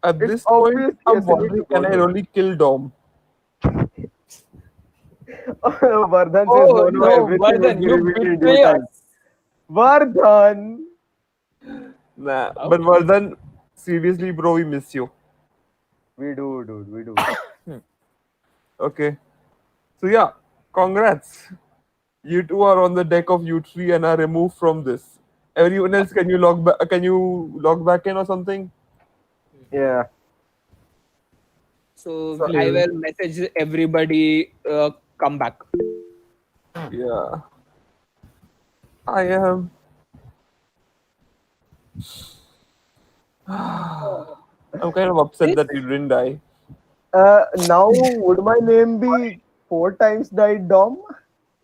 At It's this point, obviously a I'm silly wondering, can I logic. really kill Dom? Vardhan says, Oh no, no, everything would Vardhan, be you revealed in due betray time. us. Vardhan! Nah, Oh. but Vardhan, seriously, bro, we miss you. We do, dude, we do. Okay. So yeah, congrats. You two are on the deck of U3 and are removed from this. Everyone else, can you log back? Can you log back in or something? Yeah. So So, I will message everybody. Come back. yeah, I am. I'm kind of upset that you didn't die. Now, would my name be 4 times died Dom?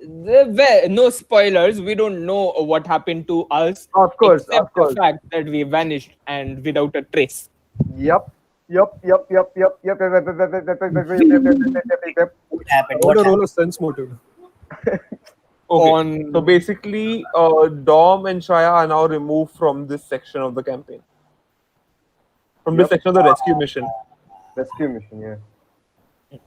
No spoilers. We don't know what happened to us, Of course, except of the course. fact that we vanished and without a trace. Yep. Yep. What happened? I What want to roll happened? a sense motive. Okay. On So basically, Dom and Shaya are now removed from this section of the campaign. From this Yep. section of the rescue mission. Rescue mission, yeah.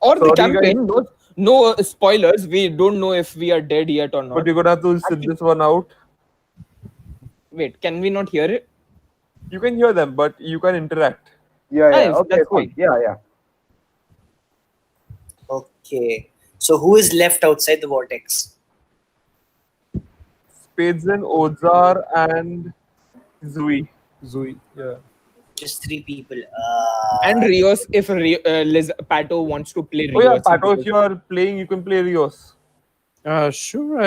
or the Sorry, guys. campaign. No spoilers. We don't know if we are dead yet or But not. you're gonna have to sit this one out. Wait, can we not hear it? You can hear them, but you can interact. Yeah, yeah. Nice, Okay, that's cool. fine. Yeah, yeah. Okay. So who is left outside the vortex? Spatzan, Ozar, and Zui. Zui, yeah. Just 3 people. And Rios, if Liz Pato wants to play Oh yeah, Rios. Pato, if you are playing, you can play Rios. Sure.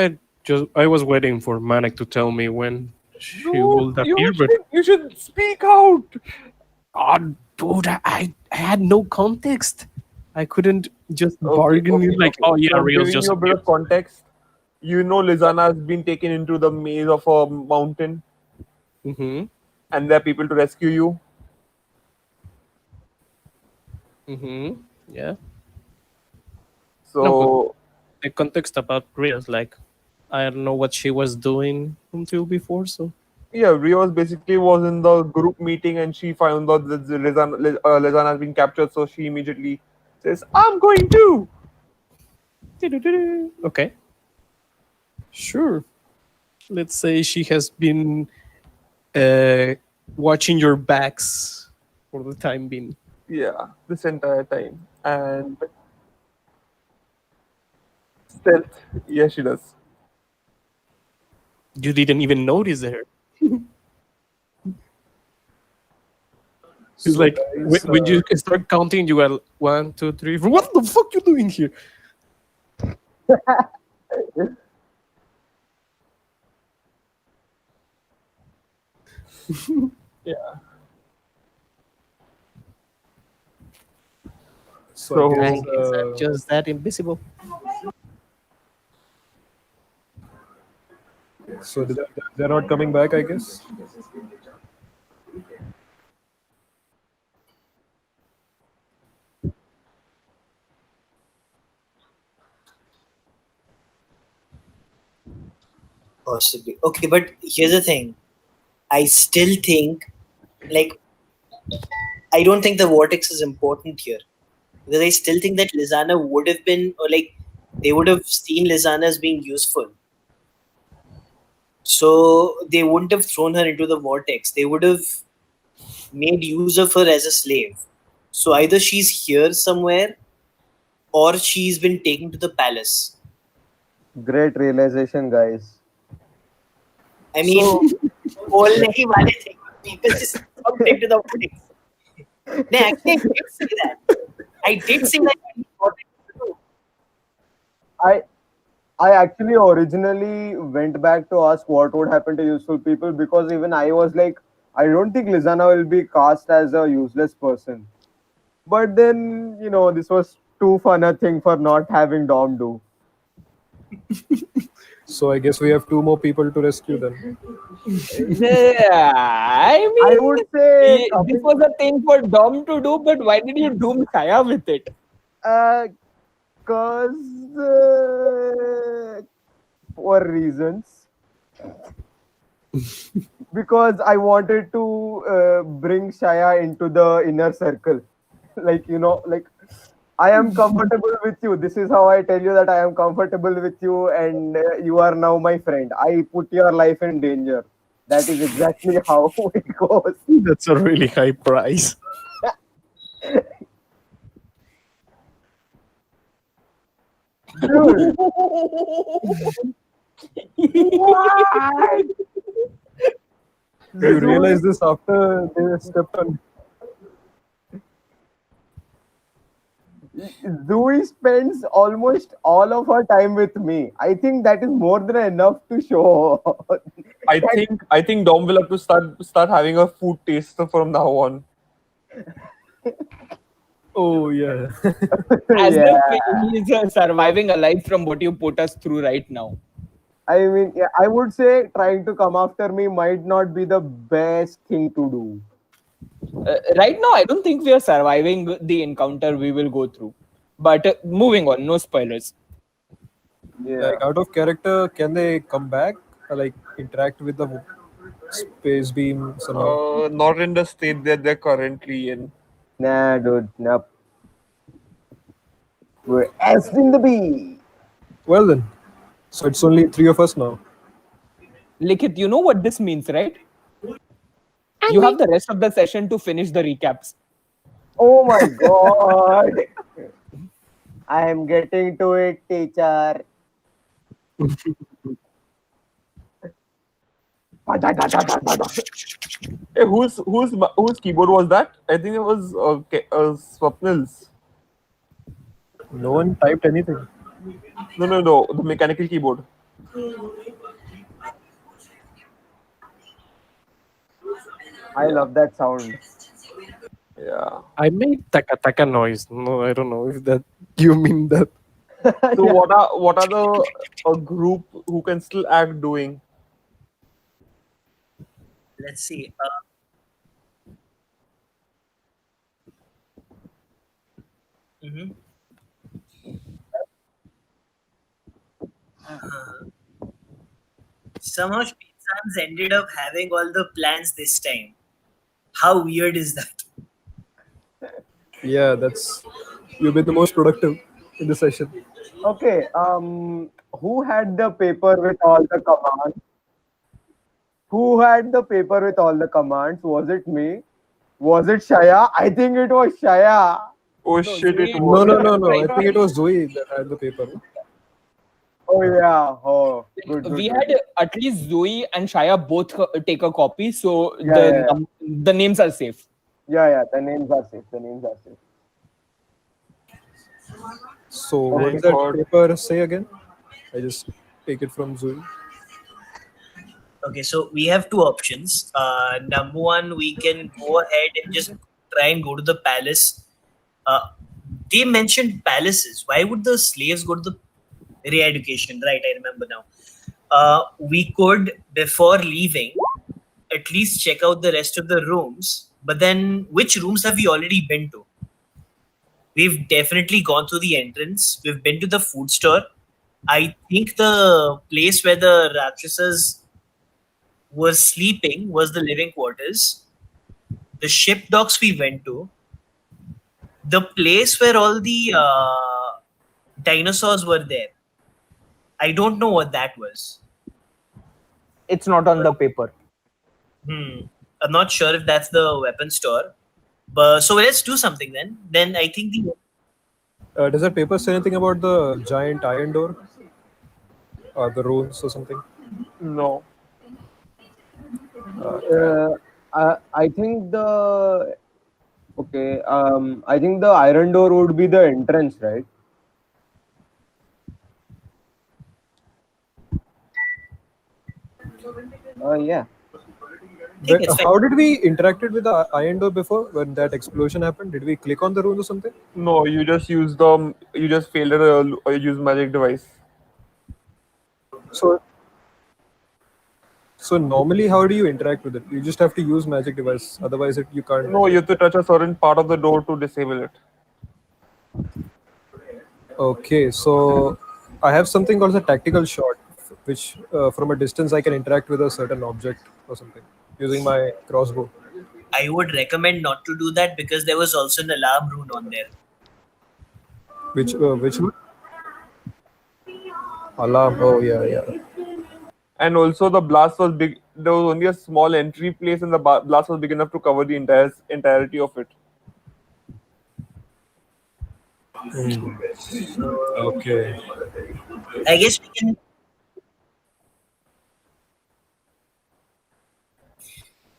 I was waiting for Manek to tell me when she would appear, but You should speak out. oh, dude, I had no context. I couldn't just bargain it like, oh yeah, So I'm Rios giving just you a bit appeared. of context. You know, Lissaana has been taken into the maze of a mountain, Mm-hmm. and there are people to rescue you. Mm-hmm. Yeah. So No, but the context about Rios, like, I don't know what she was doing until before, so yeah, Rios basically was in the group meeting, and she found out that Lissaana has been captured. So she immediately says, "I'm going too." okay. Sure. Let's say she has been watching your backs for the time being. Yeah, this entire time. And stealth, yeah, she does. You didn't even notice her. It's So, like guys, when you start counting, you are 1, 2, 3, 4. What the fuck you doing here? Yeah. so I I guess, guess I'm just that invisible. so they're not coming back, I guess. Possibly. Okay, but here's the thing. I still think, like, I don't think the vortex is important here. Because I still think that Lissaana would have been, or like, they would have seen Lissaana as being useful. So they wouldn't have thrown her into the vortex. They would have made use of her as a slave. So either she's here somewhere or she's been taken to the palace. Great realization, guys. I mean, बोलने ही वाले थे. People just jumped into the vortex. No, actually, I did say that. I did say that. in the vortex too. I actually originally went back to ask what would happen to useful people because even I was like, I don't think Lissaana will be cast as a useless person. But then, this was too fun a thing for not having Dom do. So I guess we have 2 more people to rescue then. Yeah, I I mean, would say this was a thing for Dom to do, but why did you doom Shaya with it? cause for reasons. Because I wanted to bring Shaya into the inner circle. Like, like I am comfortable with you. This is how I tell you that I am comfortable with you, and you are now my friend. I put your life in danger. That is exactly how it goes. That's a really high price. Dude. What? You realize this after they stepped on. Zoe spends almost all of her time with me. I think that is more than enough to show. I think Dom will have to start having a food taster from now on. Oh yeah. As Yeah. if he's surviving alive from what you put us through right now. I mean, yeah, I would say trying to come after me might not be the best thing to do. Right now, I don't think we are surviving the encounter we will go through. But moving on, no spoilers. Yeah. Like out of character, can they come back? Or, like interact with the space beam somehow? Not in the state that they're currently in. Nah, dude. Nope. We're S in the B. Well then, so it's only 3 of us now. Likhit, you know what this means, right? You have the rest of the session to finish the recaps. Oh my god. I am getting to it, teacher. Hey, whose keyboard was that? I think it was Swapnil's. No one typed anything. No, the mechanical keyboard. I love that sound. Yeah. I made taka taka noise. No, I don't know if that you mean that. So what are the a group who can still act doing? Let's see. Mhm. Somehow Spatzans ended up having all the plans this time. How weird is that? Yeah, that's you've been the most productive in the session. Okay. Who had the paper with all the commands? Who had the paper with all the commands? Was it me? Was it Shaya? I think it was Shaya. Oh No, shit! Zoe- It was. No. I think it was Zoe that had the paper. Oh yeah. Oh, good. We had at least Zoe and Shaya both take a copy, so Yeah. the names are safe. Yeah. The names are safe. So Oh what my does that God. paper say again? I just take it from Zoe. Okay, so we have two options. Number one, we can go ahead and just try and go to the palace. They mentioned palaces. Why would the slaves go to the re-education? Right, I remember now. We could, before leaving, at least check out the rest of the rooms. But then, which rooms have we already been to? We've definitely gone through the entrance. We've been to the food store. I think the place where the Rakshasas were sleeping was the living quarters. The ship docks we went to. The place where all the dinosaurs were there. I don't know what that was. It's not on the paper. I'm not sure if that's the weapon store. But so let's do something then. Then I think the Does that paper say anything about the giant iron door? Or the runes or something? No. I think the okay. I think the iron door would be the entrance, right? Yeah. think it's How did we interacted with the iron door before when that explosion happened? Did we click on the rune or something? No, you just failed to use magic device. So, so normally, how do you interact with it? You just have to use magic device. Otherwise, you can't. No, you have to touch a certain part of the door to disable it. Okay, so I have something called a tactical shot, which from a distance I can interact with a certain object or something using my crossbow. I would recommend not to do that because there was also an alarm rune on there. Which one? Alarm. Oh yeah, yeah. And also, the blast was big. There was only a small entry place, and the blast was big enough to cover the entirety of it. Okay. I guess we can.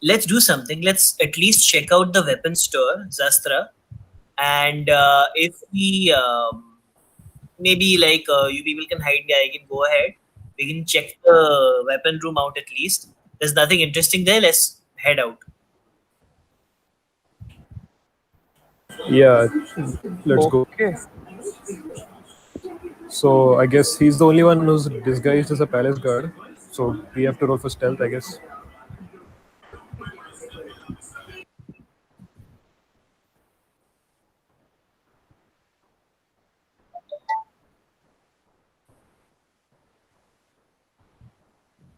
Let's do something. Let's at least check out the weapon store, Zastra, and if we maybe like you people can hide, I can go ahead. We can check the weapon room out at least. There's nothing interesting there. Let's head out. Yeah, let's go. Okay. So I guess he's the only one who's disguised as a palace guard. So we have to roll for stealth, I guess.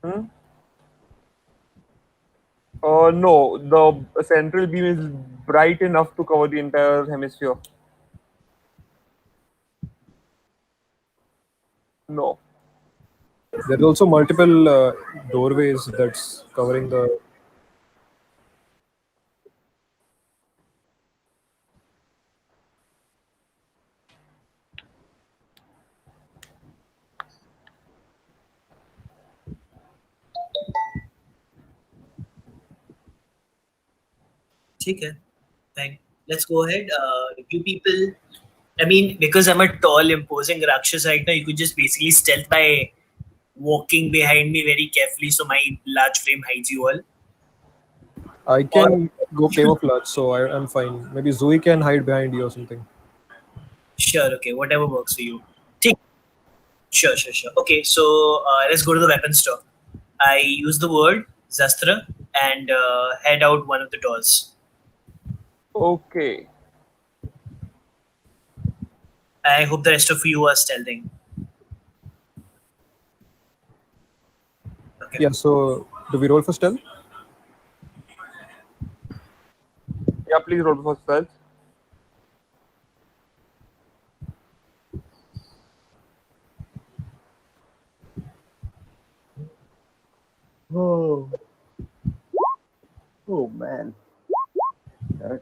Hmm? No, the central beam is bright enough to cover the entire hemisphere. No. There's also multiple doorways that's covering the. Okay, fine. Let's go ahead. You people. I mean, because I'm a tall, imposing Rakshas right now, you could just basically stealth by walking behind me very carefully, so my large frame hides you all. I Or can go camouflage, so I'm fine. Maybe Zoe can hide behind you or something. sure, okay, whatever works for you. Take. Sure, sure, sure. Okay, so let's go to the weapon store. I use the word Zastra and head out one of the doors. Okay. I hope the rest of you are stealthing. Okay. Yeah. So do we roll for stealth? Yeah, please roll for stealth. Oh, oh man. Okay.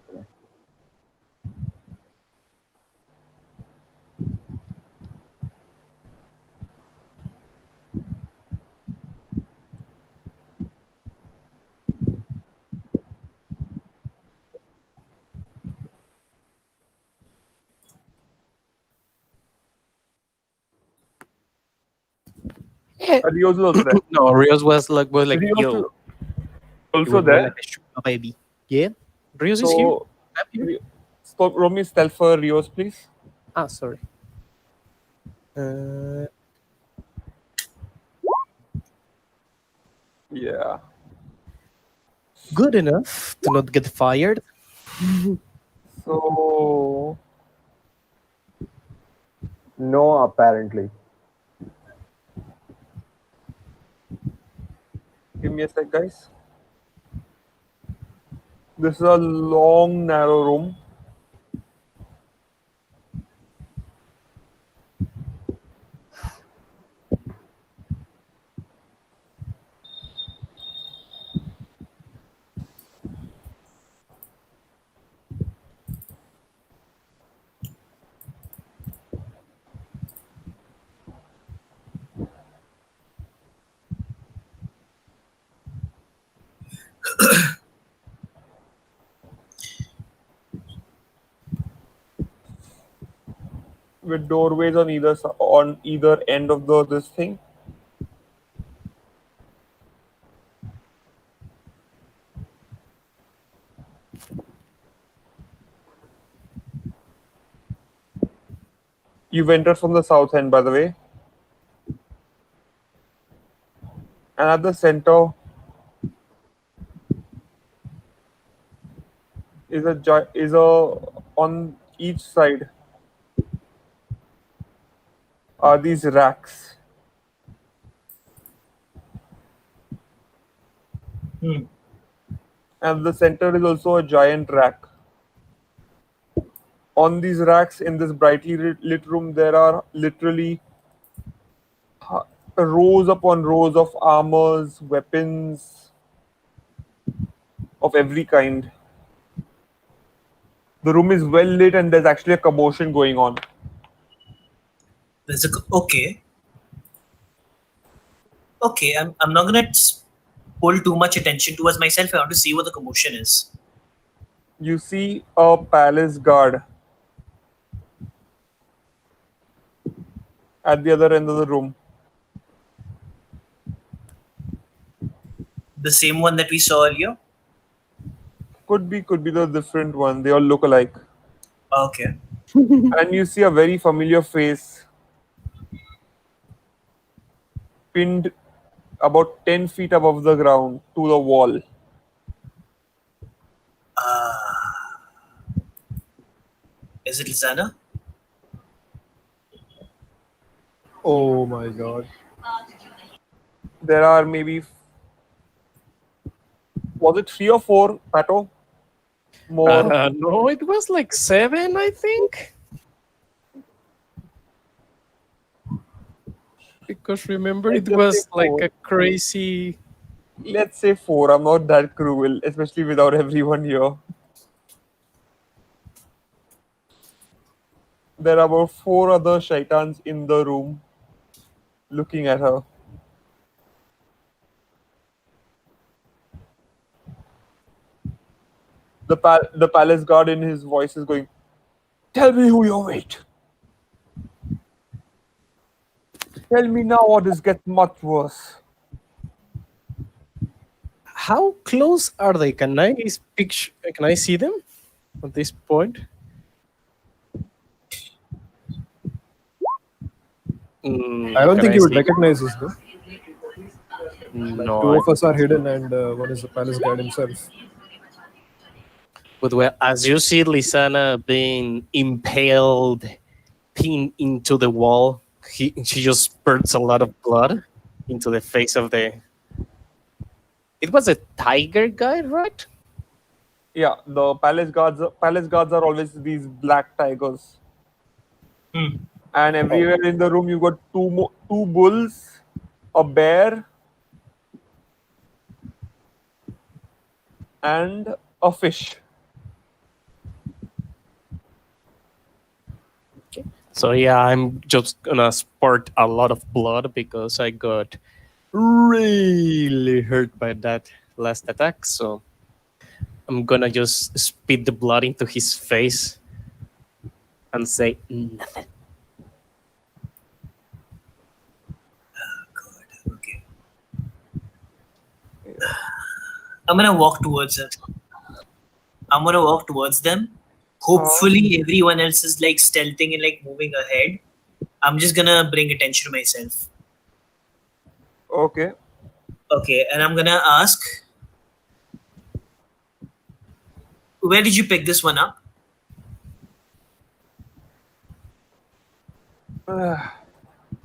Rios is also there. No, Rios was like, Rios yo. is It also was more there. like a sugar baby. Yeah, Rios is here. So, I'm here. stop. Roll me stealth for Rios, please. Ah, sorry. Yeah. Good enough to not get fired. So, No, apparently. give me a sec, guys. This is a long, narrow room. With doorways on either end of this thing. You've entered from the south end, by the way. And at the center is a on each side are these racks. Hmm. And the center is also a giant rack. On these racks in this brightly lit room, there are literally rows upon rows of armors, weapons of every kind. The room is well lit, and there's actually a commotion going on. Okay. Okay, I'm not gonna pull too much attention towards myself. I want to see what the commotion is. You see a palace guard at the other end of the room. The same one that we saw earlier. Could be the different one. They all look alike. Okay. And you see a very familiar face pinned about 10 feet above the ground to the wall. Is it Lissaana? Oh my god. There are maybe, was it 3 or 4, Pato? More. No, it was like 7, I think. Because remember, Let's it just was say like 4. a crazy. Let's say 4. I'm not that cruel, especially without everyone here. There are about 4 other shaitans in the room looking at her. The palace guard in his voice is going, "Tell me who you're with. Tell me now, or this gets much worse." How close are they? Can I picture? Can I see them at this point? I don't Can think I you would see? recognize us though. Like No, two of us are hidden and one is the palace guard himself. but well, as you see Lissaana being impaled, pinned into the wall, she just spurts a lot of blood into the face of the. It was a tiger guy, right? Yeah, the palace guards are always these black tigers. Hmm. And everywhere in the room you got two bulls, a bear, and a fish. So yeah, I'm just gonna spurt a lot of blood because I got really hurt by that last attack. So I'm gonna just spit the blood into his face and say nothing. God. Okay. I'm gonna walk towards it. I'm gonna walk towards them. Hopefully, everyone else is like stealthing and like moving ahead. I'm just gonna bring attention to myself. Okay. Okay, and I'm gonna ask, where did you pick this one up?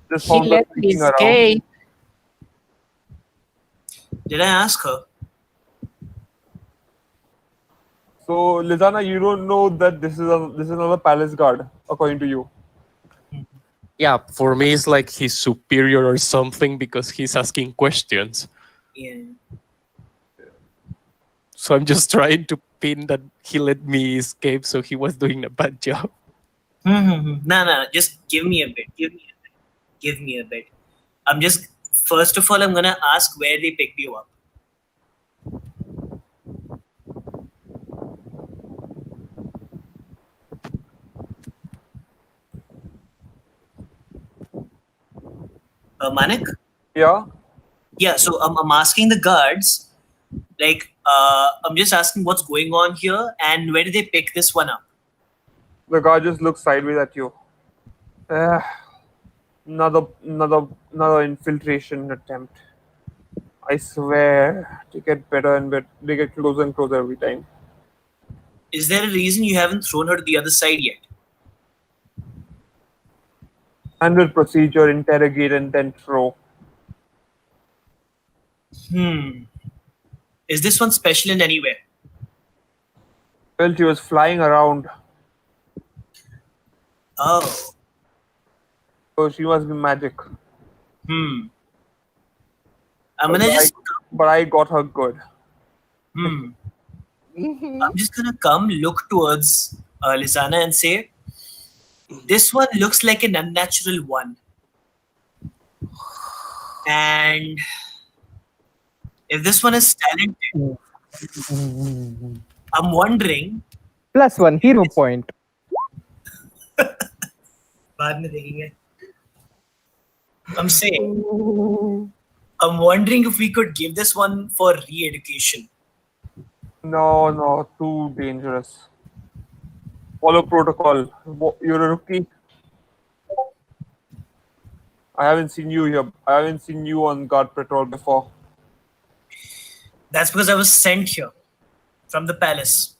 Just He found her let me sneaking around. escape. Did I ask her? So Lissaana, you don't know that this is another palace guard, according to you. Yeah, for me it's like he's superior or something because he's asking questions. Yeah. So I'm just trying to pin that he let me escape, so he was doing a bad job. No. Just give me a bit. Give me a bit. I'm just first of all, I'm gonna ask where they picked you up. Manek? Yeah. Yeah, so I'm asking the guards, like, I'm just asking what's going on here and where did they pick this one up? The guard just looks sideways at you. Another infiltration attempt. I swear, they get better and better. They get closer and closer every time. Is there a reason you haven't thrown her to the other side yet? Standard procedure, interrogate and then throw. Is this one special in any way? Well, she was flying around, Oh. so she must be magic. I'm But gonna just I got her good. I'm just gonna come look towards Lissaana and say, this one looks like an unnatural one. And if this one is talented, I'm wondering. +1 hero point. बाद में देखेंगे. I'm saying, I'm wondering if we could give this one for re-education. No, too dangerous. Follow protocol. You're a rookie. I haven't seen you here. I haven't seen you on guard patrol before. That's because I was sent here from the palace.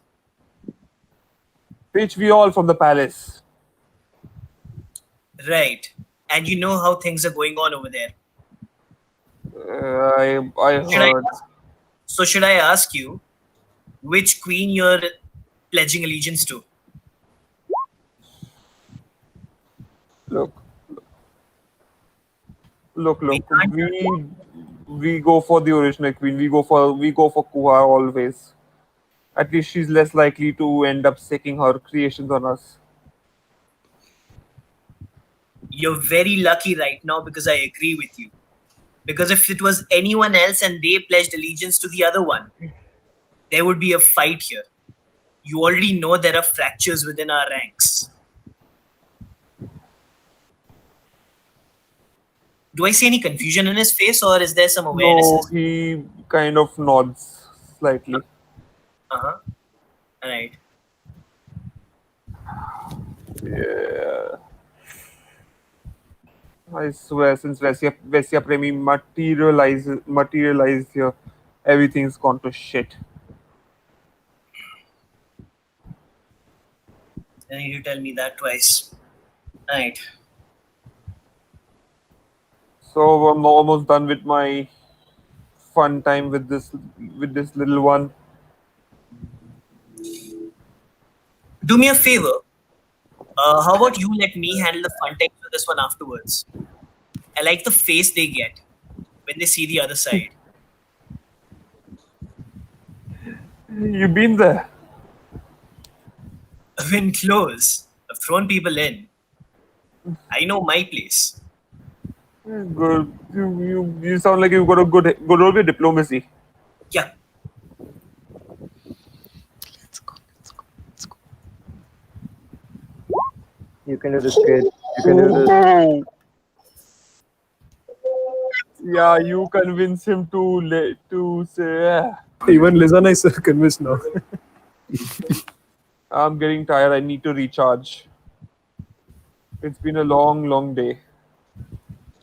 Bitch, we all from the palace. Right. And you know how things are going on over there. I heard. So should I ask you which queen you're pledging allegiance to? Look. We go for the original queen. We go for Kuha always. At least she's less likely to end up siccing her creations on us. You're very lucky right now because I agree with you. Because if it was anyone else and they pledged allegiance to the other one, there would be a fight here. You already know there are fractures within our ranks. Do I see any confusion in his face, or is there some awareness? No, he kind of nods slightly. All right. Yeah. I swear, since Vesya Premi materialized here, everything's gone to shit. I need you to tell me that twice. All right. So I'm almost done with my fun time with this little one. Do me a favor. How about you let me handle the fun time for this one afterwards? I like the face they get when they see the other side. You've been there. I've been close. I've thrown people in. I know my place. Good. You sound like you've got a good role with diplomacy. Yeah. Let's go. You can do this, kid. You can do this. Yeah, you convince him to say. Even Lissaana is convinced now. I'm getting tired. I need to recharge. It's been a long day,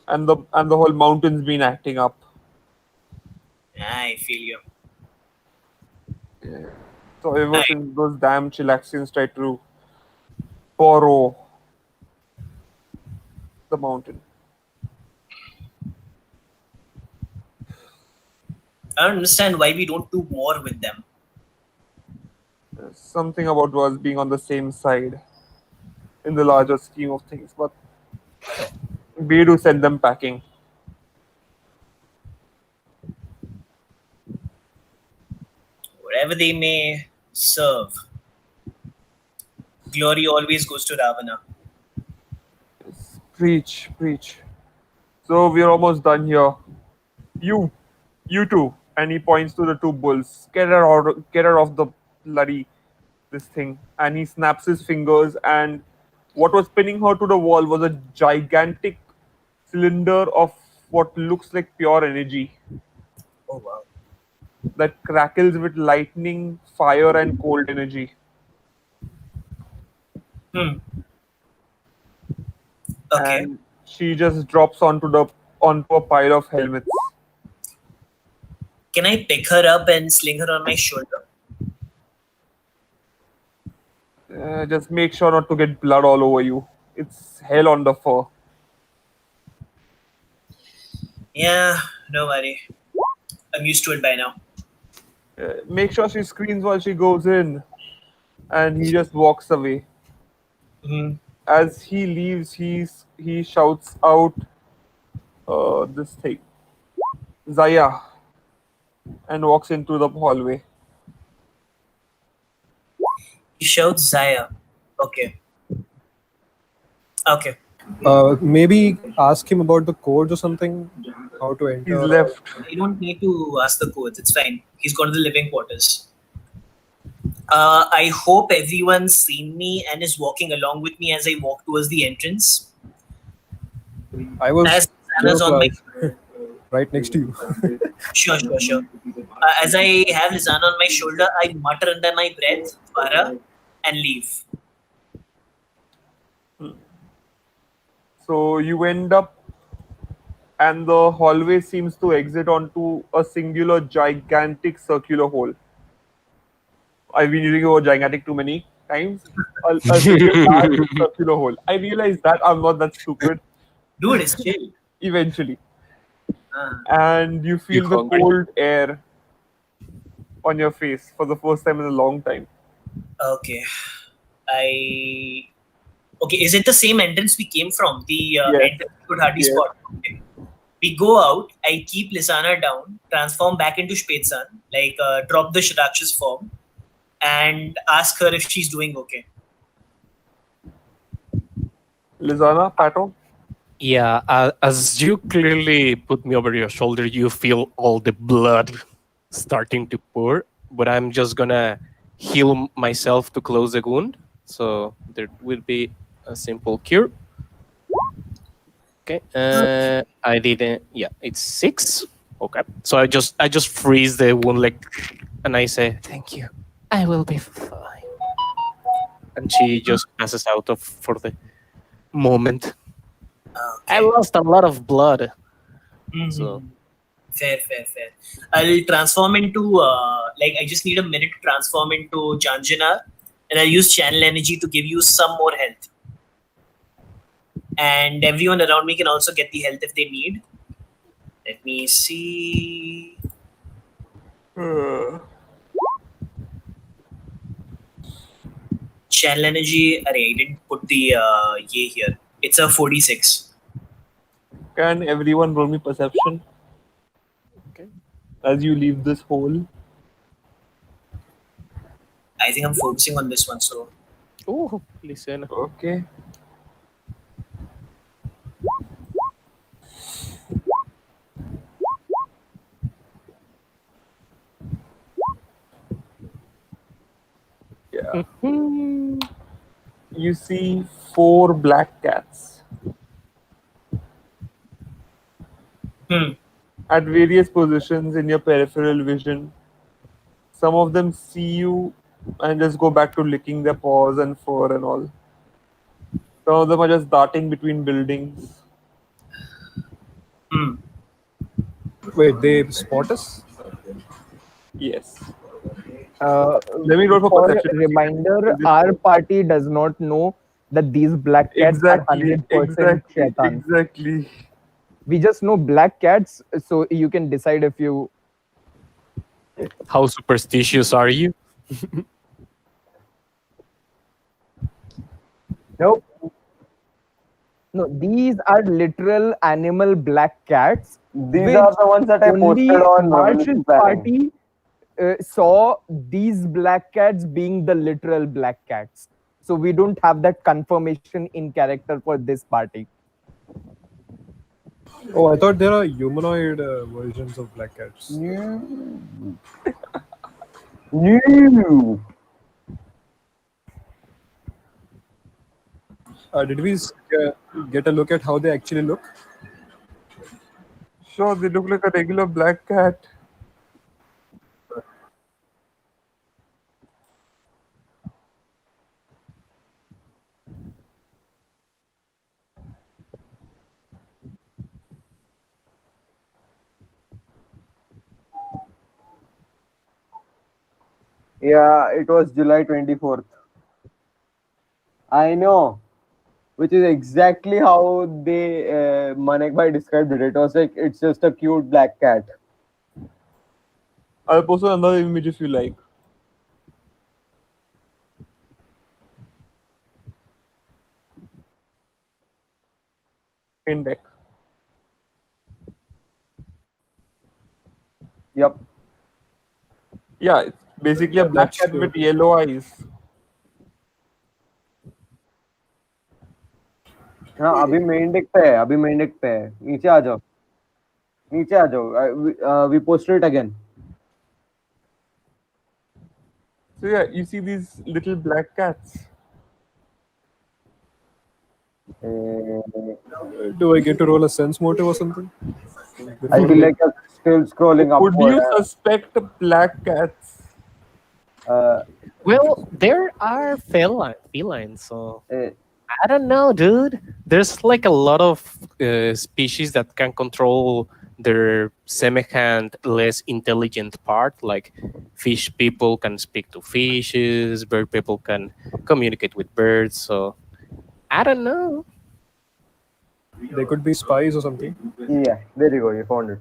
and the whole mountain's been acting up. I feel you. So ever since those damn chillaxians tried to borrow the mountain. I don't understand why we don't do more with them. There's something about us being on the same side in the larger scheme of things, but Baedu sent them packing. Wherever they may serve, glory always goes to Ravana. Preach. So we're almost done here. You two, and he points to the two bulls. Get her off the bloody this thing. And he snaps his fingers, and what was pinning her to the wall was a gigantic cylinder of what looks like pure energy Oh wow. that crackles with lightning, fire, and cold energy. Okay. And she just drops onto a pile of helmets. Can I pick her up and sling her on my shoulder? Just make sure not to get blood all over you. It's hell on the fur. Yeah, no worry. I'm used to it by now. Make sure she screams while she goes in. And he just walks away. Hmm. As he leaves, he shouts out this thing, Zaya, and walks into the hallway. He shouts Zaya. Okay. Okay. Maybe ask him about the codes or something, how to He's enter. left. I don't need to ask the codes. It's fine. He's gone to the living quarters. I hope everyone's seen me and is walking along with me as I walk towards the entrance. I was As Lissaana's on my right next to you. sure. As I have Lissaana on my shoulder, I mutter under my breath, Vara, and leave. So you end up, and the hallway seems to exit onto a singular gigantic circular hole. I've been using the word gigantic too many times. A single large circular hole. I realize that I'm not that stupid. Dude, it's chill. Eventually, Ah, and you You feel the hungry? cold air on your face for the first time in a long time. okay. I. Okay, is it the same entrance we came from? The Yes. entrance we could hardly Yes. spot. Okay. We go out, I keep Lissaana down, transform back into Spatzan, like drop the Rakshas form, and ask her if she's doing okay. Lissaana, Pato, Yeah, as you clearly put me over your shoulder, you feel all the blood starting to pour. But I'm just gonna heal myself to close the wound. So there will be a simple cure. Okay. I didn't. Yeah, it's 6. Okay. So I just freeze the wound like, and I say thank you. I will be fine. And she just passes out of for the moment. I Okay. lost a lot of blood. Mhm. So Fair. I'll transform into I just need a minute to transform into Janjana, and I'll use channel energy to give you some more health. And everyone around me can also get the health if they need. Let me see. Channel energy. Array, I didn't put the ye here. It's a 46. can everyone roll me perception okay. as you leave this hole? I think I'm focusing on this one. So Oh, listen. Okay. Yeah. You see 4 black cats at various positions in your peripheral vision. Some of them see you and just go back to licking their paws and fur and all. Some of them are just darting between buildings. Wait, they spot us? Yes. Uh, Let me roll for for perception. reminder, This our hole. party does not know that these black cats are Exactly, 100% shaitans. exactly. We just know black cats, so you can decide if you. How superstitious are you? Nope. No, these are literal animal black cats, These which are the ones that I posted only on Marsh's revolution planning. party saw these black cats being the literal black cats. So we don't have that confirmation in character for this party. Oh, I thought there are humanoid versions of black cats. New. New. Did we get a look at how they actually look? Sure, they look like a regular black cat. Yeah, it was July 24th. I know, which is exactly how they Manek Bhai described it. It was like it's just a cute black cat. I'll post another image if you like. In deck. Yep. Yeah, it's basically a Yeah, black that's cat true. with yellow eyes. हाँ अभी main deck पे है अभी main deck पे है नीचे आ जाओ नीचे आ जाओ we posted it again So yeah, you see these little black cats. Do I get to roll a sense motive or something? I Before feel we... like you're still scrolling Would upward. you suspect black cats? Well, there are felines, so Uh, I don't know, dude. There's like a lot of species that can control their semihand, less intelligent part. Like fish people can speak to fishes, bird people can communicate with birds. So I don't know. They could be spies or something. yeah, there you go. You found it.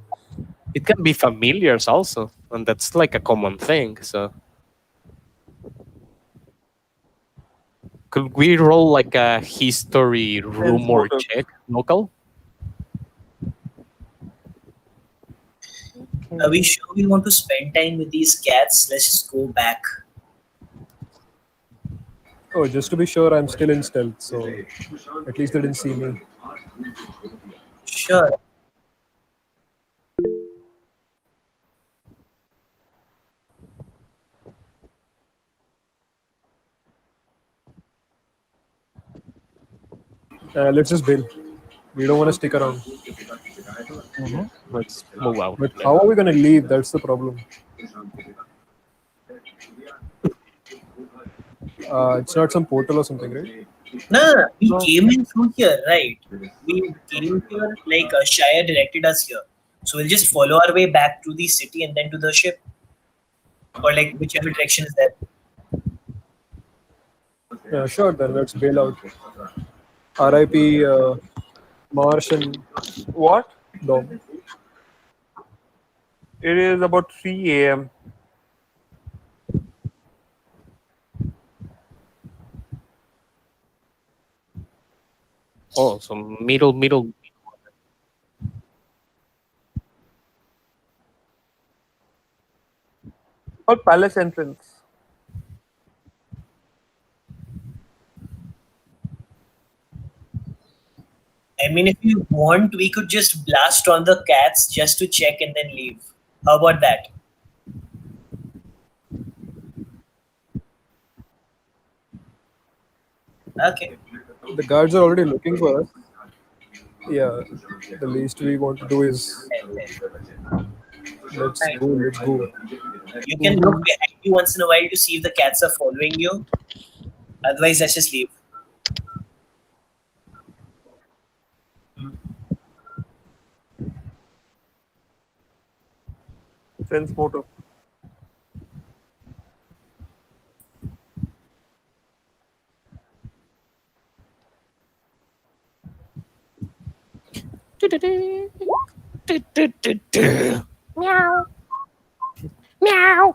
It can be familiars also, and that's like a common thing. So could we roll like a history Sense rumor motive. check local? Are we sure we want to spend time with these cats? Let's just go back. Oh, just to be sure, I'm still in stealth, so at least they didn't see me. Sure. Let's just bail. We don't want to stick around. Let's move out. But how are we going to leave? That's the problem. It's not some portal or something, right? No, we came in through here, right? We came here like Shire directed us here. So we'll just follow our way back to the city and then to the ship. Or like whichever direction is there. Sure, then let's bail out. RIP Marsh and What? Dom. It is about 3 a.m. Oh, so middle. Or palace entrance. I mean, if you want, we could just blast on the cats just to check and then leave. How about that? Okay. The guards are already looking for us. Yeah, the least we want to do is let's go, let's go. You can look behind you once in a while to see if the cats are following you. Otherwise, let's just leave. Sense motive. Meow. Meow.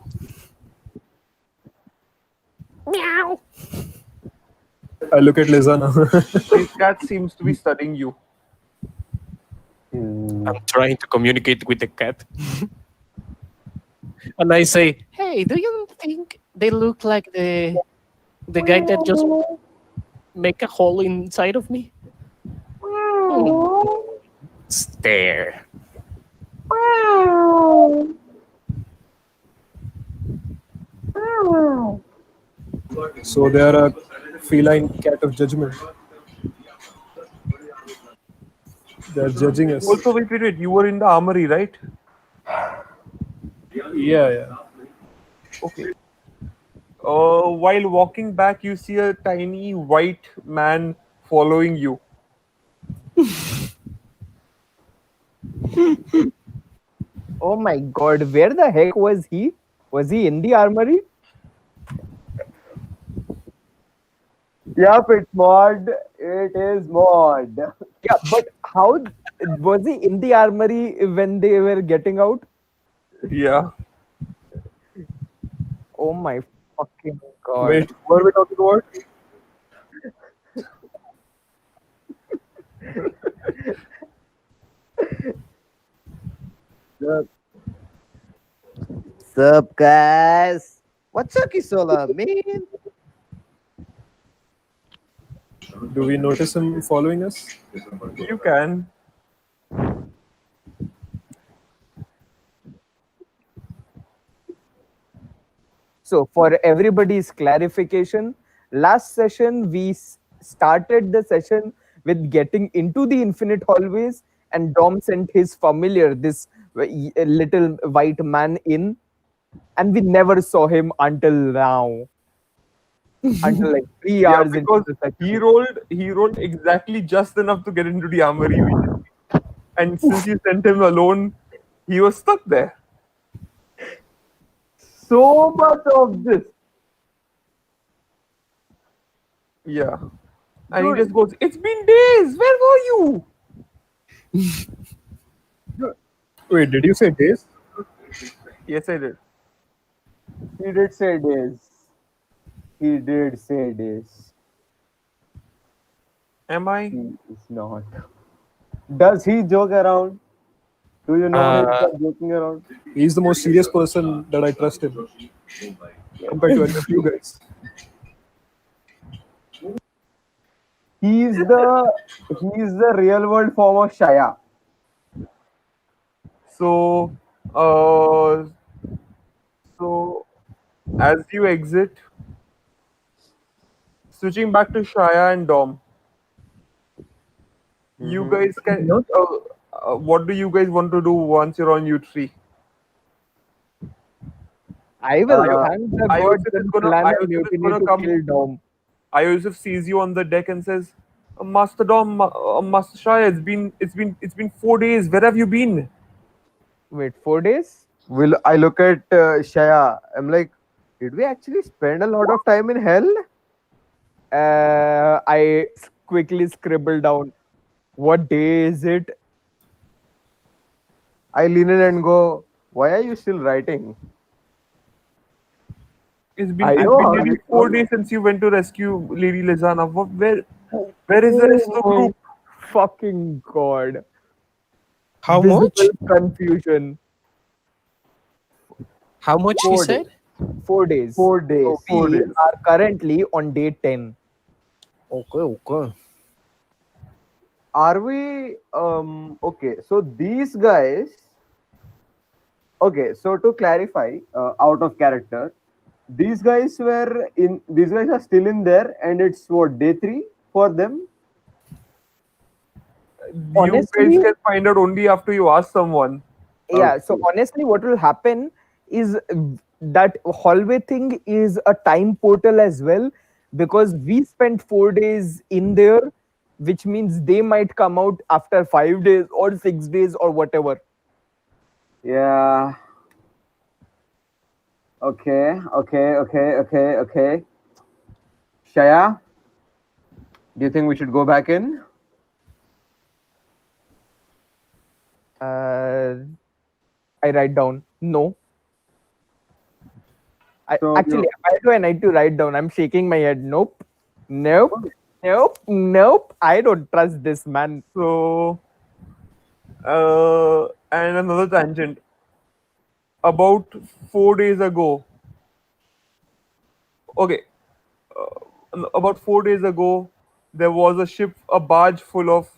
Meow. I look at Lissaana. This cat seems to be studying you. I'm trying to communicate with the cat. And I say, "Hey, do you think they look like the guy that just make a hole inside of me?" Stare. So they are a feline cat of judgment. They're judging us. Also, wait. You were in the armory, right? Yeah. Okay. While walking back, you see a tiny white man following you. Oh my god, where the heck was he? Was he in the armory? Yep, it's mod. It is mod. Yeah, but how was he in the armory when they were getting out? Yeah. Oh my fucking god. Wait, what are we talking about? Sup, guys? What's up, Kisola, man? Do we notice him following us? You can. So, for everybody's clarification, last session we started the session with getting into the infinite hallways, and Dom sent his familiar, this little white man, in, and we never saw him until now. Until like 3 hours into Because the session. he rolled exactly just enough to get into the armory. And since you sent him alone, he was stuck there. So much of this. Yeah. And he just goes, "It's been days. Where were you?" Wait, did you say days? Yes, I did. He did say days. He did say days. Am I? He is not. Does he joke around? Do you know him for joking around? He's the most serious person that I trust him compared to any of you guys. He's the real world form of Shaya. So, so as you exit, switching back to Shaya and Dom, you guys can. What do you guys want to do once you're on U3? I will thank the I gods Yusuf is and gonna- plan I a Yusuf is mutiny gonna to come- kill Dom. Yusuf sees you on the deck and says, "Master Dom, Master Shaya, it's been 4 days. Where have you been?" Wait, 4 days? I look at Shaya. I'm like, did we actually spend a lot of time in hell? I quickly scribble down. What day is it? I lean in and go, why are you still writing? It's I been know how nearly this 4 days since you went to rescue Lady Lissaana. Where is the rest of the Oh group? fucking god. How Visible much? confusion. How much he 4 days. said? 4 days. 4 days. So 4 we days. are currently on day 10. Okay. Are we okay? So these guys. Okay, so to clarify, out of character, these guys were in. These guys are still in there, and it's what, day 3 for them. Honestly- you guys can find out only after you ask someone. Yeah, so Okay. honestly, what will happen is that hallway thing is a time portal as well, because we spent 4 days in there, which means they might come out after 5 days or 6 days or whatever. Yeah. Okay. Shaya, do you think we should go back in? I write down no. So Actually, why do I need to write down? I'm shaking my head. Nope. I don't trust this man. So, and another tangent. About 4 days ago. Okay. About 4 days ago, there was a ship, a barge full of.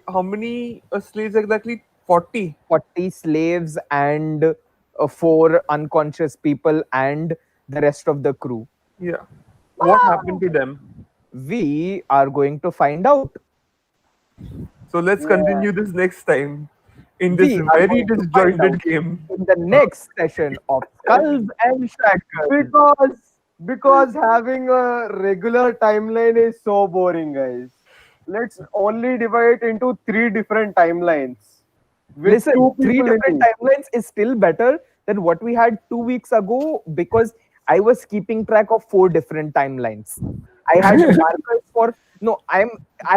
How many slaves exactly? 40. 40 slaves and 4 unconscious people and the rest of the crew. Yeah. What happened to them? We are going to find out. So let's continue this next time in this We are very going to find disjointed out game. in the next session of Skulls and Shackles. because having a regular timeline is so boring, guys. Let's only divide it into 3 different timelines. With Listen, 2 3 people in different each. timelines is still better than what we had 2 weeks ago, because I was keeping track of 4 different timelines. I had markers for no. I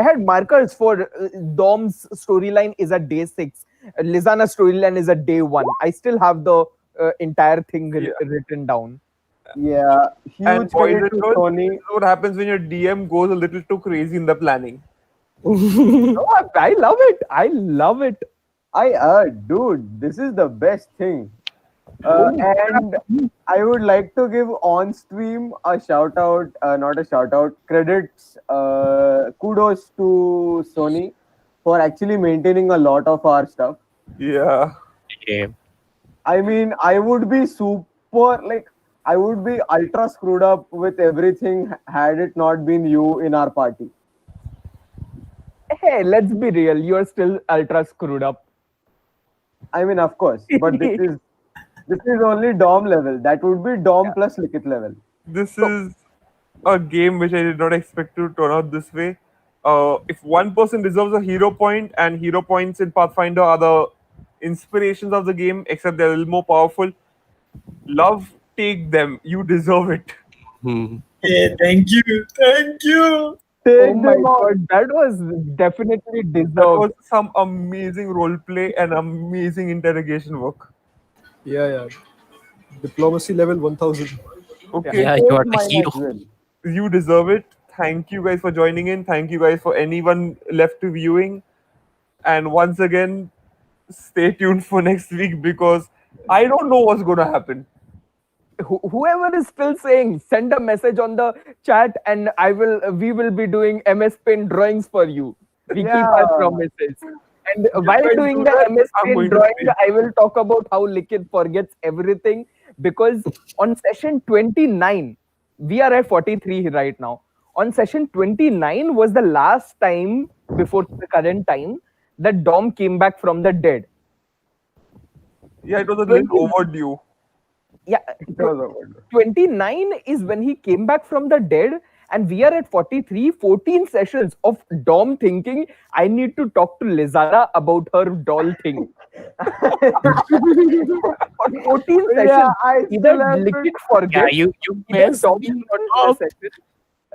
had markers for Dom's storyline is at day 6. Lissaana's storyline is at day 1. I still have the entire thing Yeah. written down. Yeah, And huge boys credit and to girls, Sony. this is what happens when your DM goes a little too crazy in the planning. No, I love it. I love it. Dude, this is the best thing. Holy And I would like to give on stream a shout out, not a shout out, credits, kudos to Sony for actually maintaining a lot of our stuff. Yeah. Yeah. I mean, I would be super, like, I would be ultra screwed up with everything had it not been you in our party. Hey, let's be real. You're still ultra screwed up. I mean, of course, but this is only Dom level. That would be Dom plus Likhit level. This is a game which I did not expect to turn out this way. If one person deserves a hero point, and hero points in Pathfinder are the inspirations of the game, except they're a little more powerful. Love, take them. You deserve it. Hmm. Yeah, thank you. Thank you. Oh my god, that was definitely That deserved. was some amazing roleplay and amazing interrogation work. Yeah. Diplomacy level 1000. Okay, Yeah, Take you are the mine hero. as well. you deserve it. Thank you guys for joining in. Thank you guys for anyone left to viewing. And once again, stay tuned for next week because I don't know what's going to happen. Whoever is still saying, send a message on the chat, and we will be doing MS Paint drawings for you. We keep our Yeah. promises. And while guys doing do the that, MS I'm Paint going to drawing, stay. I will talk about how Likhit forgets everything, because on session 29, we are at 43 right now. On session 29 was the last time before the current time that Dom came back from the dead. Yeah, it was a little overdue. Yeah, It was over. 29 is when he came back from the dead, and we are at 43. 14 sessions of Dom thinking, I need to talk to Lissaana about her doll thing. For 14 sessions, Yeah, I either still have to. Likhit Yeah, forgets, you either messed Dom me is not in the up. session,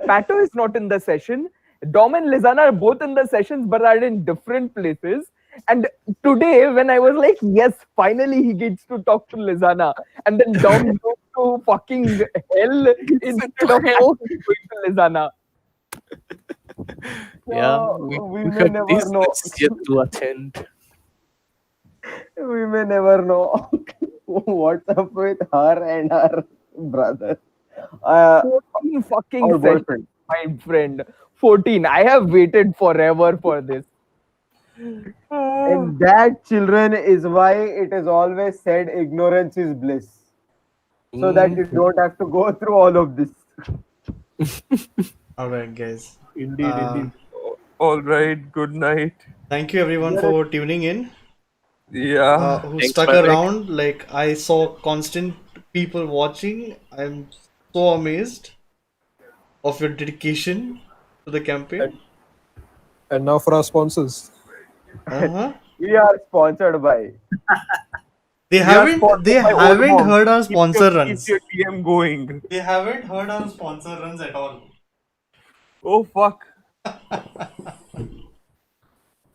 Pato is not in the session, Dom and Lissaana are both in the sessions but are in different places. And today, when I was like, yes, finally he gets to talk to Lissaana, and then Dom goes to fucking hell instead of hell. actually going to Lissaana. Yeah, We we may have never this know. yet to attend. We may never know what's up with her and her brother. 14 fucking Or sessions, boyfriend. my friend. 14. I have waited forever for this. And that, children, is why it is always said ignorance is bliss. So that you don't have to go through all of this. All right, guys. Indeed. All right, good night. Thank you everyone for tuning in. Yeah. Who Thanks, stuck Manek. around. Like, I saw constant people watching. I'm so amazed of your dedication to the campaign. And now for our sponsors. Uh-huh. We are sponsored by. They We are haven't sponsored they by Old haven't Monk. heard our Keep sponsor your- runs. Keep your DM going. They haven't heard our sponsor runs at all. Oh, fuck.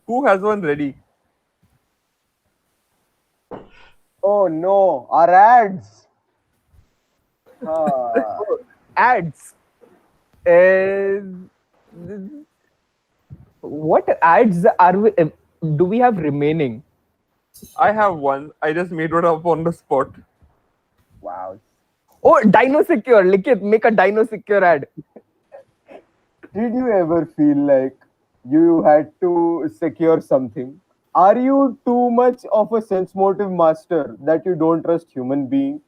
Who has one ready? Oh no, our ads. Ah. Ads. What ads are we? Do we have remaining? I have one. I just made it up on the spot. Wow. Oh, Dino Secure. Likhit, make a Dino Secure ad. Did you ever feel like you had to secure something? Are you too much of a sense motive master that you don't trust human beings?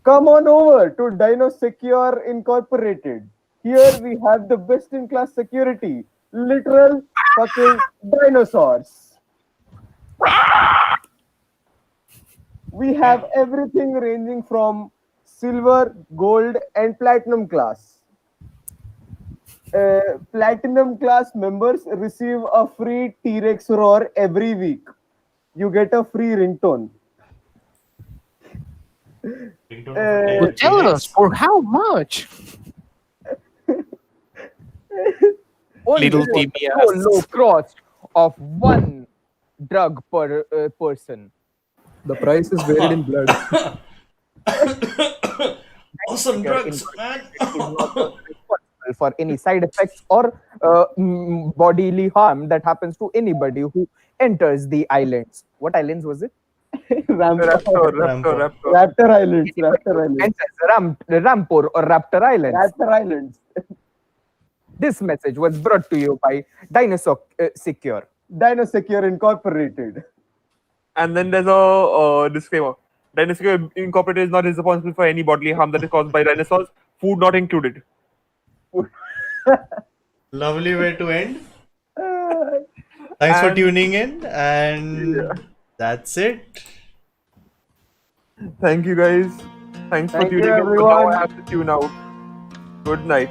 Come on over to Dino Secure Incorporated. Here we have the best in class security. Literal fucking dinosaurs. We have everything ranging from silver, gold, and platinum class. Platinum class members receive a free T-Rex roar every week. You get a free ringtone. Well, tell us for how much. Only Little for TP low, low asks. cost of one drug per person. The price is varied in blood. Awesome Your drugs, man. incorporated is not also responsible for any side effects or bodily harm that happens to anybody who enters the islands. What islands was it? Rampore. Rampore. Raptor Islands. Anybody Raptor who Islands. enters Rampore or Raptor Islands. Raptor Islands. This message was brought to you by Dinosaur Secure. Dino Secure Incorporated. And then there's a disclaimer. Dinosaur Incorporated is not responsible for any bodily harm that is caused by dinosaurs, food not included. Lovely way to end. Thanks for And- tuning in, and Yeah. that's it. Thank you guys. Thanks for Thank you, tuning in. But now everyone. I have to tune out. Good night.